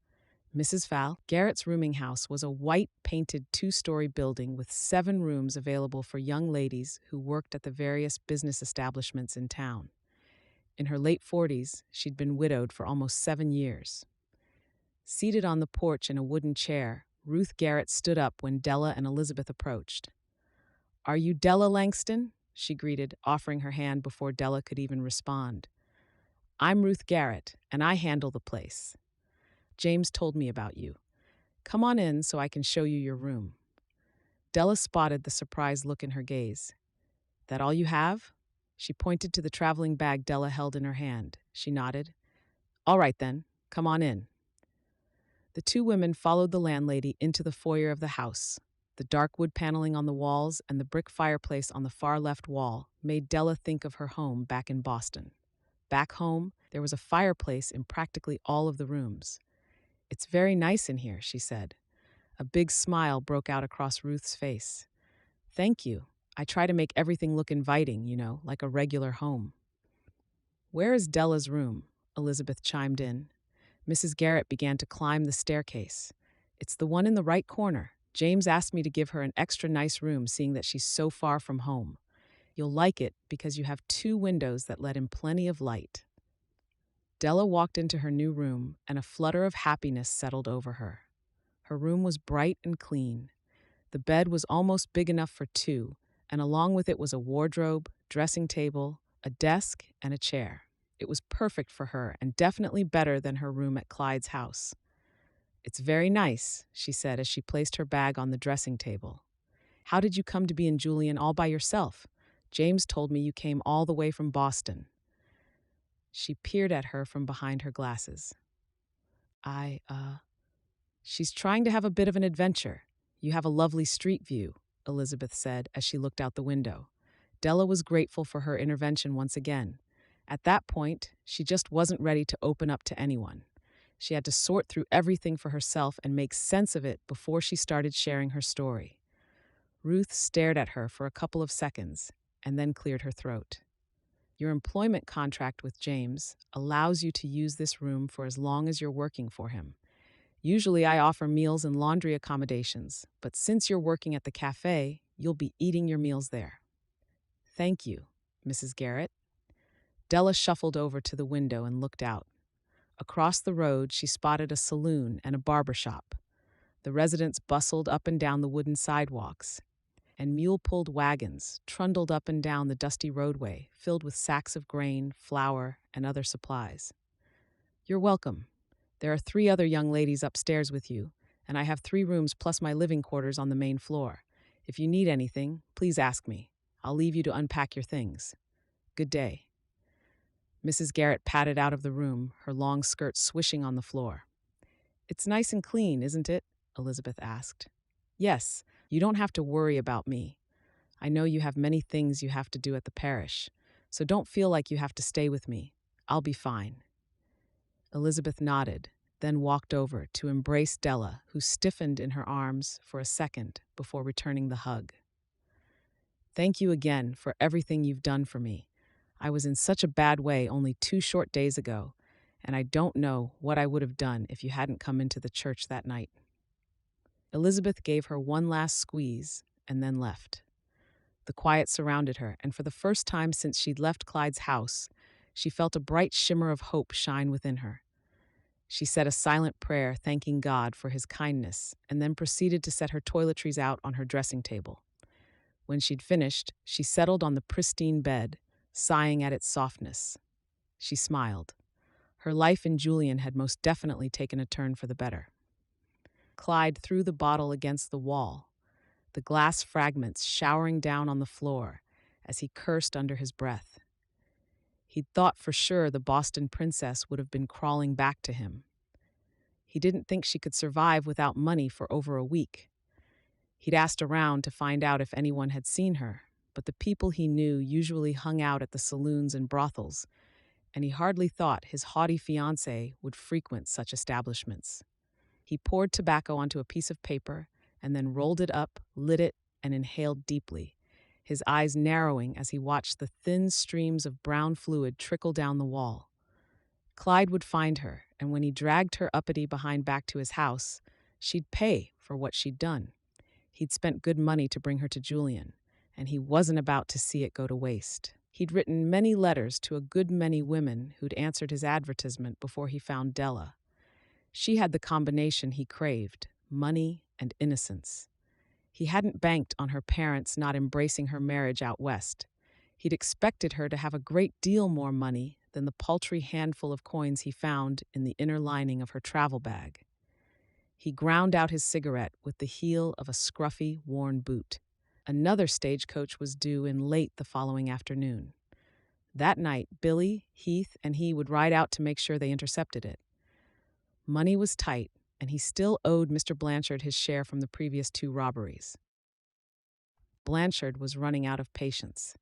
Mrs. Garrett's rooming house was a white-painted two-story building with 7 rooms available for young ladies who worked at the various business establishments in town. In her late 40s, she'd been widowed for almost 7 years. Seated on the porch in a wooden chair, Ruth Garrett stood up when Della and Elizabeth approached. Are you Della Langston? She greeted, offering her hand before Della could even respond. I'm Ruth Garrett, and I handle the place. James told me about you. Come on in so I can show you your room. Della spotted the surprised look in her gaze. That all you have? She pointed to the traveling bag Della held in her hand. She nodded. All right then, come on in. The 2 women followed the landlady into the foyer of the house. The dark wood paneling on the walls and the brick fireplace on the far left wall made Della think of her home back in Boston. Back home, there was a fireplace in practically all of the rooms. It's very nice in here, she said. A big smile broke out across Ruth's face. Thank you. I try to make everything look inviting, like a regular home. Where is Della's room? Elizabeth chimed in. Mrs. Garrett began to climb the staircase. It's the one in the right corner. James asked me to give her an extra nice room, seeing that she's so far from home. You'll like it because you have 2 windows that let in plenty of light. Della walked into her new room, and a flutter of happiness settled over her. Her room was bright and clean. The bed was almost big enough for 2, and along with it was a wardrobe, dressing table, a desk, and a chair. It was perfect for her and definitely better than her room at Clyde's house. It's very nice, she said as she placed her bag on the dressing table. How did you come to be in Julian all by yourself? James told me you came all the way from Boston." She peered at her from behind her glasses. I, She's trying to have a bit of an adventure. You have a lovely street view," Elizabeth said as she looked out the window. Della was grateful for her intervention once again. At that point, she just wasn't ready to open up to anyone. She had to sort through everything for herself and make sense of it before she started sharing her story. Ruth stared at her for a couple of seconds and then cleared her throat. "Your employment contract with James allows you to use this room for as long as you're working for him. Usually I offer meals and laundry accommodations, but since you're working at the cafe, you'll be eating your meals there." "Thank you, Mrs. Garrett." Della shuffled over to the window and looked out. Across the road, she spotted a saloon and a barber shop. The residents bustled up and down the wooden sidewalks, and mule-pulled wagons trundled up and down the dusty roadway, filled with sacks of grain, flour, and other supplies. "You're welcome. There are 3 other young ladies upstairs with you, and I have 3 rooms plus my living quarters on the main floor. If you need anything, please ask me. I'll leave you to unpack your things. Good day." Mrs. Garrett padded out of the room, her long skirt swishing on the floor. "It's nice and clean, isn't it?" Elizabeth asked. "Yes, you don't have to worry about me. I know you have many things you have to do at the parish, so don't feel like you have to stay with me. I'll be fine." Elizabeth nodded, then walked over to embrace Della, who stiffened in her arms for a second before returning the hug. "Thank you again for everything you've done for me. I was in such a bad way only 2 short days ago, and I don't know what I would have done if you hadn't come into the church that night." Elizabeth gave her one last squeeze and then left. The quiet surrounded her, and for the first time since she'd left Clyde's house, she felt a bright shimmer of hope shine within her. She said a silent prayer thanking God for his kindness, and then proceeded to set her toiletries out on her dressing table. When she'd finished, she settled on the pristine bed, sighing at its softness. She smiled. Her life in Julian had most definitely taken a turn for the better. Clyde threw the bottle against the wall, the glass fragments showering down on the floor as he cursed under his breath. He'd thought for sure the Boston princess would have been crawling back to him. He didn't think she could survive without money for over a week. He'd asked around to find out if anyone had seen her, but the people he knew usually hung out at the saloons and brothels, and he hardly thought his haughty fiancée would frequent such establishments. He poured tobacco onto a piece of paper and then rolled it up, lit it, and inhaled deeply, his eyes narrowing as he watched the thin streams of brown fluid trickle down the wall. Clyde would find her, and when he dragged her uppity behind back to his house, she'd pay for what she'd done. He'd spent good money to bring her to Julian, and he wasn't about to see it go to waste. He'd written many letters to a good many women who'd answered his advertisement before he found Della. She had the combination he craved, money and innocence. He hadn't banked on her parents not embracing her marriage out west. He'd expected her to have a great deal more money than the paltry handful of coins he found in the inner lining of her travel bag. He ground out his cigarette with the heel of a scruffy, worn boot. Another stagecoach was due in late the following afternoon. That night, Billy, Heath, and he would ride out to make sure they intercepted it. Money was tight, and he still owed Mr. Blanchard his share from the previous 2 robberies. Blanchard was running out of patience,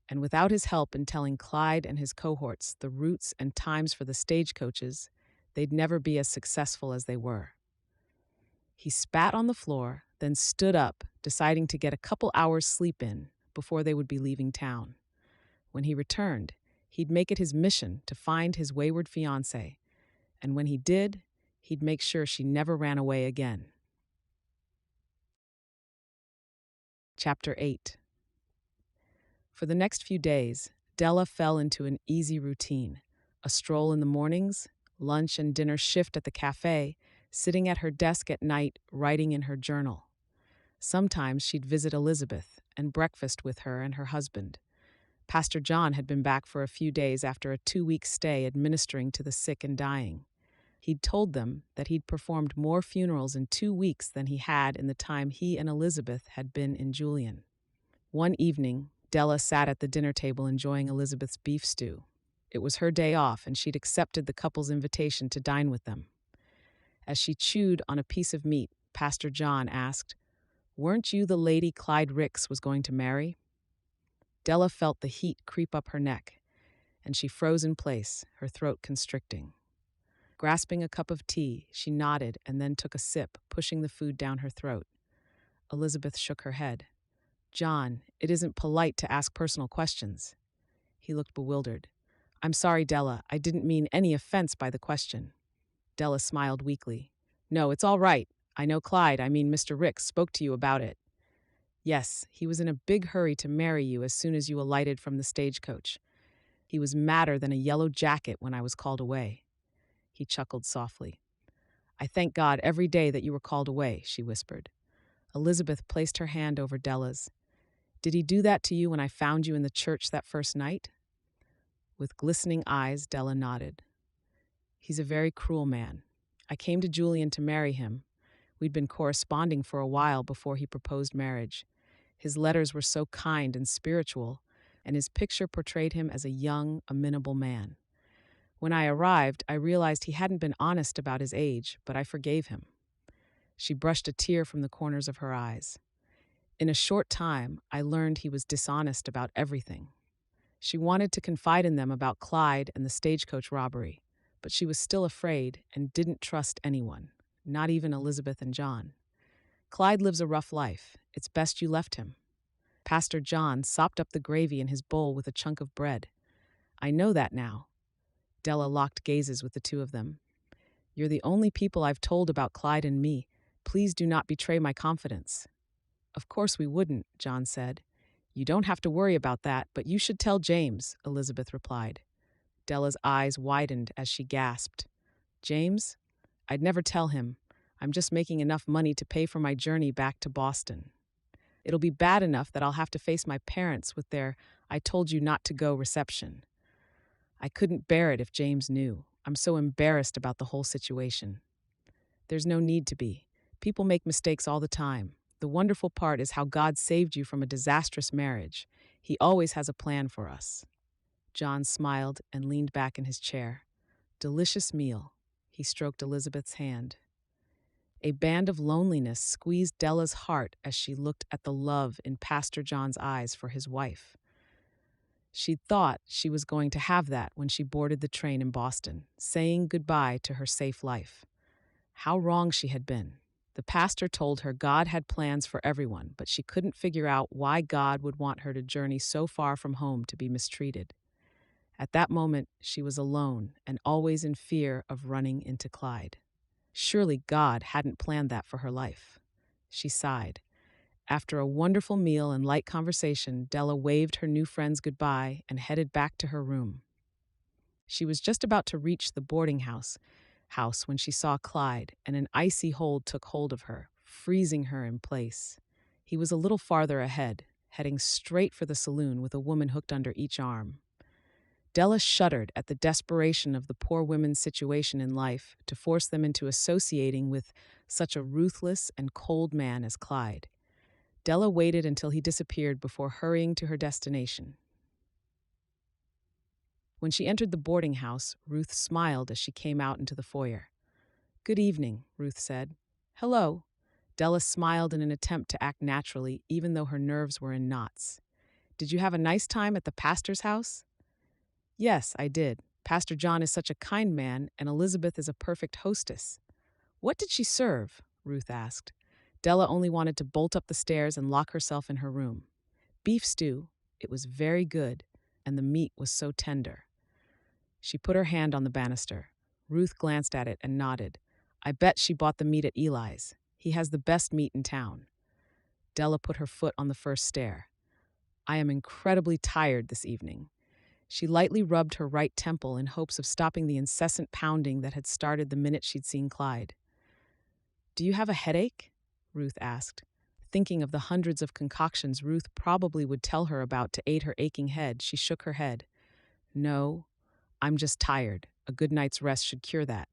and without his help in telling Clyde and his cohorts the routes and times for the stagecoaches, they'd never be as successful as they were. He spat on the floor, then stood up, deciding to get a couple hours' sleep in before they would be leaving town. When he returned, he'd make it his mission to find his wayward fiancée, and when he did, he'd make sure she never ran away again. Chapter 8. For the next few days, Della fell into an easy routine. A stroll in the mornings, lunch and dinner shift at the cafe, sitting at her desk at night, writing in her journal. Sometimes she'd visit Elizabeth and breakfast with her and her husband. Pastor John had been back for a few days after a 2-week stay administering to the sick and dying. He'd told them that he'd performed more funerals in 2 weeks than he had in the time he and Elizabeth had been in Julian. One evening, Della sat at the dinner table enjoying Elizabeth's beef stew. It was her day off, and she'd accepted the couple's invitation to dine with them. As she chewed on a piece of meat, Pastor John asked, "Weren't you the lady Clyde Ricks was going to marry?" Della felt the heat creep up her neck, and she froze in place, her throat constricting. Grasping a cup of tea, she nodded and then took a sip, pushing the food down her throat. Elizabeth shook her head. "John, it isn't polite to ask personal questions." He looked bewildered. "I'm sorry, Della. I didn't mean any offense by the question." Della smiled weakly. "No, it's all right. I know Clyde, Mr. Ricks, spoke to you about it." "Yes, he was in a big hurry to marry you as soon as you alighted from the stagecoach. He was madder than a yellow jacket when I was called away." He chuckled softly. "I thank God every day that you were called away," she whispered. Elizabeth placed her hand over Della's. "Did he do that to you when I found you in the church that first night?" With glistening eyes, Della nodded. "He's a very cruel man. I came to Julian to marry him. We'd been corresponding for a while before he proposed marriage. His letters were so kind and spiritual, and his picture portrayed him as a young, amenable man. When I arrived, I realized he hadn't been honest about his age, but I forgave him." She brushed a tear from the corners of her eyes. "In a short time, I learned he was dishonest about everything." She wanted to confide in them about Clyde and the stagecoach robbery, but she was still afraid and didn't trust anyone, not even Elizabeth and John. "Clyde lives a rough life. It's best you left him." Pastor John sopped up the gravy in his bowl with a chunk of bread. "I know that now." Della locked gazes with the two of them. "You're the only people I've told about Clyde and me. Please do not betray my confidence." "Of course we wouldn't," John said. "You don't have to worry about that, but you should tell James," Elizabeth replied. Della's eyes widened as she gasped. "James? I'd never tell him. I'm just making enough money to pay for my journey back to Boston. It'll be bad enough that I'll have to face my parents with their 'I told you not to go' reception. I couldn't bear it if James knew. I'm so embarrassed about the whole situation." "There's no need to be. People make mistakes all the time. The wonderful part is how God saved you from a disastrous marriage. He always has a plan for us." John smiled and leaned back in his chair. "Delicious meal." He stroked Elizabeth's hand. A band of loneliness squeezed Della's heart as she looked at the love in Pastor John's eyes for his wife. She'd thought she was going to have that when she boarded the train in Boston, saying goodbye to her safe life. How wrong she had been. The pastor told her God had plans for everyone, but she couldn't figure out why God would want her to journey so far from home to be mistreated. At that moment, she was alone and always in fear of running into Clyde. Surely God hadn't planned that for her life. She sighed. After a wonderful meal and light conversation, Della waved her new friends goodbye and headed back to her room. She was just about to reach the boarding house when she saw Clyde, and an icy hold took hold of her, freezing her in place. He was a little farther ahead, heading straight for the saloon with a woman hooked under each arm. Della shuddered at the desperation of the poor women's situation in life to force them into associating with such a ruthless and cold man as Clyde. Della waited until he disappeared before hurrying to her destination. When she entered the boarding house, Ruth smiled as she came out into the foyer. "Good evening," Ruth said. "Hello." Della smiled in an attempt to act naturally, even though her nerves were in knots. "Did you have a nice time at the pastor's house?" "Yes, I did. Pastor John is such a kind man, and Elizabeth is a perfect hostess." "What did she serve?" Ruth asked. Della only wanted to bolt up the stairs and lock herself in her room. "Beef stew. It was very good, and the meat was so tender." She put her hand on the banister. Ruth glanced at it and nodded. "I bet she bought the meat at Eli's. He has the best meat in town." Della put her foot on the first stair. "I am incredibly tired this evening." She lightly rubbed her right temple in hopes of stopping the incessant pounding that had started the minute she'd seen Clyde. "Do you have a headache?" Ruth asked. Thinking of the hundreds of concoctions Ruth probably would tell her about to aid her aching head, she shook her head. "No, I'm just tired. A good night's rest should cure that.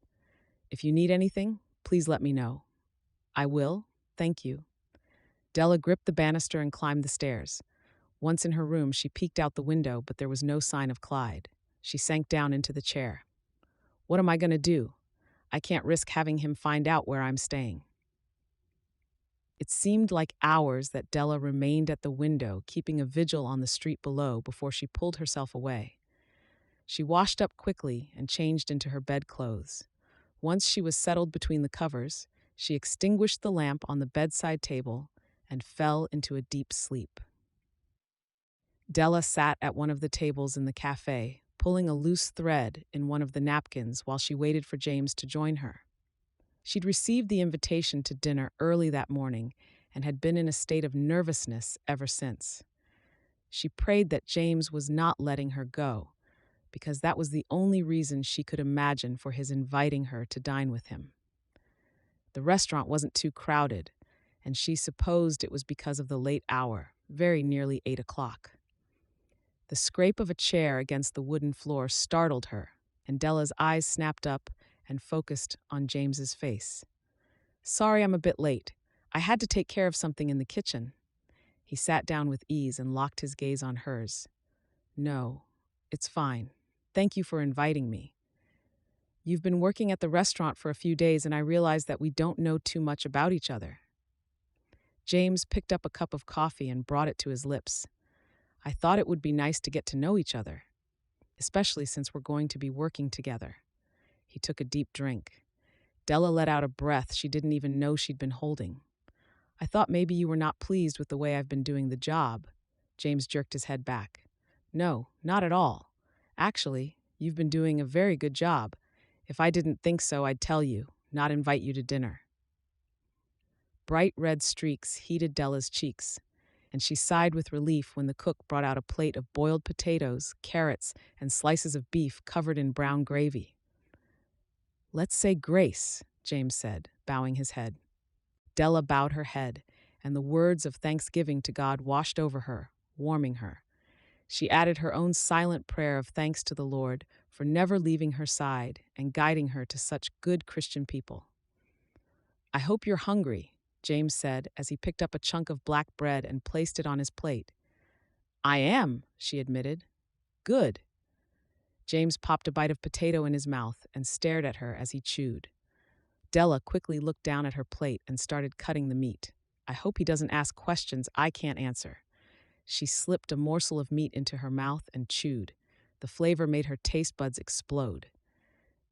If you need anything, please let me know." "I will, thank you." Della gripped the banister and climbed the stairs. Once in her room, she peeked out the window, but there was no sign of Clyde. She sank down into the chair. What am I going to do? I can't risk having him find out where I'm staying. It seemed like hours that Della remained at the window, keeping a vigil on the street below before she pulled herself away. She washed up quickly and changed into her bedclothes. Once she was settled between the covers, she extinguished the lamp on the bedside table and fell into a deep sleep. Della sat at one of the tables in the cafe, pulling a loose thread in one of the napkins while she waited for James to join her. She'd received the invitation to dinner early that morning and had been in a state of nervousness ever since. She prayed that James was not letting her go, because that was the only reason she could imagine for his inviting her to dine with him. The restaurant wasn't too crowded, and she supposed it was because of the late hour, very nearly 8 o'clock. The scrape of a chair against the wooden floor startled her, and Della's eyes snapped up and focused on James's face. Sorry I'm a bit late. I had to take care of something in the kitchen. He sat down with ease and locked his gaze on hers. No, it's fine. Thank you for inviting me. You've been working at the restaurant for a few days and I realize that we don't know too much about each other. James picked up a cup of coffee and brought it to his lips. I thought it would be nice to get to know each other, especially since we're going to be working together. He took a deep drink. Della let out a breath she didn't even know she'd been holding. I thought maybe you were not pleased with the way I've been doing the job. James jerked his head back. No, not at all. Actually, you've been doing a very good job. If I didn't think so, I'd tell you, not invite you to dinner. Bright red streaks heated Della's cheeks, and she sighed with relief when the cook brought out a plate of boiled potatoes, carrots, and slices of beef covered in brown gravy. Let's say grace, James said, bowing his head. Della bowed her head, and the words of thanksgiving to God washed over her, warming her. She added her own silent prayer of thanks to the Lord for never leaving her side and guiding her to such good Christian people. I hope you're hungry, James said as he picked up a chunk of black bread and placed it on his plate. I am, she admitted. Good. James popped a bite of potato in his mouth and stared at her as he chewed. Della quickly looked down at her plate and started cutting the meat. I hope he doesn't ask questions I can't answer. She slipped a morsel of meat into her mouth and chewed. The flavor made her taste buds explode.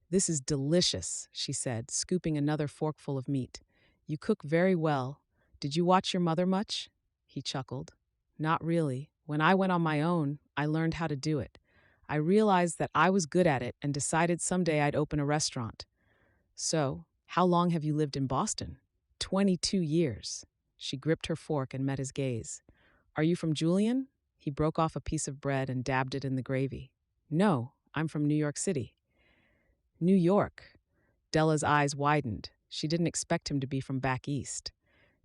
This is delicious, she said, scooping another forkful of meat. You cook very well. Did you watch your mother much? He chuckled. Not really. When I went on my own, I learned how to do it. I realized that I was good at it and decided someday I'd open a restaurant. So, how long have you lived in Boston? 22 years. She gripped her fork and met his gaze. Are you from Julian? He broke off a piece of bread and dabbed it in the gravy. No, I'm from New York City. New York. Della's eyes widened. She didn't expect him to be from back east.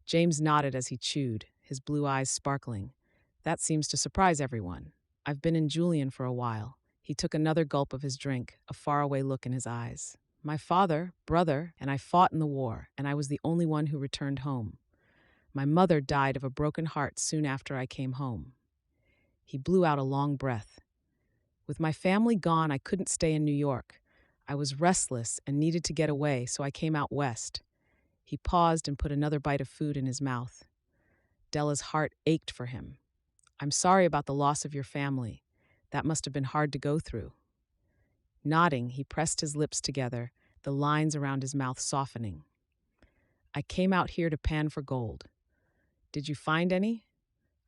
James nodded as he chewed, his blue eyes sparkling. That seems to surprise everyone. I've been in Julian for a while. He took another gulp of his drink, a faraway look in his eyes. My father, brother, and I fought in the war, and I was the only one who returned home. My mother died of a broken heart soon after I came home. He blew out a long breath. With my family gone, I couldn't stay in New York. I was restless and needed to get away, so I came out west. He paused and put another bite of food in his mouth. Della's heart ached for him. I'm sorry about the loss of your family. That must have been hard to go through. Nodding, he pressed his lips together, the lines around his mouth softening. I came out here to pan for gold. Did you find any?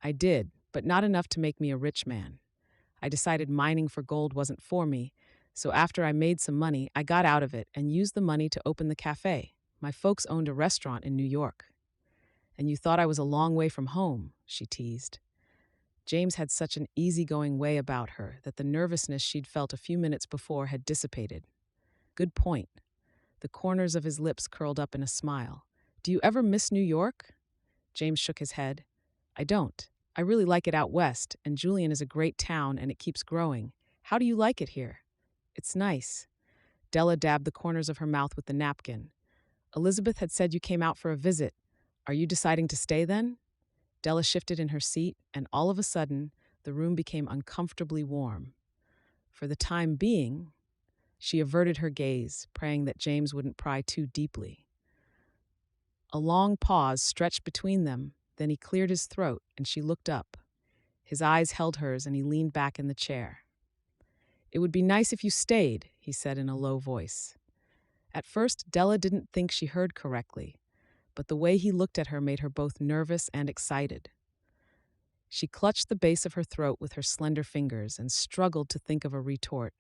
I did, but not enough to make me a rich man. I decided mining for gold wasn't for me, so after I made some money, I got out of it and used the money to open the cafe. My folks owned a restaurant in New York. And you thought I was a long way from home, she teased. James had such an easygoing way about her that the nervousness she'd felt a few minutes before had dissipated. Good point. The corners of his lips curled up in a smile. Do you ever miss New York? James shook his head. I don't. I really like it out west, and Julian is a great town and it keeps growing. How do you like it here? It's nice. Della dabbed the corners of her mouth with the napkin. Elizabeth had said you came out for a visit. Are you deciding to stay then? Della shifted in her seat, and all of a sudden, the room became uncomfortably warm. For the time being, she averted her gaze, praying that James wouldn't pry too deeply. A long pause stretched between them, then he cleared his throat, and she looked up. His eyes held hers, and he leaned back in the chair. "It would be nice if you stayed," he said in a low voice. At first, Della didn't think she heard correctly, but the way he looked at her made her both nervous and excited. She clutched the base of her throat with her slender fingers and struggled to think of a retort.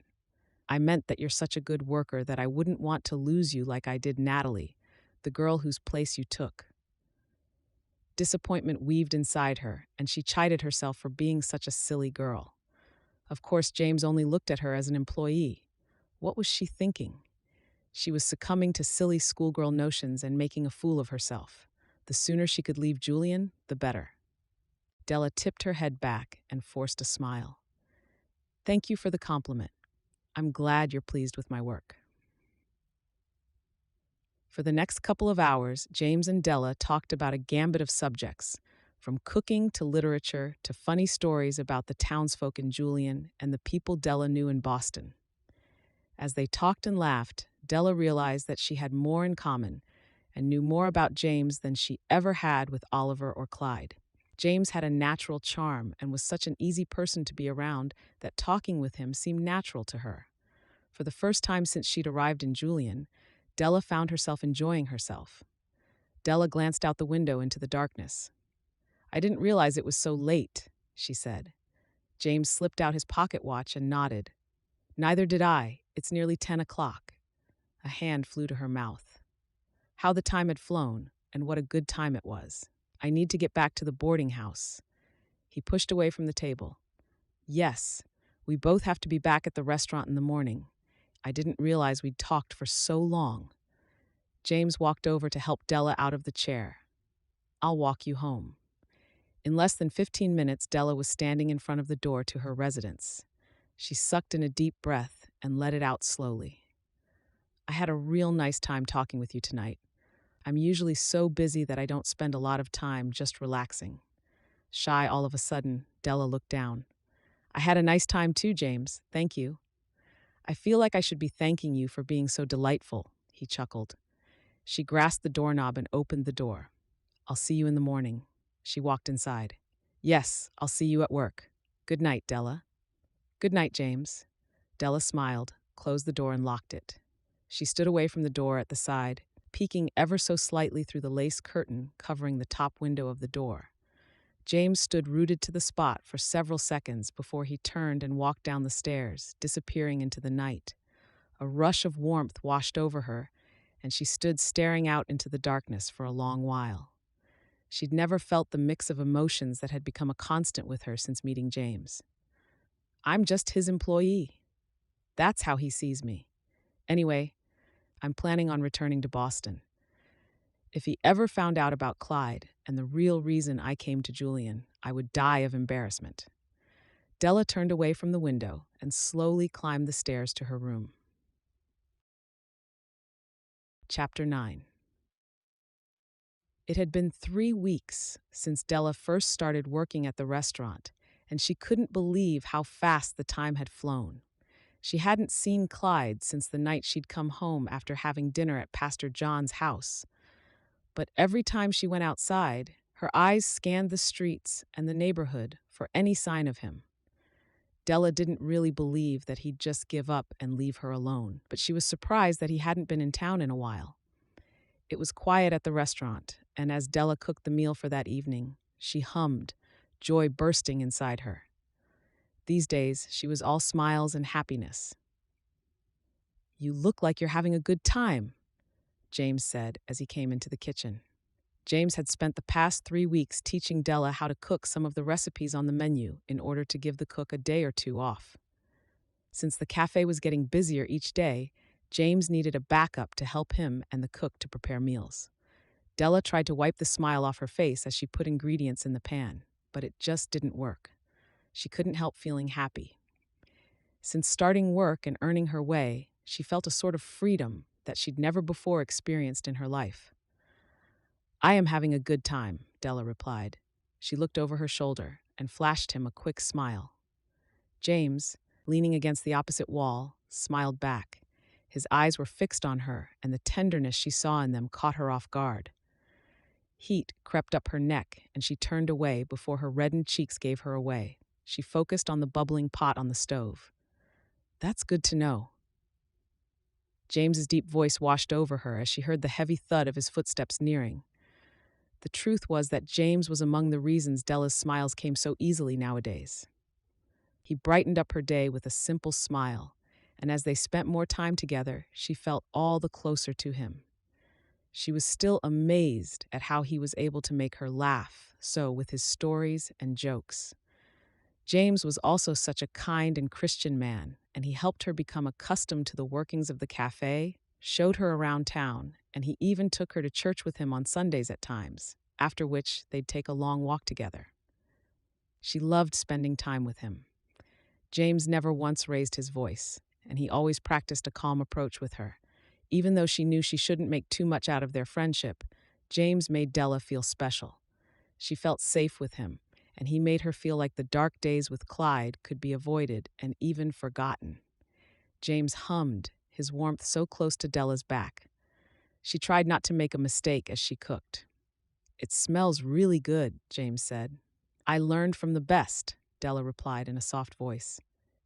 "I meant that you're such a good worker that I wouldn't want to lose you like I did Natalie, the girl whose place you took." Disappointment weaved inside her, and she chided herself for being such a silly girl. Of course, James only looked at her as an employee. What was she thinking? She was succumbing to silly schoolgirl notions and making a fool of herself. The sooner she could leave Julian, the better. Della tipped her head back and forced a smile. "Thank you for the compliment. I'm glad you're pleased with my work." For the next couple of hours, James and Della talked about a gambit of subjects, from cooking to literature to funny stories about the townsfolk in Julian and the people Della knew in Boston. As they talked and laughed, Della realized that she had more in common and knew more about James than she ever had with Oliver or Clyde. James had a natural charm and was such an easy person to be around that talking with him seemed natural to her. For the first time since she'd arrived in Julian, Della found herself enjoying herself. Della glanced out the window into the darkness. "I didn't realize it was so late," she said. James slipped out his pocket watch and nodded. "Neither did I. It's nearly 10 o'clock. A hand flew to her mouth. How the time had flown, and what a good time it was. "I need to get back to the boarding house." He pushed away from the table. "Yes, we both have to be back at the restaurant in the morning. I didn't realize we'd talked for so long." James walked over to help Della out of the chair. "I'll walk you home." In less than 15 minutes, Della was standing in front of the door to her residence. She sucked in a deep breath and let it out slowly. "I had a real nice time talking with you tonight. I'm usually so busy that I don't spend a lot of time just relaxing." Shy all of a sudden, Della looked down. "I had a nice time too, James. Thank you." "I feel like I should be thanking you for being so delightful," he chuckled. She grasped the doorknob and opened the door. "I'll see you in the morning." She walked inside. "Yes, I'll see you at work. Good night, Della." "Good night, James." Della smiled, closed the door and locked it. She stood away from the door at the side, peeking ever so slightly through the lace curtain covering the top window of the door. James stood rooted to the spot for several seconds before he turned and walked down the stairs, disappearing into the night. A rush of warmth washed over her, and she stood staring out into the darkness for a long while. She'd never felt the mix of emotions that had become a constant with her since meeting James. "I'm just his employee. That's how he sees me. Anyway, I'm planning on returning to Boston. If he ever found out about Clyde and the real reason I came to Julian, I would die of embarrassment." Della turned away from the window and slowly climbed the stairs to her room. Chapter 9. It had been 3 weeks since Della first started working at the restaurant, and she couldn't believe how fast the time had flown. She hadn't seen Clyde since the night she'd come home after having dinner at Pastor John's house. But every time she went outside, her eyes scanned the streets and the neighborhood for any sign of him. Della didn't really believe that he'd just give up and leave her alone, but she was surprised that he hadn't been in town in a while. It was quiet at the restaurant, and as Della cooked the meal for that evening, she hummed, joy bursting inside her. These days, she was all smiles and happiness. "You look like you're having a good time," James said as he came into the kitchen. James had spent the past 3 weeks teaching Della how to cook some of the recipes on the menu in order to give the cook a day or two off. Since the cafe was getting busier each day, James needed a backup to help him and the cook to prepare meals. Della tried to wipe the smile off her face as she put ingredients in the pan, but it just didn't work. She couldn't help feeling happy. Since starting work and earning her way, she felt a sort of freedom that she'd never before experienced in her life. "I am having a good time," Della replied. She looked over her shoulder and flashed him a quick smile. James, leaning against the opposite wall, smiled back. His eyes were fixed on her, and the tenderness she saw in them caught her off guard. Heat crept up her neck, and she turned away before her reddened cheeks gave her away. She focused on the bubbling pot on the stove. "That's good to know." James's deep voice washed over her as she heard the heavy thud of his footsteps nearing. The truth was that James was among the reasons Della's smiles came so easily nowadays. He brightened up her day with a simple smile, and as they spent more time together, she felt all the closer to him. She was still amazed at how he was able to make her laugh so with his stories and jokes. James was also such a kind and Christian man, and he helped her become accustomed to the workings of the cafe, showed her around town, and he even took her to church with him on Sundays at times, after which they'd take a long walk together. She loved spending time with him. James never once raised his voice, and he always practiced a calm approach with her. Even though she knew she shouldn't make too much out of their friendship, James made Della feel special. She felt safe with him, and he made her feel like the dark days with Clyde could be avoided and even forgotten. James hummed, his warmth so close to Della's back. She tried not to make a mistake as she cooked. "It smells really good," James said. "I learned from the best," Della replied in a soft voice.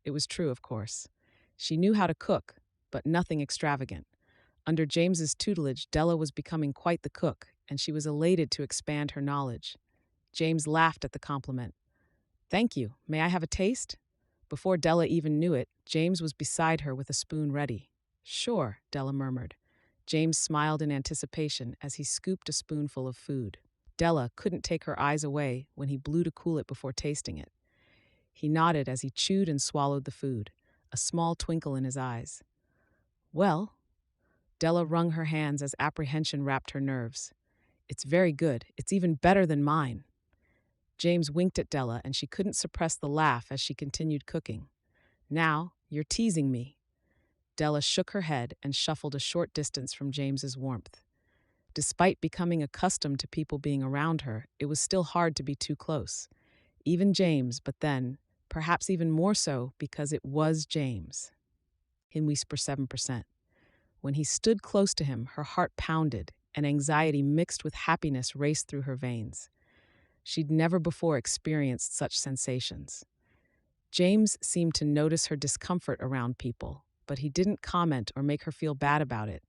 It was true, of course. She knew how to cook, but nothing extravagant. Under James's tutelage, Della was becoming quite the cook, and she was elated to expand her knowledge. James laughed at the compliment. "Thank you. May I have a taste?" Before Della even knew it, James was beside her with a spoon ready. "Sure," Della murmured. James smiled in anticipation as he scooped a spoonful of food. Della couldn't take her eyes away when he blew to cool it before tasting it. He nodded as he chewed and swallowed the food, a small twinkle in his eyes. "Well," Della wrung her hands as apprehension wrapped her nerves. "It's very good. It's even better than mine." James winked at Della, and she couldn't suppress the laugh as she continued cooking. "Now, you're teasing me." Della shook her head and shuffled a short distance from James's warmth. Despite becoming accustomed to people being around her, it was still hard to be too close. Even James, but then, perhaps even more so because it was James. In whisper 7%. When he stood close to him, her heart pounded, and anxiety mixed with happiness raced through her veins. She'd never before experienced such sensations. James seemed to notice her discomfort around people, but he didn't comment or make her feel bad about it.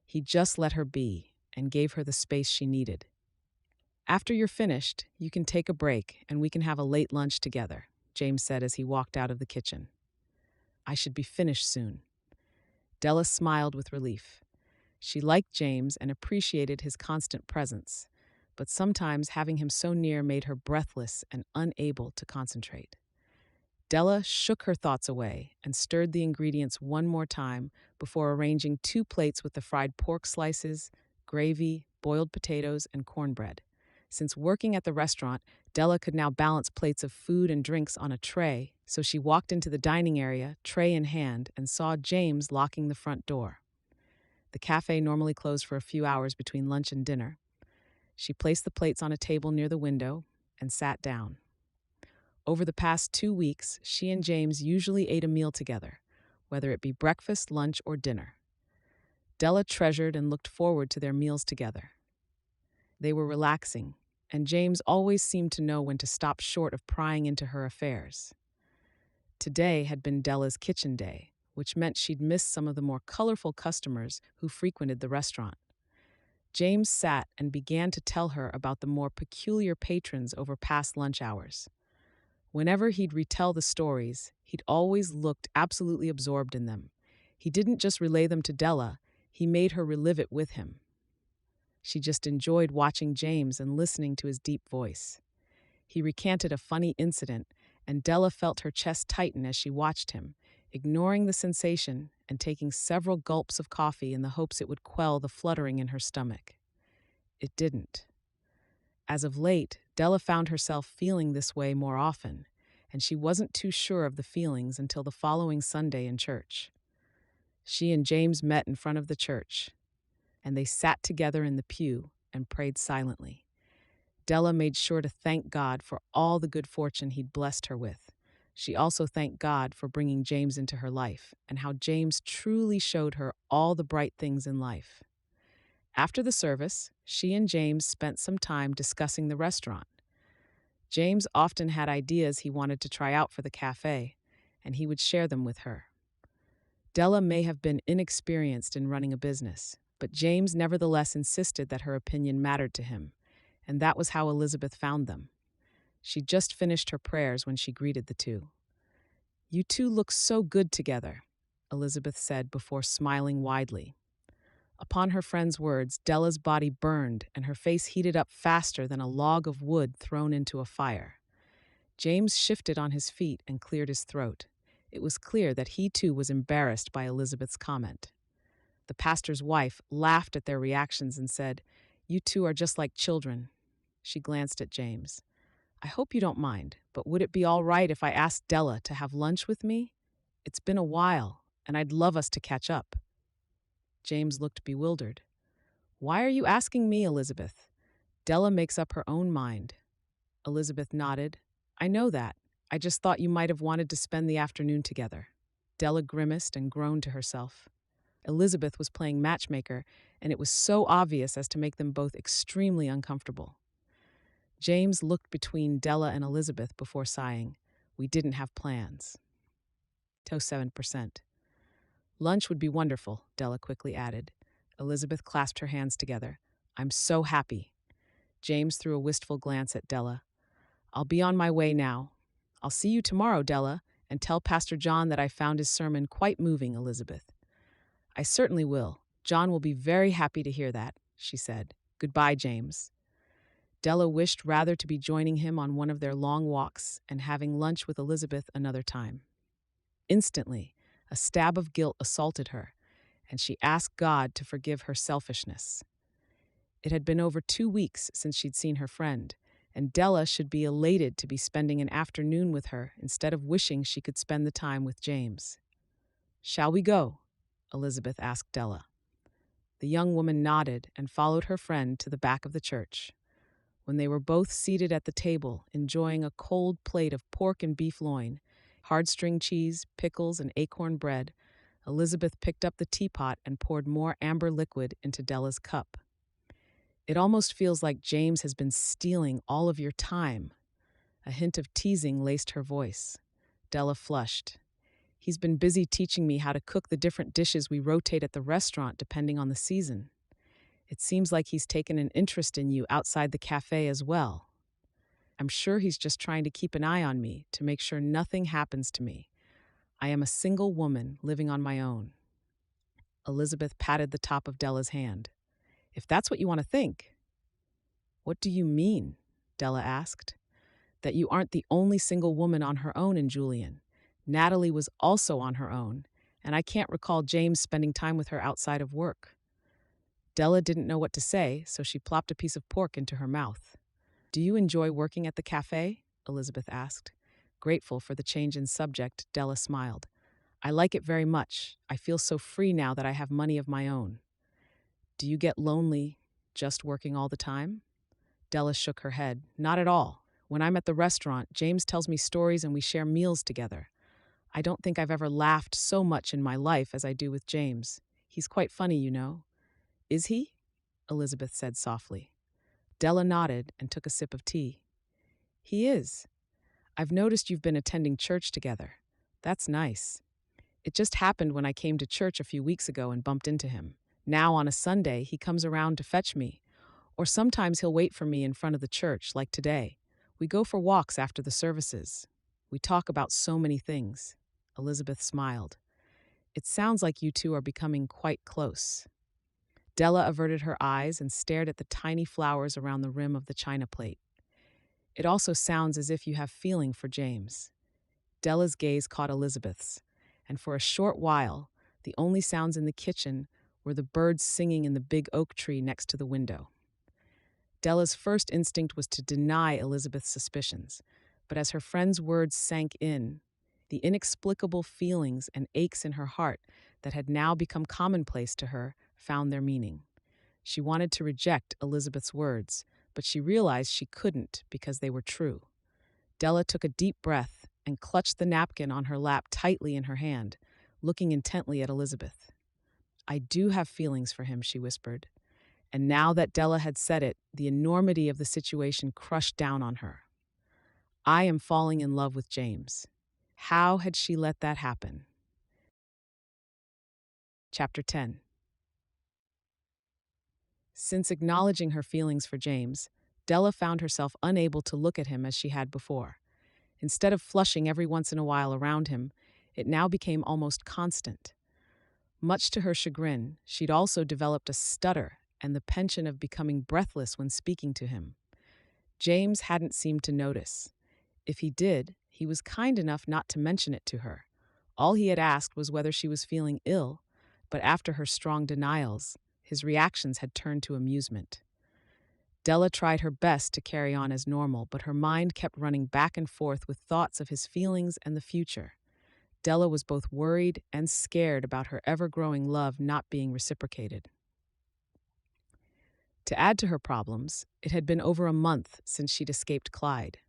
He just let her be and gave her the space she needed. "After you're finished, you can take a break and we can have a late lunch together," James said as he walked out of the kitchen. "I should be finished soon." Della smiled with relief. She liked James and appreciated his constant presence, but sometimes having him so near made her breathless and unable to concentrate. Della shook her thoughts away and stirred the ingredients one more time before arranging 2 plates with the fried pork slices, gravy, boiled potatoes, and cornbread. Since working at the restaurant, Della could now balance plates of food and drinks on a tray, so she walked into the dining area, tray in hand, and saw James locking the front door. The cafe normally closed for a few hours between lunch and dinner. She placed the plates on a table near the window and sat down. Over the past 2 weeks, she and James usually ate a meal together, whether it be breakfast, lunch, or dinner. Della treasured and looked forward to their meals together. They were relaxing, and James always seemed to know when to stop short of prying into her affairs. Today had been Della's kitchen day, which meant she'd missed some of the more colorful customers who frequented the restaurant. James sat and began to tell her about the more peculiar patrons over past lunch hours. Whenever he'd retell the stories, he'd always looked absolutely absorbed in them. He didn't just relay them to Della, he made her relive it with him. She just enjoyed watching James and listening to his deep voice. He recanted a funny incident, and Della felt her chest tighten as she watched him, ignoring the sensation and taking several gulps of coffee in the hopes it would quell the fluttering in her stomach. It didn't. As of late, Della found herself feeling this way more often, and she wasn't too sure of the feelings until the following Sunday in church. She and James met in front of the church, and they sat together in the pew and prayed silently. Della made sure to thank God for all the good fortune he'd blessed her with. She also thanked God for bringing James into her life and how James truly showed her all the bright things in life. After the service, she and James spent some time discussing the restaurant. James often had ideas he wanted to try out for the cafe, and he would share them with her. Della may have been inexperienced in running a business, but James nevertheless insisted that her opinion mattered to him, and that was how Elizabeth found them. She'd just finished her prayers when she greeted the two. "You two look so good together," Elizabeth said before smiling widely. Upon her friend's words, Della's body burned and her face heated up faster than a log of wood thrown into a fire. James shifted on his feet and cleared his throat. It was clear that he too was embarrassed by Elizabeth's comment. The pastor's wife laughed at their reactions and said, "You two are just like children." She glanced at James. "I hope you don't mind, but would it be all right if I asked Della to have lunch with me? It's been a while, and I'd love us to catch up." James looked bewildered. "Why are you asking me, Elizabeth? Della makes up her own mind." Elizabeth nodded. "I know that. I just thought you might have wanted to spend the afternoon together." Della grimaced and groaned to herself. Elizabeth was playing matchmaker, and it was so obvious as to make them both extremely uncomfortable. James looked between Della and Elizabeth before sighing. "We didn't have plans." Toast 7%. "Lunch would be wonderful," Della quickly added. Elizabeth clasped her hands together. "I'm so happy." James threw a wistful glance at Della. "I'll be on my way now." "I'll see you tomorrow, Della, and tell Pastor John that I found his sermon quite moving, Elizabeth." "I certainly will. John will be very happy to hear that," she said. "Goodbye, James." Della wished rather to be joining him on one of their long walks and having lunch with Elizabeth another time. Instantly, a stab of guilt assaulted her, and she asked God to forgive her selfishness. It had been over 2 weeks since she'd seen her friend, and Della should be elated to be spending an afternoon with her instead of wishing she could spend the time with James. "Shall we go?" Elizabeth asked Della. The young woman nodded and followed her friend to the back of the church. When they were both seated at the table, enjoying a cold plate of pork and beef loin, hard string cheese, pickles, and acorn bread, Elizabeth picked up the teapot and poured more amber liquid into Della's cup. "It almost feels like James has been stealing all of your time." A hint of teasing laced her voice. Della flushed. "He's been busy teaching me how to cook the different dishes we rotate at the restaurant depending on the season. It seems like he's taken an interest in you outside the cafe as well. I'm sure he's just trying to keep an eye on me to make sure nothing happens to me. I am a single woman living on my own." Elizabeth patted the top of Della's hand. "If that's what you want to think." "What do you mean?" Della asked. "That you aren't the only single woman on her own in Julian. Natalie was also on her own, and I can't recall James spending time with her outside of work." Della didn't know what to say, so she plopped a piece of pork into her mouth. "Do you enjoy working at the cafe?" Elizabeth asked. Grateful for the change in subject, Della smiled. "I like it very much. I feel so free now that I have money of my own." "Do you get lonely just working all the time?" Della shook her head. "Not at all. When I'm at the restaurant, James tells me stories and we share meals together. I don't think I've ever laughed so much in my life as I do with James. He's quite funny, you know." "Is he?" Elizabeth said softly. Della nodded and took a sip of tea. "He is. I've noticed you've been attending church together. That's nice. It just happened when I came to church a few weeks ago and bumped into him. Now on a Sunday, he comes around to fetch me. Or sometimes he'll wait for me in front of the church, like today. We go for walks after the services. We talk about so many things." Elizabeth smiled. "It sounds like you two are becoming quite close." Della averted her eyes and stared at the tiny flowers around the rim of the china plate. "It also sounds as if you have feeling for James." Della's gaze caught Elizabeth's, and for a short while, the only sounds in the kitchen were the birds singing in the big oak tree next to the window. Della's first instinct was to deny Elizabeth's suspicions, but as her friend's words sank in, the inexplicable feelings and aches in her heart that had now become commonplace to her found their meaning. She wanted to reject Elizabeth's words, but but she realized she couldn't because they were true. Della took a deep breath and clutched the napkin on her lap tightly in her hand, looking intently at Elizabeth. "I do have feelings for him," she whispered. And now that Della had said it, the enormity of the situation crushed down on her. "I am falling in love with James." How had she let that happen? Chapter 10. Since acknowledging her feelings for James, Della found herself unable to look at him as she had before. Instead of flushing every once in a while around him, it now became almost constant. Much to her chagrin, she'd also developed a stutter and the penchant of becoming breathless when speaking to him. James hadn't seemed to notice. If he did, he was kind enough not to mention it to her. All he had asked was whether she was feeling ill, but after her strong denials, his reactions had turned to amusement. Della tried her best to carry on as normal, but her mind kept running back and forth with thoughts of his feelings and the future. Della was both worried and scared about her ever-growing love not being reciprocated. To add to her problems, it had been over a month since she'd escaped Clyde.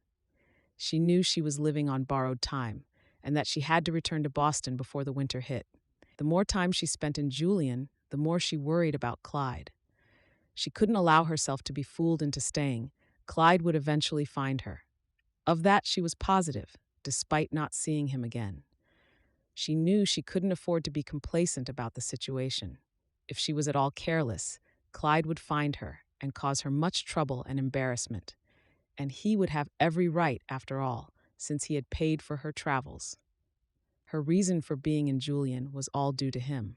She knew she was living on borrowed time, and that she had to return to Boston before the winter hit. The more time she spent in Julian, the more she worried about Clyde. She couldn't allow herself to be fooled into staying. Clyde would eventually find her. Of that she was positive, despite not seeing him again. She knew she couldn't afford to be complacent about the situation. If she was at all careless, Clyde would find her and cause her much trouble and embarrassment. And he would have every right, after all, since he had paid for her travels. Her reason for being in Julian was all due to him.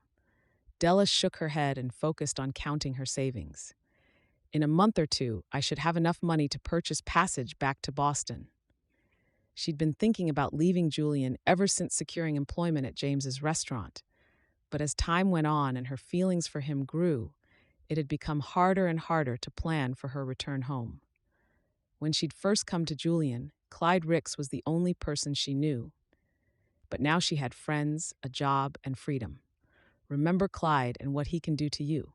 Della shook her head and focused on counting her savings. In a month or two, I should have enough money to purchase passage back to Boston. She'd been thinking about leaving Julian ever since securing employment at James's restaurant. But as time went on and her feelings for him grew, it had become harder and harder to plan for her return home. When she'd first come to Julian, Clyde Ricks was the only person she knew. But now she had friends, a job, and freedom. Remember Clyde and what he can do to you.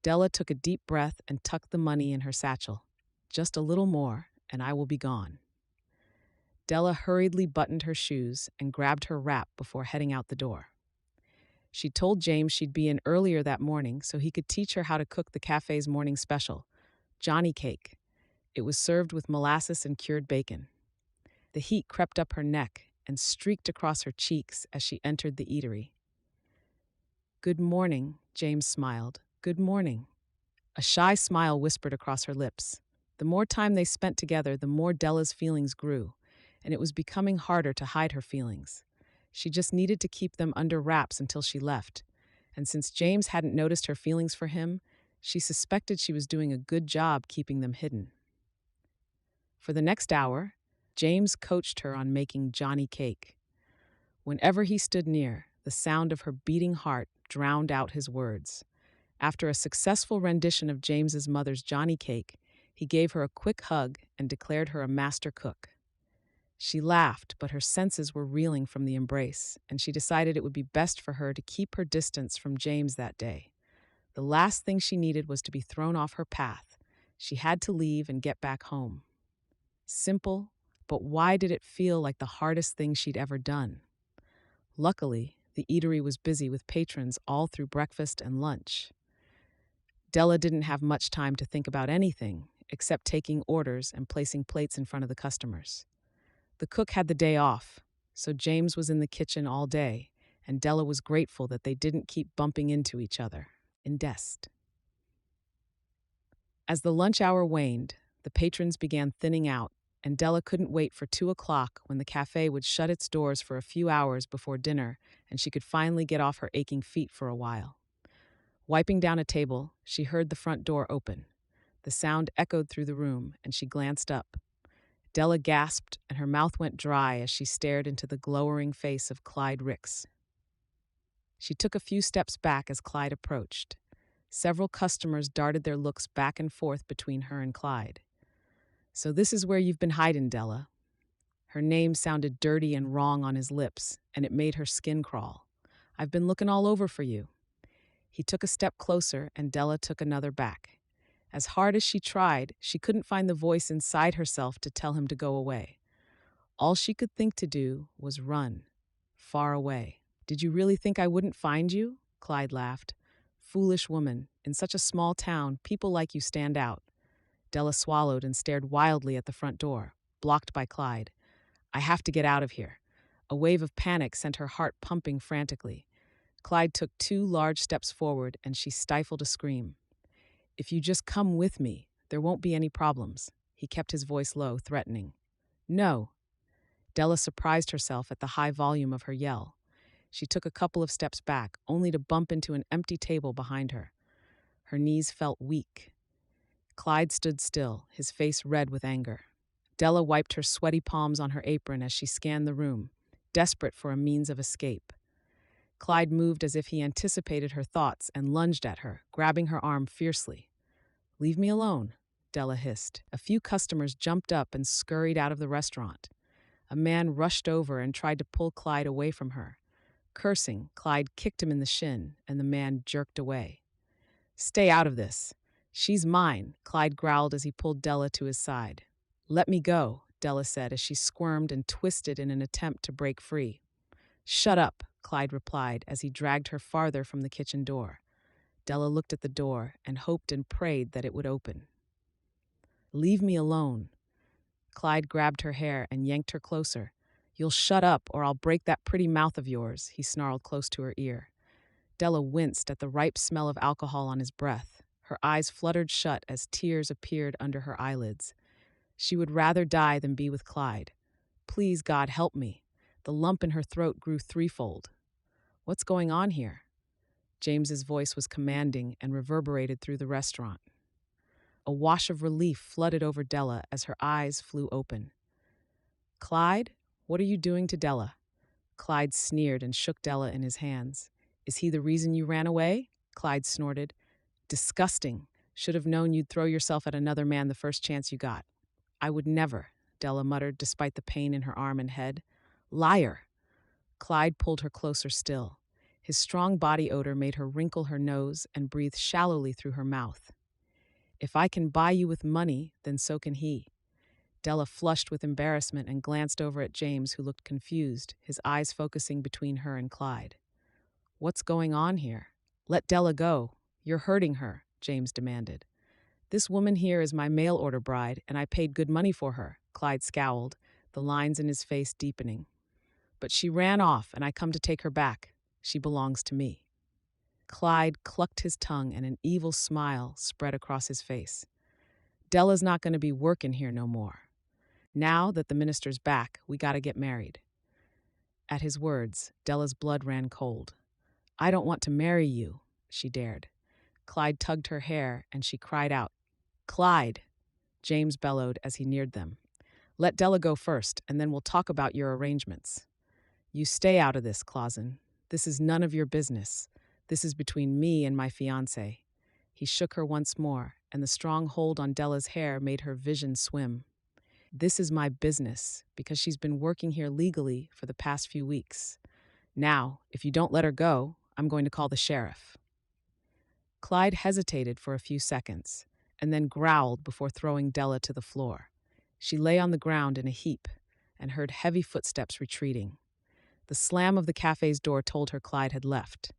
Della took a deep breath and tucked the money in her satchel. "Just a little more, and I will be gone." Della hurriedly buttoned her shoes and grabbed her wrap before heading out the door. She told James she'd be in earlier that morning so he could teach her how to cook the cafe's morning special, Johnny cake. It was served with molasses and cured bacon. The heat crept up her neck and streaked across her cheeks as she entered the eatery. "Good morning," James smiled. "Good morning." A shy smile whispered across her lips. The more time they spent together, the more Della's feelings grew, and it was becoming harder to hide her feelings. She just needed to keep them under wraps until she left, and since James hadn't noticed her feelings for him, she suspected she was doing a good job keeping them hidden. For the next hour, James coached her on making Johnny cake. Whenever he stood near, the sound of her beating heart drowned out his words. After a successful rendition of James's mother's Johnny cake, he gave her a quick hug and declared her a master cook. She laughed, but her senses were reeling from the embrace, and she decided it would be best for her to keep her distance from James that day. The last thing she needed was to be thrown off her path. She had to leave and get back home. Simple, but why did it feel like the hardest thing she'd ever done? Luckily, the eatery was busy with patrons all through breakfast and lunch. Della didn't have much time to think about anything except taking orders and placing plates in front of the customers. The cook had the day off, so James was in the kitchen all day, and Della was grateful that they didn't keep bumping into each other. In jest. As the lunch hour waned, the patrons began thinning out, and Della couldn't wait for 2 o'clock when the cafe would shut its doors for a few hours before dinner and she could finally get off her aching feet for a while. Wiping down a table, she heard the front door open. The sound echoed through the room, and she glanced up. Della gasped, and her mouth went dry as she stared into the glowering face of Clyde Ricks. She took a few steps back as Clyde approached. Several customers darted their looks back and forth between her and Clyde. "So this is where you've been hiding, Della." Her name sounded dirty and wrong on his lips, and it made her skin crawl. "I've been looking all over for you." He took a step closer, and Della took another back. As hard as she tried, she couldn't find the voice inside herself to tell him to go away. All she could think to do was run, far away. Did you really think I wouldn't find you? Clyde laughed. Foolish woman, in such a small town, people like you stand out. Della swallowed and stared wildly at the front door, blocked by Clyde. I have to get out of here. A wave of panic sent her heart pumping frantically. Clyde took 2 large steps forward and she stifled a scream. If you just come with me, there won't be any problems. He kept his voice low, threatening. No. Della surprised herself at the high volume of her yell. She took a couple of steps back, only to bump into an empty table behind her. Her knees felt weak. Clyde stood still, his face red with anger. Della wiped her sweaty palms on her apron as she scanned the room, desperate for a means of escape. Clyde moved as if he anticipated her thoughts and lunged at her, grabbing her arm fiercely. Leave me alone, Della hissed. A few customers jumped up and scurried out of the restaurant. A man rushed over and tried to pull Clyde away from her. Cursing, Clyde kicked him in the shin, and the man jerked away. Stay out of this. She's mine, Clyde growled as he pulled Della to his side. Let me go, Della said as she squirmed and twisted in an attempt to break free. Shut up, Clyde replied as he dragged her farther from the kitchen door. Della looked at the door and hoped and prayed that it would open. Leave me alone. Clyde grabbed her hair and yanked her closer. You'll shut up or I'll break that pretty mouth of yours, he snarled close to her ear. Della winced at the ripe smell of alcohol on his breath. Her eyes fluttered shut as tears appeared under her eyelids. She would rather die than be with Clyde. Please, God, help me. The lump in her throat grew threefold. What's going on here? James's voice was commanding and reverberated through the restaurant. A wash of relief flooded over Della as her eyes flew open. Clyde, what are you doing to Della? Clyde sneered and shook Della in his hands. Is he the reason you ran away? Clyde snorted. Disgusting. Should have known you'd throw yourself at another man the first chance you got. I would never, Della muttered despite the pain in her arm and head. Liar. Clyde pulled her closer still. His strong body odor made her wrinkle her nose and breathe shallowly through her mouth. If I can buy you with money, then so can he. Della flushed with embarrassment and glanced over at James, who looked confused, his eyes focusing between her and Clyde. What's going on here? Let Della go. You're hurting her, James demanded. This woman here is my mail-order bride, and I paid good money for her, Clyde scowled, the lines in his face deepening. But she ran off, and I come to take her back. She belongs to me. Clyde clucked his tongue, and an evil smile spread across his face. Della's not going to be working here no more. Now that the minister's back, we gotta get married. At his words, Della's blood ran cold. I don't want to marry you, she dared. Clyde tugged her hair, and she cried out. Clyde, James bellowed as he neared them. Let Della go first, and then we'll talk about your arrangements. You stay out of this, Clausen. This is none of your business. This is between me and my fiancé. He shook her once more, and the strong hold on Della's hair made her vision swim. This is my business, because she's been working here legally for the past few weeks. Now, if you don't let her go, I'm going to call the sheriff. Clyde hesitated for a few seconds, and then growled before throwing Della to the floor. She lay on the ground in a heap, and heard heavy footsteps retreating. The slam of the cafe's door told her Clyde had left.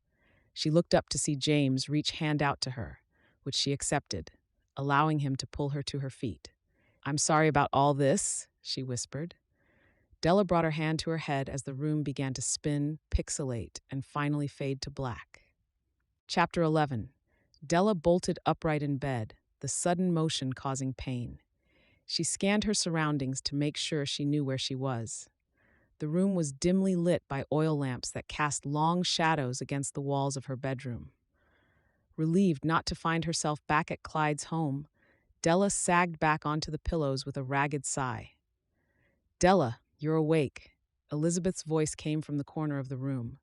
She looked up to see James reach hand out to her, which she accepted, allowing him to pull her to her feet. I'm sorry about all this, she whispered. Della brought her hand to her head as the room began to spin, pixelate, and finally fade to black. Chapter 11. Della bolted upright in bed, the sudden motion causing pain. She scanned her surroundings to make sure she knew where she was. The room was dimly lit by oil lamps that cast long shadows against the walls of her bedroom. Relieved not to find herself back at Clyde's home, Della sagged back onto the pillows with a ragged sigh. Della, you're awake. Elizabeth's voice came from the corner of the room.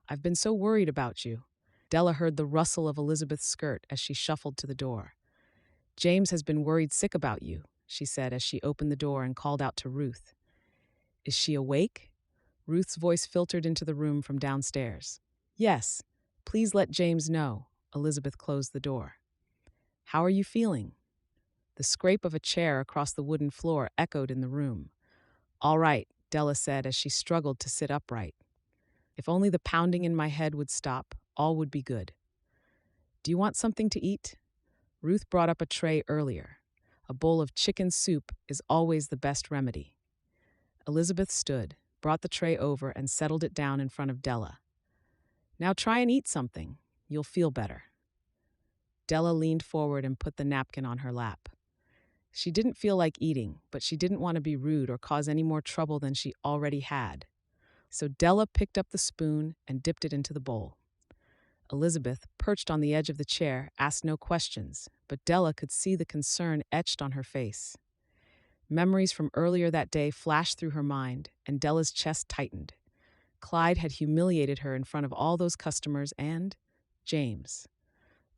I've been so worried about you. Della heard the rustle of Elizabeth's skirt as she shuffled to the door. James has been worried sick about you, she said as she opened the door and called out to Ruth. Is she awake? Ruth's voice filtered into the room from downstairs. Yes, please let James know. Elizabeth closed the door. How are you feeling? The scrape of a chair across the wooden floor echoed in the room. All right, Della said as she struggled to sit upright. If only the pounding in my head would stop, all would be good. Do you want something to eat? Ruth brought up a tray earlier. A bowl of chicken soup is always the best remedy. Elizabeth stood, brought the tray over, and settled it down in front of Della. Now try and eat something. You'll feel better. Della leaned forward and put the napkin on her lap. She didn't feel like eating, but she didn't want to be rude or cause any more trouble than she already had. So Della picked up the spoon and dipped it into the bowl. Elizabeth, perched on the edge of the chair, asked no questions, but Della could see the concern etched on her face. Memories from earlier that day flashed through her mind, and Della's chest tightened. Clyde had humiliated her in front of all those customers and James.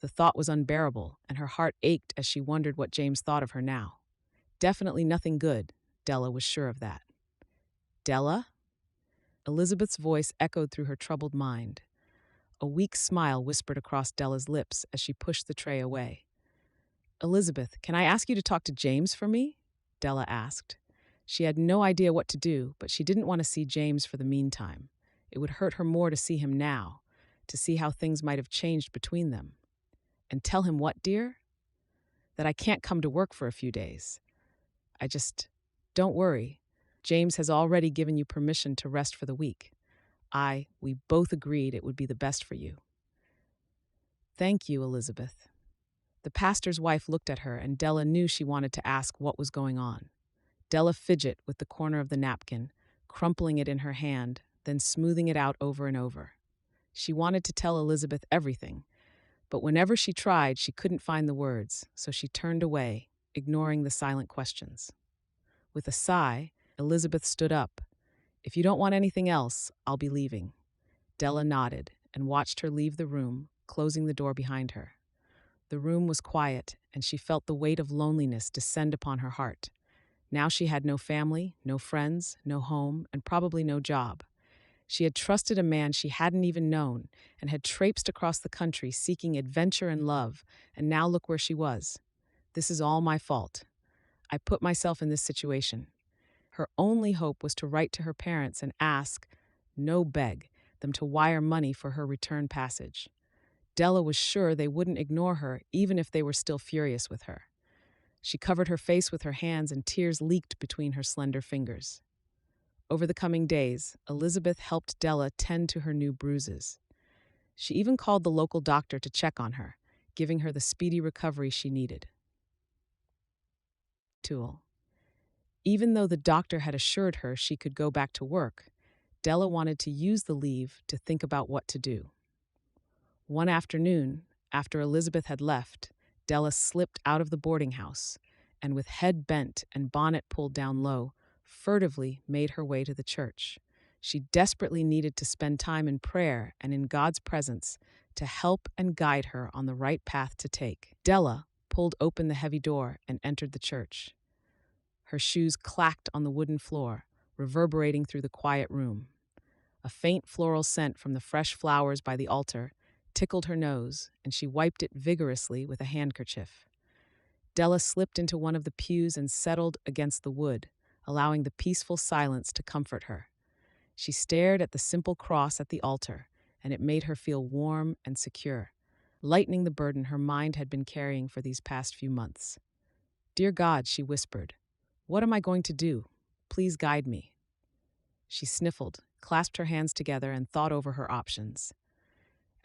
The thought was unbearable, and her heart ached as she wondered what James thought of her now. Definitely nothing good, Della was sure of that. Della? Elizabeth's voice echoed through her troubled mind. A weak smile whispered across Della's lips as she pushed the tray away. Elizabeth, can I ask you to talk to James for me? Della asked. She had no idea what to do, but she didn't want to see James for the meantime. It would hurt her more to see him now, to see how things might have changed between them. And tell him what, dear? That I can't come to work for a few days. Don't worry. James has already given you permission to rest for the week. We both agreed it would be the best for you. Thank you, Elizabeth. The pastor's wife looked at her, and Della knew she wanted to ask what was going on. Della fidgeted with the corner of the napkin, crumpling it in her hand, then smoothing it out over and over. She wanted to tell Elizabeth everything, but whenever she tried, she couldn't find the words, so she turned away, ignoring the silent questions. With a sigh, Elizabeth stood up. If you don't want anything else, I'll be leaving. Della nodded and watched her leave the room, closing the door behind her. The room was quiet, and she felt the weight of loneliness descend upon her heart. Now she had no family, no friends, no home, and probably no job. She had trusted a man she hadn't even known and had traipsed across the country seeking adventure and love, and now look where she was. This is all my fault. I put myself in this situation. Her only hope was to write to her parents and ask, no beg, them to wire money for her return passage. Della was sure they wouldn't ignore her even if they were still furious with her. She covered her face with her hands and tears leaked between her slender fingers. Over the coming days, Elizabeth helped Della tend to her new bruises. She even called the local doctor to check on her, giving her the speedy recovery she needed. Tool. Even though the doctor had assured her she could go back to work, Della wanted to use the leave to think about what to do. One afternoon, after Elizabeth had left, Della slipped out of the boarding house and, with head bent and bonnet pulled down low, furtively made her way to the church. She desperately needed to spend time in prayer and in God's presence to help and guide her on the right path to take. Della pulled open the heavy door and entered the church. Her shoes clacked on the wooden floor, reverberating through the quiet room. A faint floral scent from the fresh flowers by the altar tickled her nose, and she wiped it vigorously with a handkerchief. Della slipped into one of the pews and settled against the wood, allowing the peaceful silence to comfort her. She stared at the simple cross at the altar, and it made her feel warm and secure, lightening the burden her mind had been carrying for these past few months. Dear God, she whispered, what am I going to do? Please guide me. She sniffled, clasped her hands together, and thought over her options.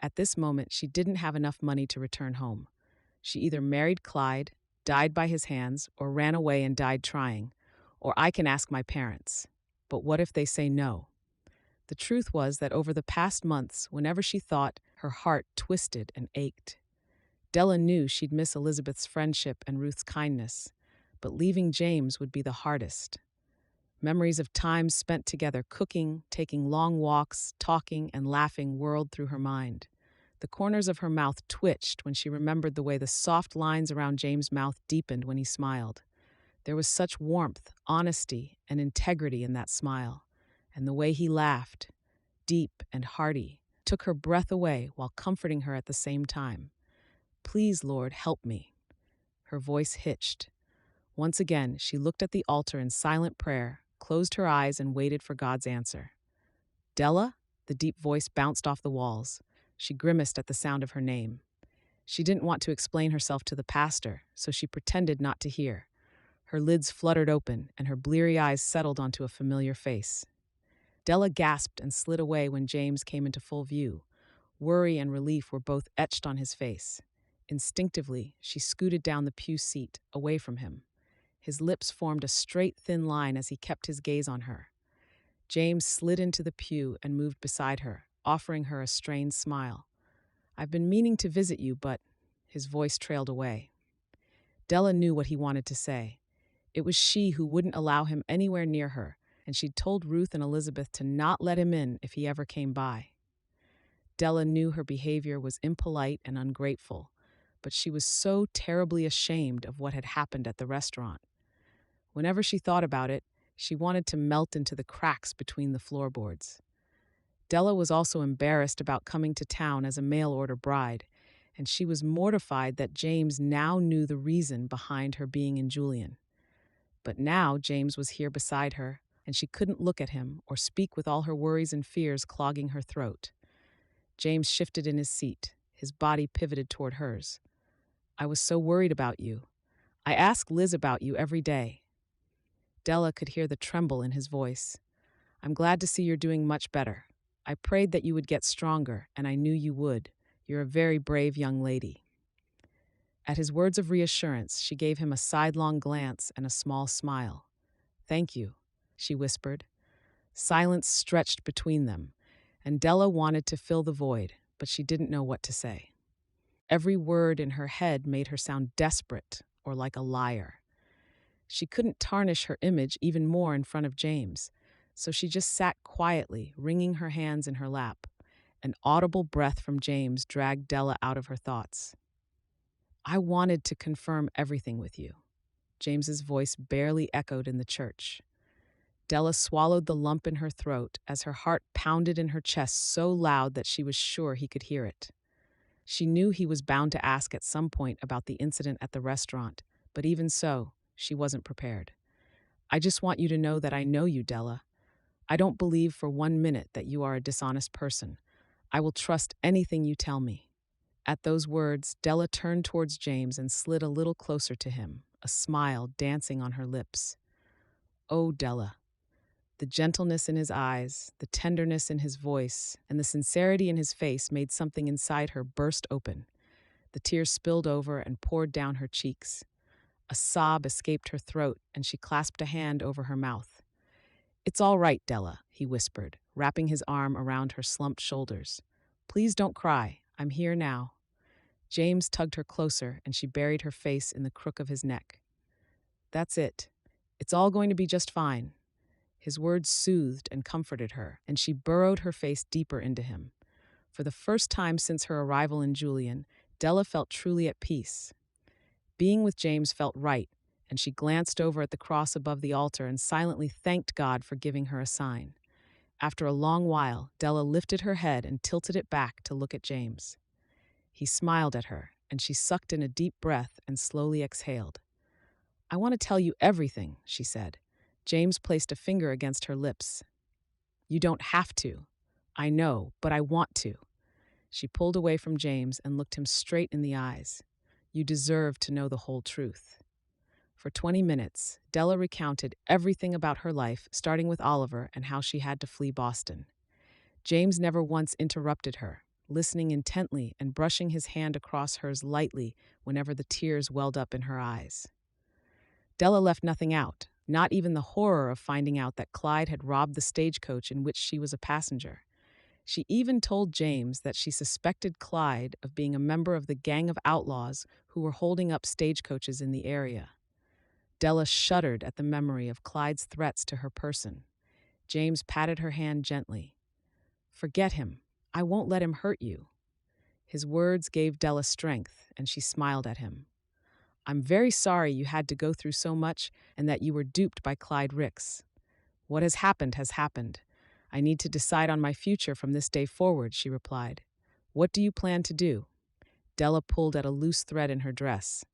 At this moment, she didn't have enough money to return home. She either married Clyde, died by his hands, or ran away and died trying. Or I can ask my parents. But what if they say no? The truth was that over the past months, whenever she thought, her heart twisted and ached. Della knew she'd miss Elizabeth's friendship and Ruth's kindness, but leaving James would be the hardest. Memories of times spent together cooking, taking long walks, talking, and laughing whirled through her mind. The corners of her mouth twitched when she remembered the way the soft lines around James' mouth deepened when he smiled. There was such warmth, honesty, and integrity in that smile, and the way he laughed, deep and hearty, took her breath away while comforting her at the same time. Please, Lord, help me. Her voice hitched. Once again, she looked at the altar in silent prayer, closed her eyes, and waited for God's answer. Della? The deep voice bounced off the walls. She grimaced at the sound of her name. She didn't want to explain herself to the pastor, so she pretended not to hear. Her lids fluttered open, and her bleary eyes settled onto a familiar face. Della gasped and slid away when James came into full view. Worry and relief were both etched on his face. Instinctively, she scooted down the pew seat, away from him. His lips formed a straight, thin line as he kept his gaze on her. James slid into the pew and moved beside her, offering her a strained smile. "I've been meaning to visit you, but—" His voice trailed away. Della knew what he wanted to say. It was she who wouldn't allow him anywhere near her, and she'd told Ruth and Elizabeth to not let him in if he ever came by. Della knew her behavior was impolite and ungrateful, but she was so terribly ashamed of what had happened at the restaurant. Whenever she thought about it, she wanted to melt into the cracks between the floorboards. Della was also embarrassed about coming to town as a mail-order bride, and she was mortified that James now knew the reason behind her being in Julian. But now James was here beside her, and she couldn't look at him or speak with all her worries and fears clogging her throat. James shifted in his seat, his body pivoted toward hers. "I was so worried about you. I ask Liz about you every day." Della could hear the tremble in his voice. "I'm glad to see you're doing much better. I prayed that you would get stronger, and I knew you would. You're a very brave young lady." At his words of reassurance, she gave him a sidelong glance and a small smile. "Thank you," she whispered. Silence stretched between them, and Della wanted to fill the void, but she didn't know what to say. Every word in her head made her sound desperate or like a liar. She couldn't tarnish her image even more in front of James, so she just sat quietly, wringing her hands in her lap. An audible breath from James dragged Della out of her thoughts. "I wanted to confirm everything with you." James's voice barely echoed in the church. Della swallowed the lump in her throat as her heart pounded in her chest so loud that she was sure he could hear it. She knew he was bound to ask at some point about the incident at the restaurant, but even so, she wasn't prepared. "I just want you to know that I know you, Della. I don't believe for 1 minute that you are a dishonest person. I will trust anything you tell me." At those words, Della turned towards James and slid a little closer to him, a smile dancing on her lips. "Oh, Della." The gentleness in his eyes, the tenderness in his voice, and the sincerity in his face made something inside her burst open. The tears spilled over and poured down her cheeks. A sob escaped her throat, and she clasped a hand over her mouth. "It's all right, Della," he whispered, wrapping his arm around her slumped shoulders. "Please don't cry. I'm here now." James tugged her closer, and she buried her face in the crook of his neck. "That's it. It's all going to be just fine." His words soothed and comforted her, and she burrowed her face deeper into him. For the first time since her arrival in Julian, Della felt truly at peace. Being with James felt right, and she glanced over at the cross above the altar and silently thanked God for giving her a sign. After a long while, Della lifted her head and tilted it back to look at James. He smiled at her, and she sucked in a deep breath and slowly exhaled. "I want to tell you everything," she said. James placed a finger against her lips. "You don't have to. I know, but I want to." She pulled away from James and looked him straight in the eyes. "You deserve to know the whole truth." For 20 minutes, Della recounted everything about her life, starting with Oliver and how she had to flee Boston. James never once interrupted her, listening intently and brushing his hand across hers lightly whenever the tears welled up in her eyes. Della left nothing out, not even the horror of finding out that Clyde had robbed the stagecoach in which she was a passenger. She even told James that she suspected Clyde of being a member of the gang of outlaws who were holding up stagecoaches in the area. Della shuddered at the memory of Clyde's threats to her person. James patted her hand gently. "Forget him. I won't let him hurt you." His words gave Della strength, and she smiled at him. "I'm very sorry you had to go through so much and that you were duped by Clyde Ricks. What has happened has happened. I need to decide on my future from this day forward," she replied. "What do you plan to do?" Della pulled at a loose thread in her dress.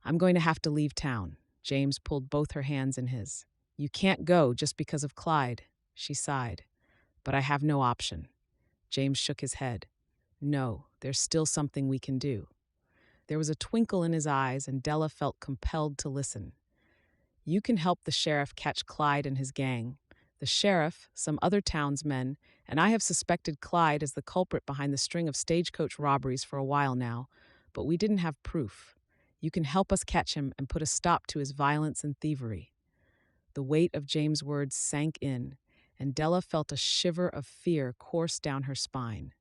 I'm going to have to leave town. James pulled both her hands in his. You can't go just because of Clyde, she sighed. But I have no option. James shook his head. No, there's still something we can do. There was a twinkle in his eyes, and Della felt compelled to listen. You can help the sheriff catch Clyde and his gang. The sheriff, some other townsmen, and I have suspected Clyde as the culprit behind the string of stagecoach robberies for a while now, but we didn't have proof. You can help us catch him and put a stop to his violence and thievery. The weight of James' words sank in, and Della felt a shiver of fear course down her spine.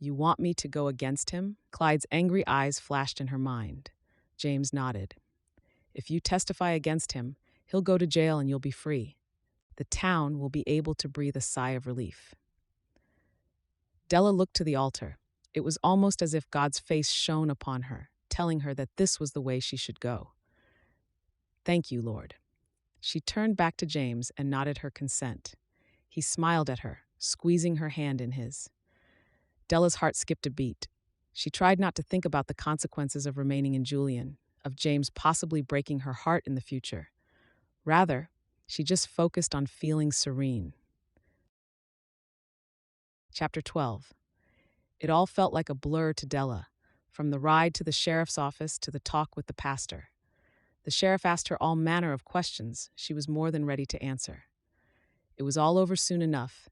You want me to go against him? Clyde's angry eyes flashed in her mind. James nodded. If you testify against him, he'll go to jail and you'll be free. The town will be able to breathe a sigh of relief. Della looked to the altar. It was almost as if God's face shone upon her, telling her that this was the way she should go. Thank you, Lord. She turned back to James and nodded her consent. He smiled at her, squeezing her hand in his. Della's heart skipped a beat. She tried not to think about the consequences of remaining in Julian, of James possibly breaking her heart in the future. Rather, she just focused on feeling serene. Chapter 12. It all felt like a blur to Della, from the ride to the sheriff's office to the talk with the pastor. The sheriff asked her all manner of questions she was more than ready to answer. It was all over soon enough,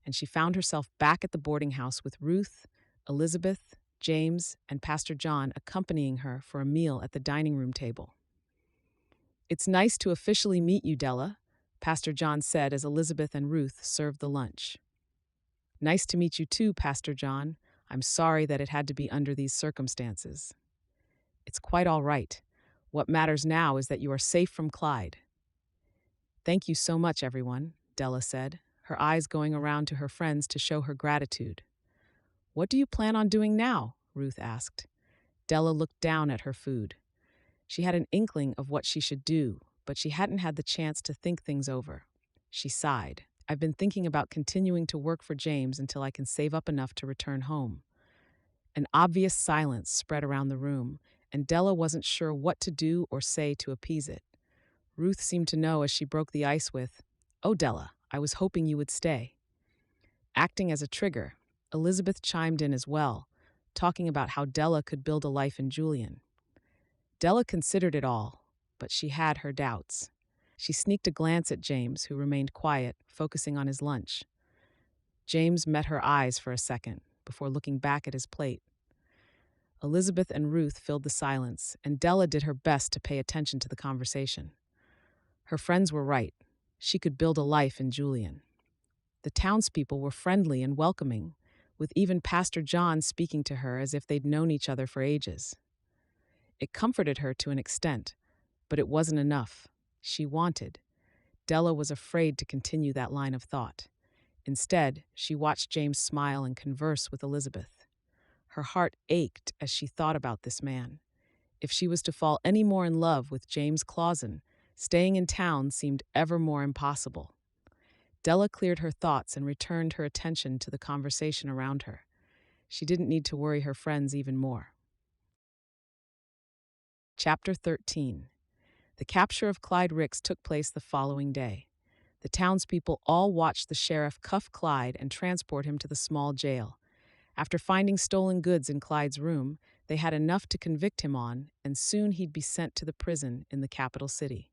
and she found herself back at the boarding house with Ruth, Elizabeth, James, and Pastor John accompanying her for a meal at the dining room table. It's nice to officially meet you, Della, Pastor John said as Elizabeth and Ruth served the lunch. Nice to meet you too, Pastor John. I'm sorry that it had to be under these circumstances. It's quite all right. What matters now is that you are safe from Clyde. Thank you so much, everyone, Della said, her eyes going around to her friends to show her gratitude. What do you plan on doing now? Ruth asked. Della looked down at her food. She had an inkling of what she should do, but she hadn't had the chance to think things over. She sighed. I've been thinking about continuing to work for James until I can save up enough to return home. An obvious silence spread around the room, and Della wasn't sure what to do or say to appease it. Ruth seemed to know as she broke the ice with, "Oh, Della, I was hoping you would stay." Acting as a trigger, Elizabeth chimed in as well, talking about how Della could build a life in Julian. Della considered it all, but she had her doubts. She sneaked a glance at James, who remained quiet, focusing on his lunch. James met her eyes for a second, before looking back at his plate. Elizabeth and Ruth filled the silence, and Della did her best to pay attention to the conversation. Her friends were right. She could build a life in Julian. The townspeople were friendly and welcoming, with even Pastor John speaking to her as if they'd known each other for ages. It comforted her to an extent, but it wasn't enough. She wanted. Della was afraid to continue that line of thought. Instead, she watched James smile and converse with Elizabeth. Her heart ached as she thought about this man. If she was to fall any more in love with James Clausen, staying in town seemed ever more impossible. Della cleared her thoughts and returned her attention to the conversation around her. She didn't need to worry her friends even more. Chapter 13. The capture of Clyde Ricks took place the following day. The townspeople all watched the sheriff cuff Clyde and transport him to the small jail. After finding stolen goods in Clyde's room, they had enough to convict him on, and soon he'd be sent to the prison in the capital city.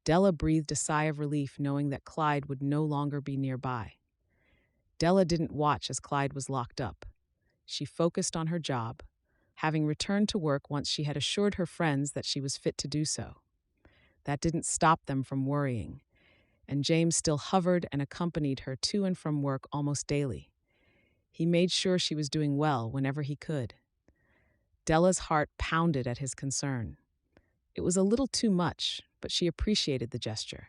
Della breathed a sigh of relief knowing that Clyde would no longer be nearby. Della didn't watch as Clyde was locked up. She focused on her job, having returned to work once she had assured her friends that she was fit to do so. That didn't stop them from worrying, and James still hovered and accompanied her to and from work almost daily. He made sure she was doing well whenever he could. Della's heart pounded at his concern. It was a little too much, but she appreciated the gesture.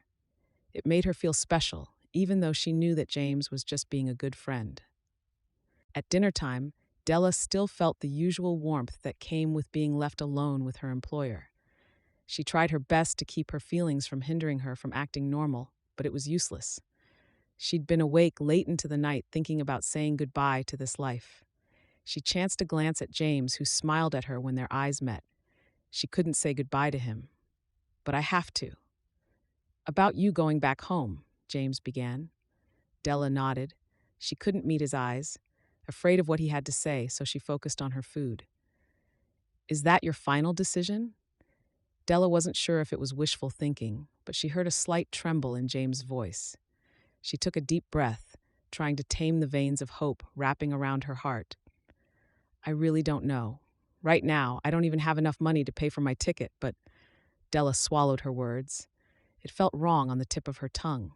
It made her feel special, even though she knew that James was just being a good friend. At dinner time, Della still felt the usual warmth that came with being left alone with her employer. She tried her best to keep her feelings from hindering her from acting normal, but it was useless. She'd been awake late into the night thinking about saying goodbye to this life. She chanced a glance at James, who smiled at her when their eyes met. She couldn't say goodbye to him. But I have to. About you going back home, James began. Della nodded. She couldn't meet his eyes, afraid of what he had to say, so she focused on her food. Is that your final decision? Della wasn't sure if it was wishful thinking, but she heard a slight tremble in James' voice. She took a deep breath, trying to tame the veins of hope wrapping around her heart. I really don't know. Right now, I don't even have enough money to pay for my ticket, but Della swallowed her words. It felt wrong on the tip of her tongue.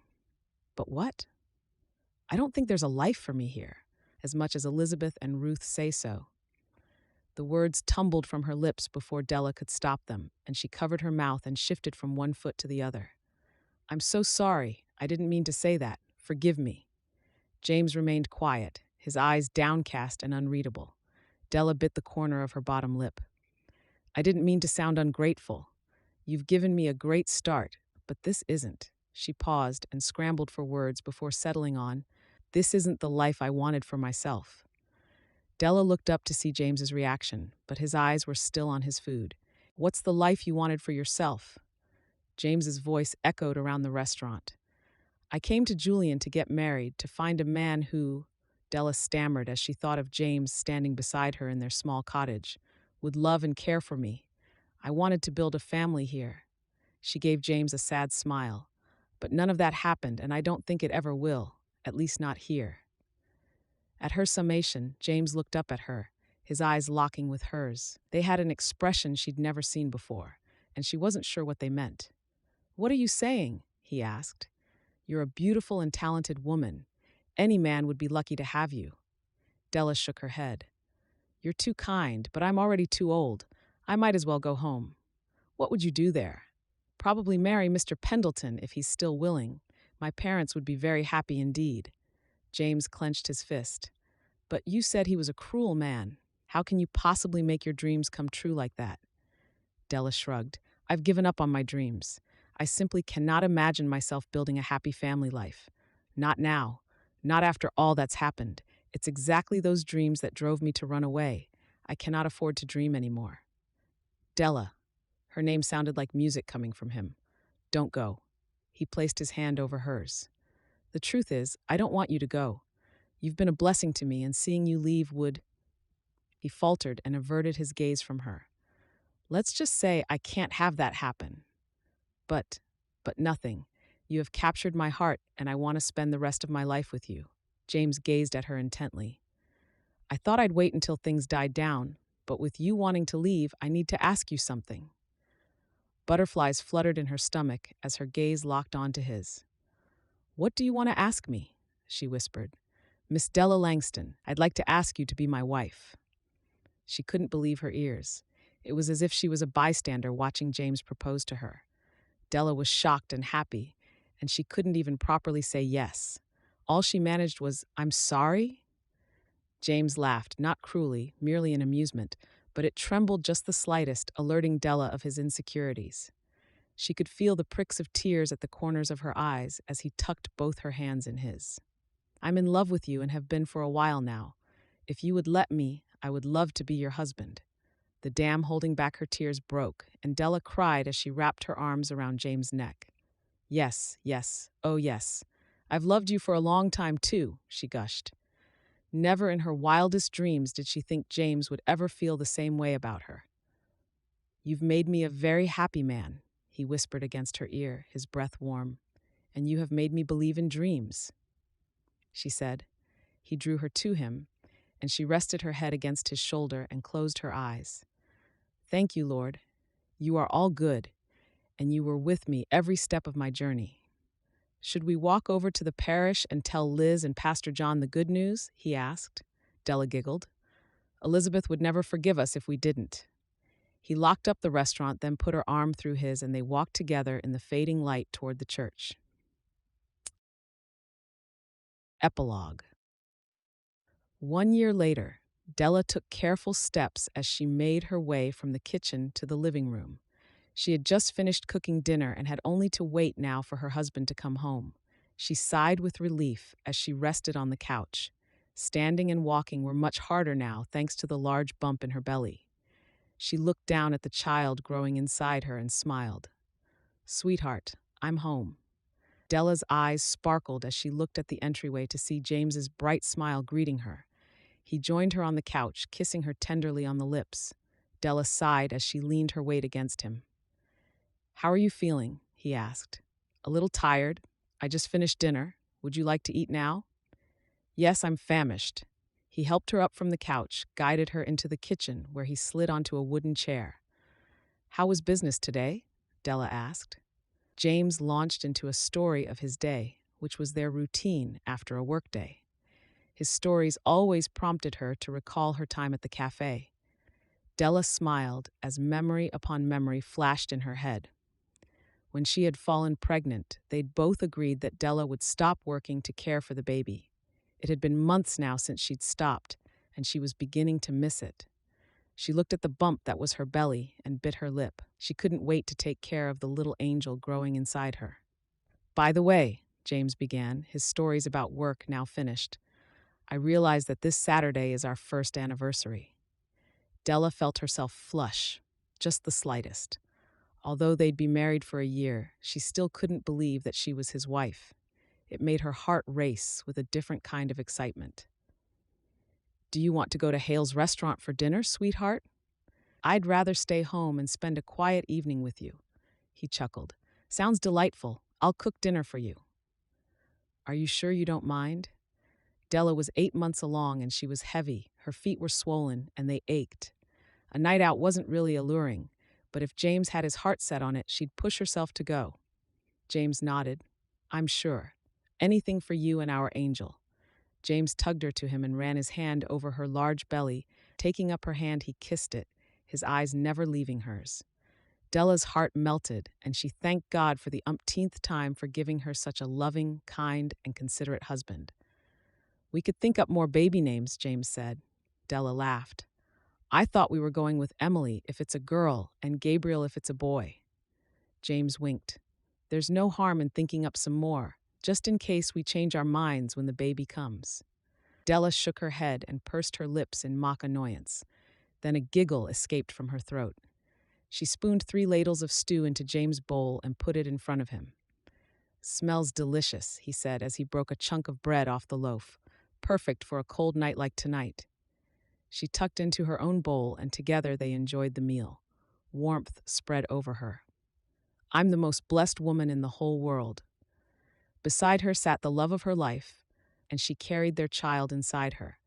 But what? I don't think there's a life for me here, as much as Elizabeth and Ruth say so. The words tumbled from her lips before Della could stop them, and she covered her mouth and shifted from one foot to the other. I'm so sorry. I didn't mean to say that. Forgive me. James remained quiet, his eyes downcast and unreadable. Della bit the corner of her bottom lip. I didn't mean to sound ungrateful. You've given me a great start, but this isn't. She paused and scrambled for words before settling on, this isn't the life I wanted for myself. Della looked up to see James's reaction, but his eyes were still on his food. What's the life you wanted for yourself? James's voice echoed around the restaurant. I came to Julian to get married, to find a man who, Della stammered as she thought of James standing beside her in their small cottage, would love and care for me. I wanted to build a family here. She gave James a sad smile. But none of that happened, and I don't think it ever will, at least not here. At her summation, James looked up at her, his eyes locking with hers. They had an expression she'd never seen before, and she wasn't sure what they meant. What are you saying? He asked. You're a beautiful and talented woman. Any man would be lucky to have you. Della shook her head. You're too kind, but I'm already too old. I might as well go home. What would you do there? Probably marry Mr. Pendleton if he's still willing. My parents would be very happy indeed. James clenched his fist. But you said he was a cruel man. How can you possibly make your dreams come true like that? Della shrugged. I've given up on my dreams. I simply cannot imagine myself building a happy family life. Not now. Not after all that's happened. It's exactly those dreams that drove me to run away. I cannot afford to dream anymore. Della. Her name sounded like music coming from him. Don't go. He placed his hand over hers. The truth is, I don't want you to go. You've been a blessing to me, and seeing you leave would... He faltered and averted his gaze from her. Let's just say I can't have that happen. But nothing. You have captured my heart, and I want to spend the rest of my life with you. James gazed at her intently. I thought I'd wait until things died down, but with you wanting to leave, I need to ask you something. Butterflies fluttered in her stomach as her gaze locked onto his. What do you want to ask me? She whispered. Miss Della Langston, I'd like to ask you to be my wife. She couldn't believe her ears. It was as if she was a bystander watching James propose to her. Della was shocked and happy, and she couldn't even properly say yes. All she managed was, I'm sorry? James laughed, not cruelly, merely in amusement, but it trembled just the slightest, alerting Della of his insecurities. She could feel the pricks of tears at the corners of her eyes as he tucked both her hands in his. I'm in love with you and have been for a while now. If you would let me, I would love to be your husband. The dam holding back her tears broke, and Della cried as she wrapped her arms around James' neck. Yes, yes, oh yes. I've loved you for a long time too, she gushed. Never in her wildest dreams did she think James would ever feel the same way about her. You've made me a very happy man, he whispered against her ear, his breath warm. And you have made me believe in dreams, she said. He drew her to him, and she rested her head against his shoulder and closed her eyes. Thank you, Lord. You are all good, and you were with me every step of my journey. Should we walk over to the parish and tell Liz and Pastor John the good news? He asked. Della giggled. Elizabeth would never forgive us if we didn't. He locked up the restaurant, then put her arm through his, and they walked together in the fading light toward the church. Epilogue. 1 year later, Della took careful steps as she made her way from the kitchen to the living room. She had just finished cooking dinner and had only to wait now for her husband to come home. She sighed with relief as she rested on the couch. Standing and walking were much harder now, thanks to the large bump in her belly. She looked down at the child growing inside her and smiled. "Sweetheart, I'm home." Della's eyes sparkled as she looked at the entryway to see James's bright smile greeting her. He joined her on the couch, kissing her tenderly on the lips. Della sighed as she leaned her weight against him. "How are you feeling?" he asked. "A little tired. I just finished dinner. Would you like to eat now?" "Yes, I'm famished." He helped her up from the couch, guided her into the kitchen, where he slid onto a wooden chair. "How was business today?" Della asked. James launched into a story of his day, which was their routine after a workday. His stories always prompted her to recall her time at the cafe. Della smiled as memory upon memory flashed in her head. When she had fallen pregnant, they'd both agreed that Della would stop working to care for the baby. It had been months now since she'd stopped, and she was beginning to miss it. She looked at the bump that was her belly and bit her lip. She couldn't wait to take care of the little angel growing inside her. "By the way," James began, his stories about work now finished, "I realize that this Saturday is our first anniversary." Della felt herself flush, just the slightest. Although they'd be married for a year, she still couldn't believe that she was his wife. It made her heart race with a different kind of excitement. "Do you want to go to Hale's restaurant for dinner, sweetheart?" "I'd rather stay home and spend a quiet evening with you," he chuckled. "Sounds delightful. I'll cook dinner for you." "Are you sure you don't mind?" Della was 8 months along and she was heavy. Her feet were swollen and they ached. A night out wasn't really alluring, but if James had his heart set on it, she'd push herself to go. James nodded. "I'm sure. Anything for you and our angel." James tugged her to him and ran his hand over her large belly. Taking up her hand, he kissed it, his eyes never leaving hers. Della's heart melted, and she thanked God for the umpteenth time for giving her such a loving, kind, and considerate husband. "We could think up more baby names," James said. Della laughed. "I thought we were going with Emily if it's a girl and Gabriel if it's a boy." James winked. "There's no harm in thinking up some more, just in case we change our minds when the baby comes." Della shook her head and pursed her lips in mock annoyance. Then a giggle escaped from her throat. She spooned 3 ladles of stew into James' bowl and put it in front of him. "Smells delicious," he said as he broke a chunk of bread off the loaf. "Perfect for a cold night like tonight." She tucked into her own bowl, and together they enjoyed the meal. Warmth spread over her. "I'm the most blessed woman in the whole world." Beside her sat the love of her life, and she carried their child inside her.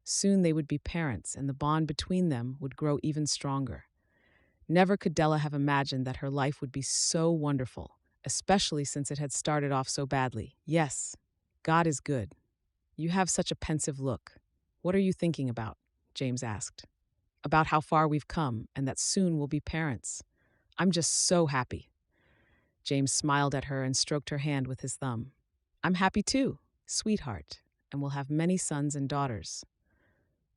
Soon they would be parents, and the bond between them would grow even stronger. Never could Della have imagined that her life would be so wonderful, especially since it had started off so badly. "Yes, God is good." "You have such a pensive look. What are you thinking about?" James asked. "About how far we've come, and that soon we'll be parents. I'm just so happy." James smiled at her and stroked her hand with his thumb. "I'm happy too, sweetheart, and we'll have many sons and daughters."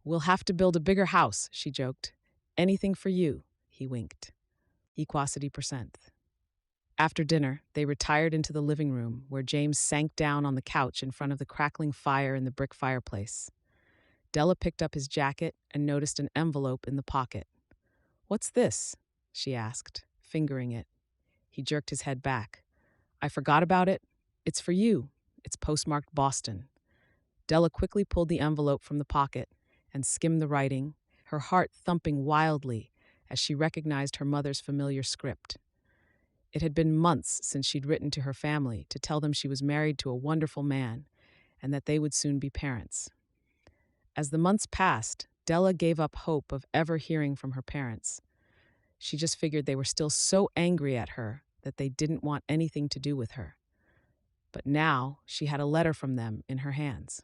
"We'll have to build a bigger house," she joked. "Anything for you," he winked. Equosity percent. After dinner, they retired into the living room, where James sank down on the couch in front of the crackling fire in the brick fireplace. Della picked up his jacket and noticed an envelope in the pocket. "What's this?" she asked, fingering it. He jerked his head back. "I forgot about it. It's for you. It's postmarked Boston." Della quickly pulled the envelope from the pocket and skimmed the writing, her heart thumping wildly as she recognized her mother's familiar script. It had been months since she'd written to her family to tell them she was married to a wonderful man and that they would soon be parents. As the months passed, Della gave up hope of ever hearing from her parents. She just figured they were still so angry at her that they didn't want anything to do with her. But now she had a letter from them in her hands.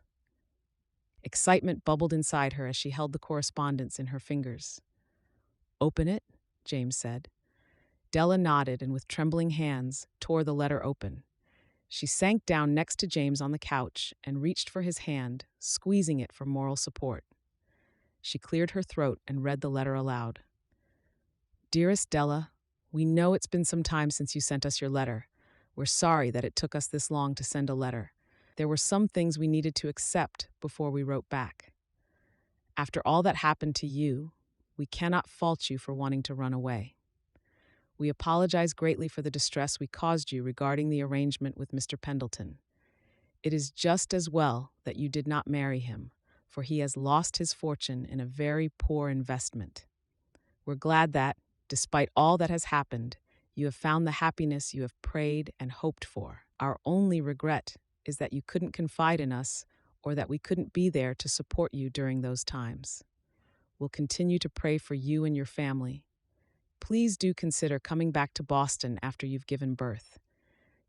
Excitement bubbled inside her as she held the correspondence in her fingers. "Open it," James said. Della nodded and with trembling hands tore the letter open. She sank down next to James on the couch and reached for his hand, squeezing it for moral support. She cleared her throat and read the letter aloud. "Dearest Della, we know it's been some time since you sent us your letter. We're sorry that it took us this long to send a letter. There were some things we needed to accept before we wrote back. After all that happened to you, we cannot fault you for wanting to run away. We apologize greatly for the distress we caused you regarding the arrangement with Mr. Pendleton. It is just as well that you did not marry him, for he has lost his fortune in a very poor investment. We're glad that, despite all that has happened, you have found the happiness you have prayed and hoped for. Our only regret is that you couldn't confide in us or that we couldn't be there to support you during those times. We'll continue to pray for you and your family. Please do consider coming back to Boston after you've given birth.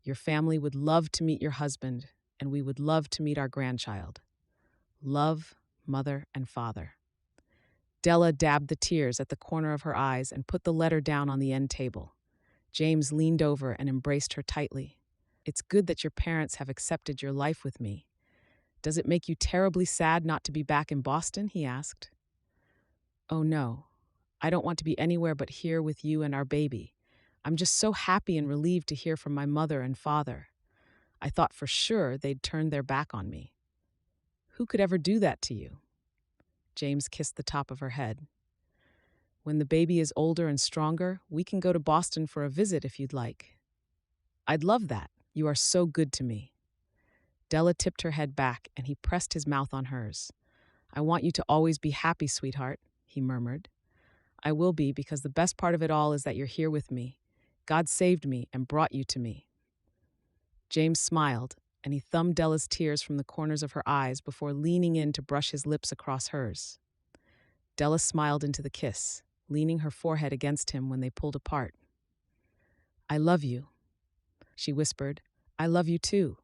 Your family would love to meet your husband, and we would love to meet our grandchild. Love, Mother and Father. Della dabbed the tears at the corner of her eyes and put the letter down on the end table. James leaned over and embraced her tightly. It's good that your parents have accepted your life with me. Does it make you terribly sad not to be back in Boston? He asked. Oh no, I don't want to be anywhere but here with you and our baby. I'm just so happy and relieved to hear from my mother and father. I thought for sure they'd turn their back on me. Who could ever do that to you? James kissed the top of her head. When the baby is older and stronger, we can go to Boston for a visit if you'd like. I'd love that. You are so good to me. Della tipped her head back and he pressed his mouth on hers. I want you to always be happy, sweetheart, he murmured. I will be, because the best part of it all is that you're here with me. God saved me and brought you to me. James smiled, and he thumbed Della's tears from the corners of her eyes before leaning in to brush his lips across hers. Della smiled into the kiss, leaning her forehead against him when they pulled apart. I love you, she whispered. I love you too.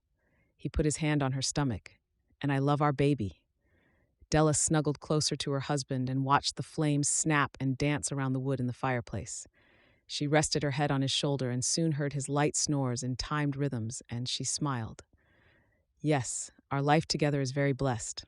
He put his hand on her stomach. And I love our baby. Della snuggled closer to her husband and watched the flames snap and dance around the wood in the fireplace. She rested her head on his shoulder and soon heard his light snores in timed rhythms, and she smiled. Yes, our life together is very blessed.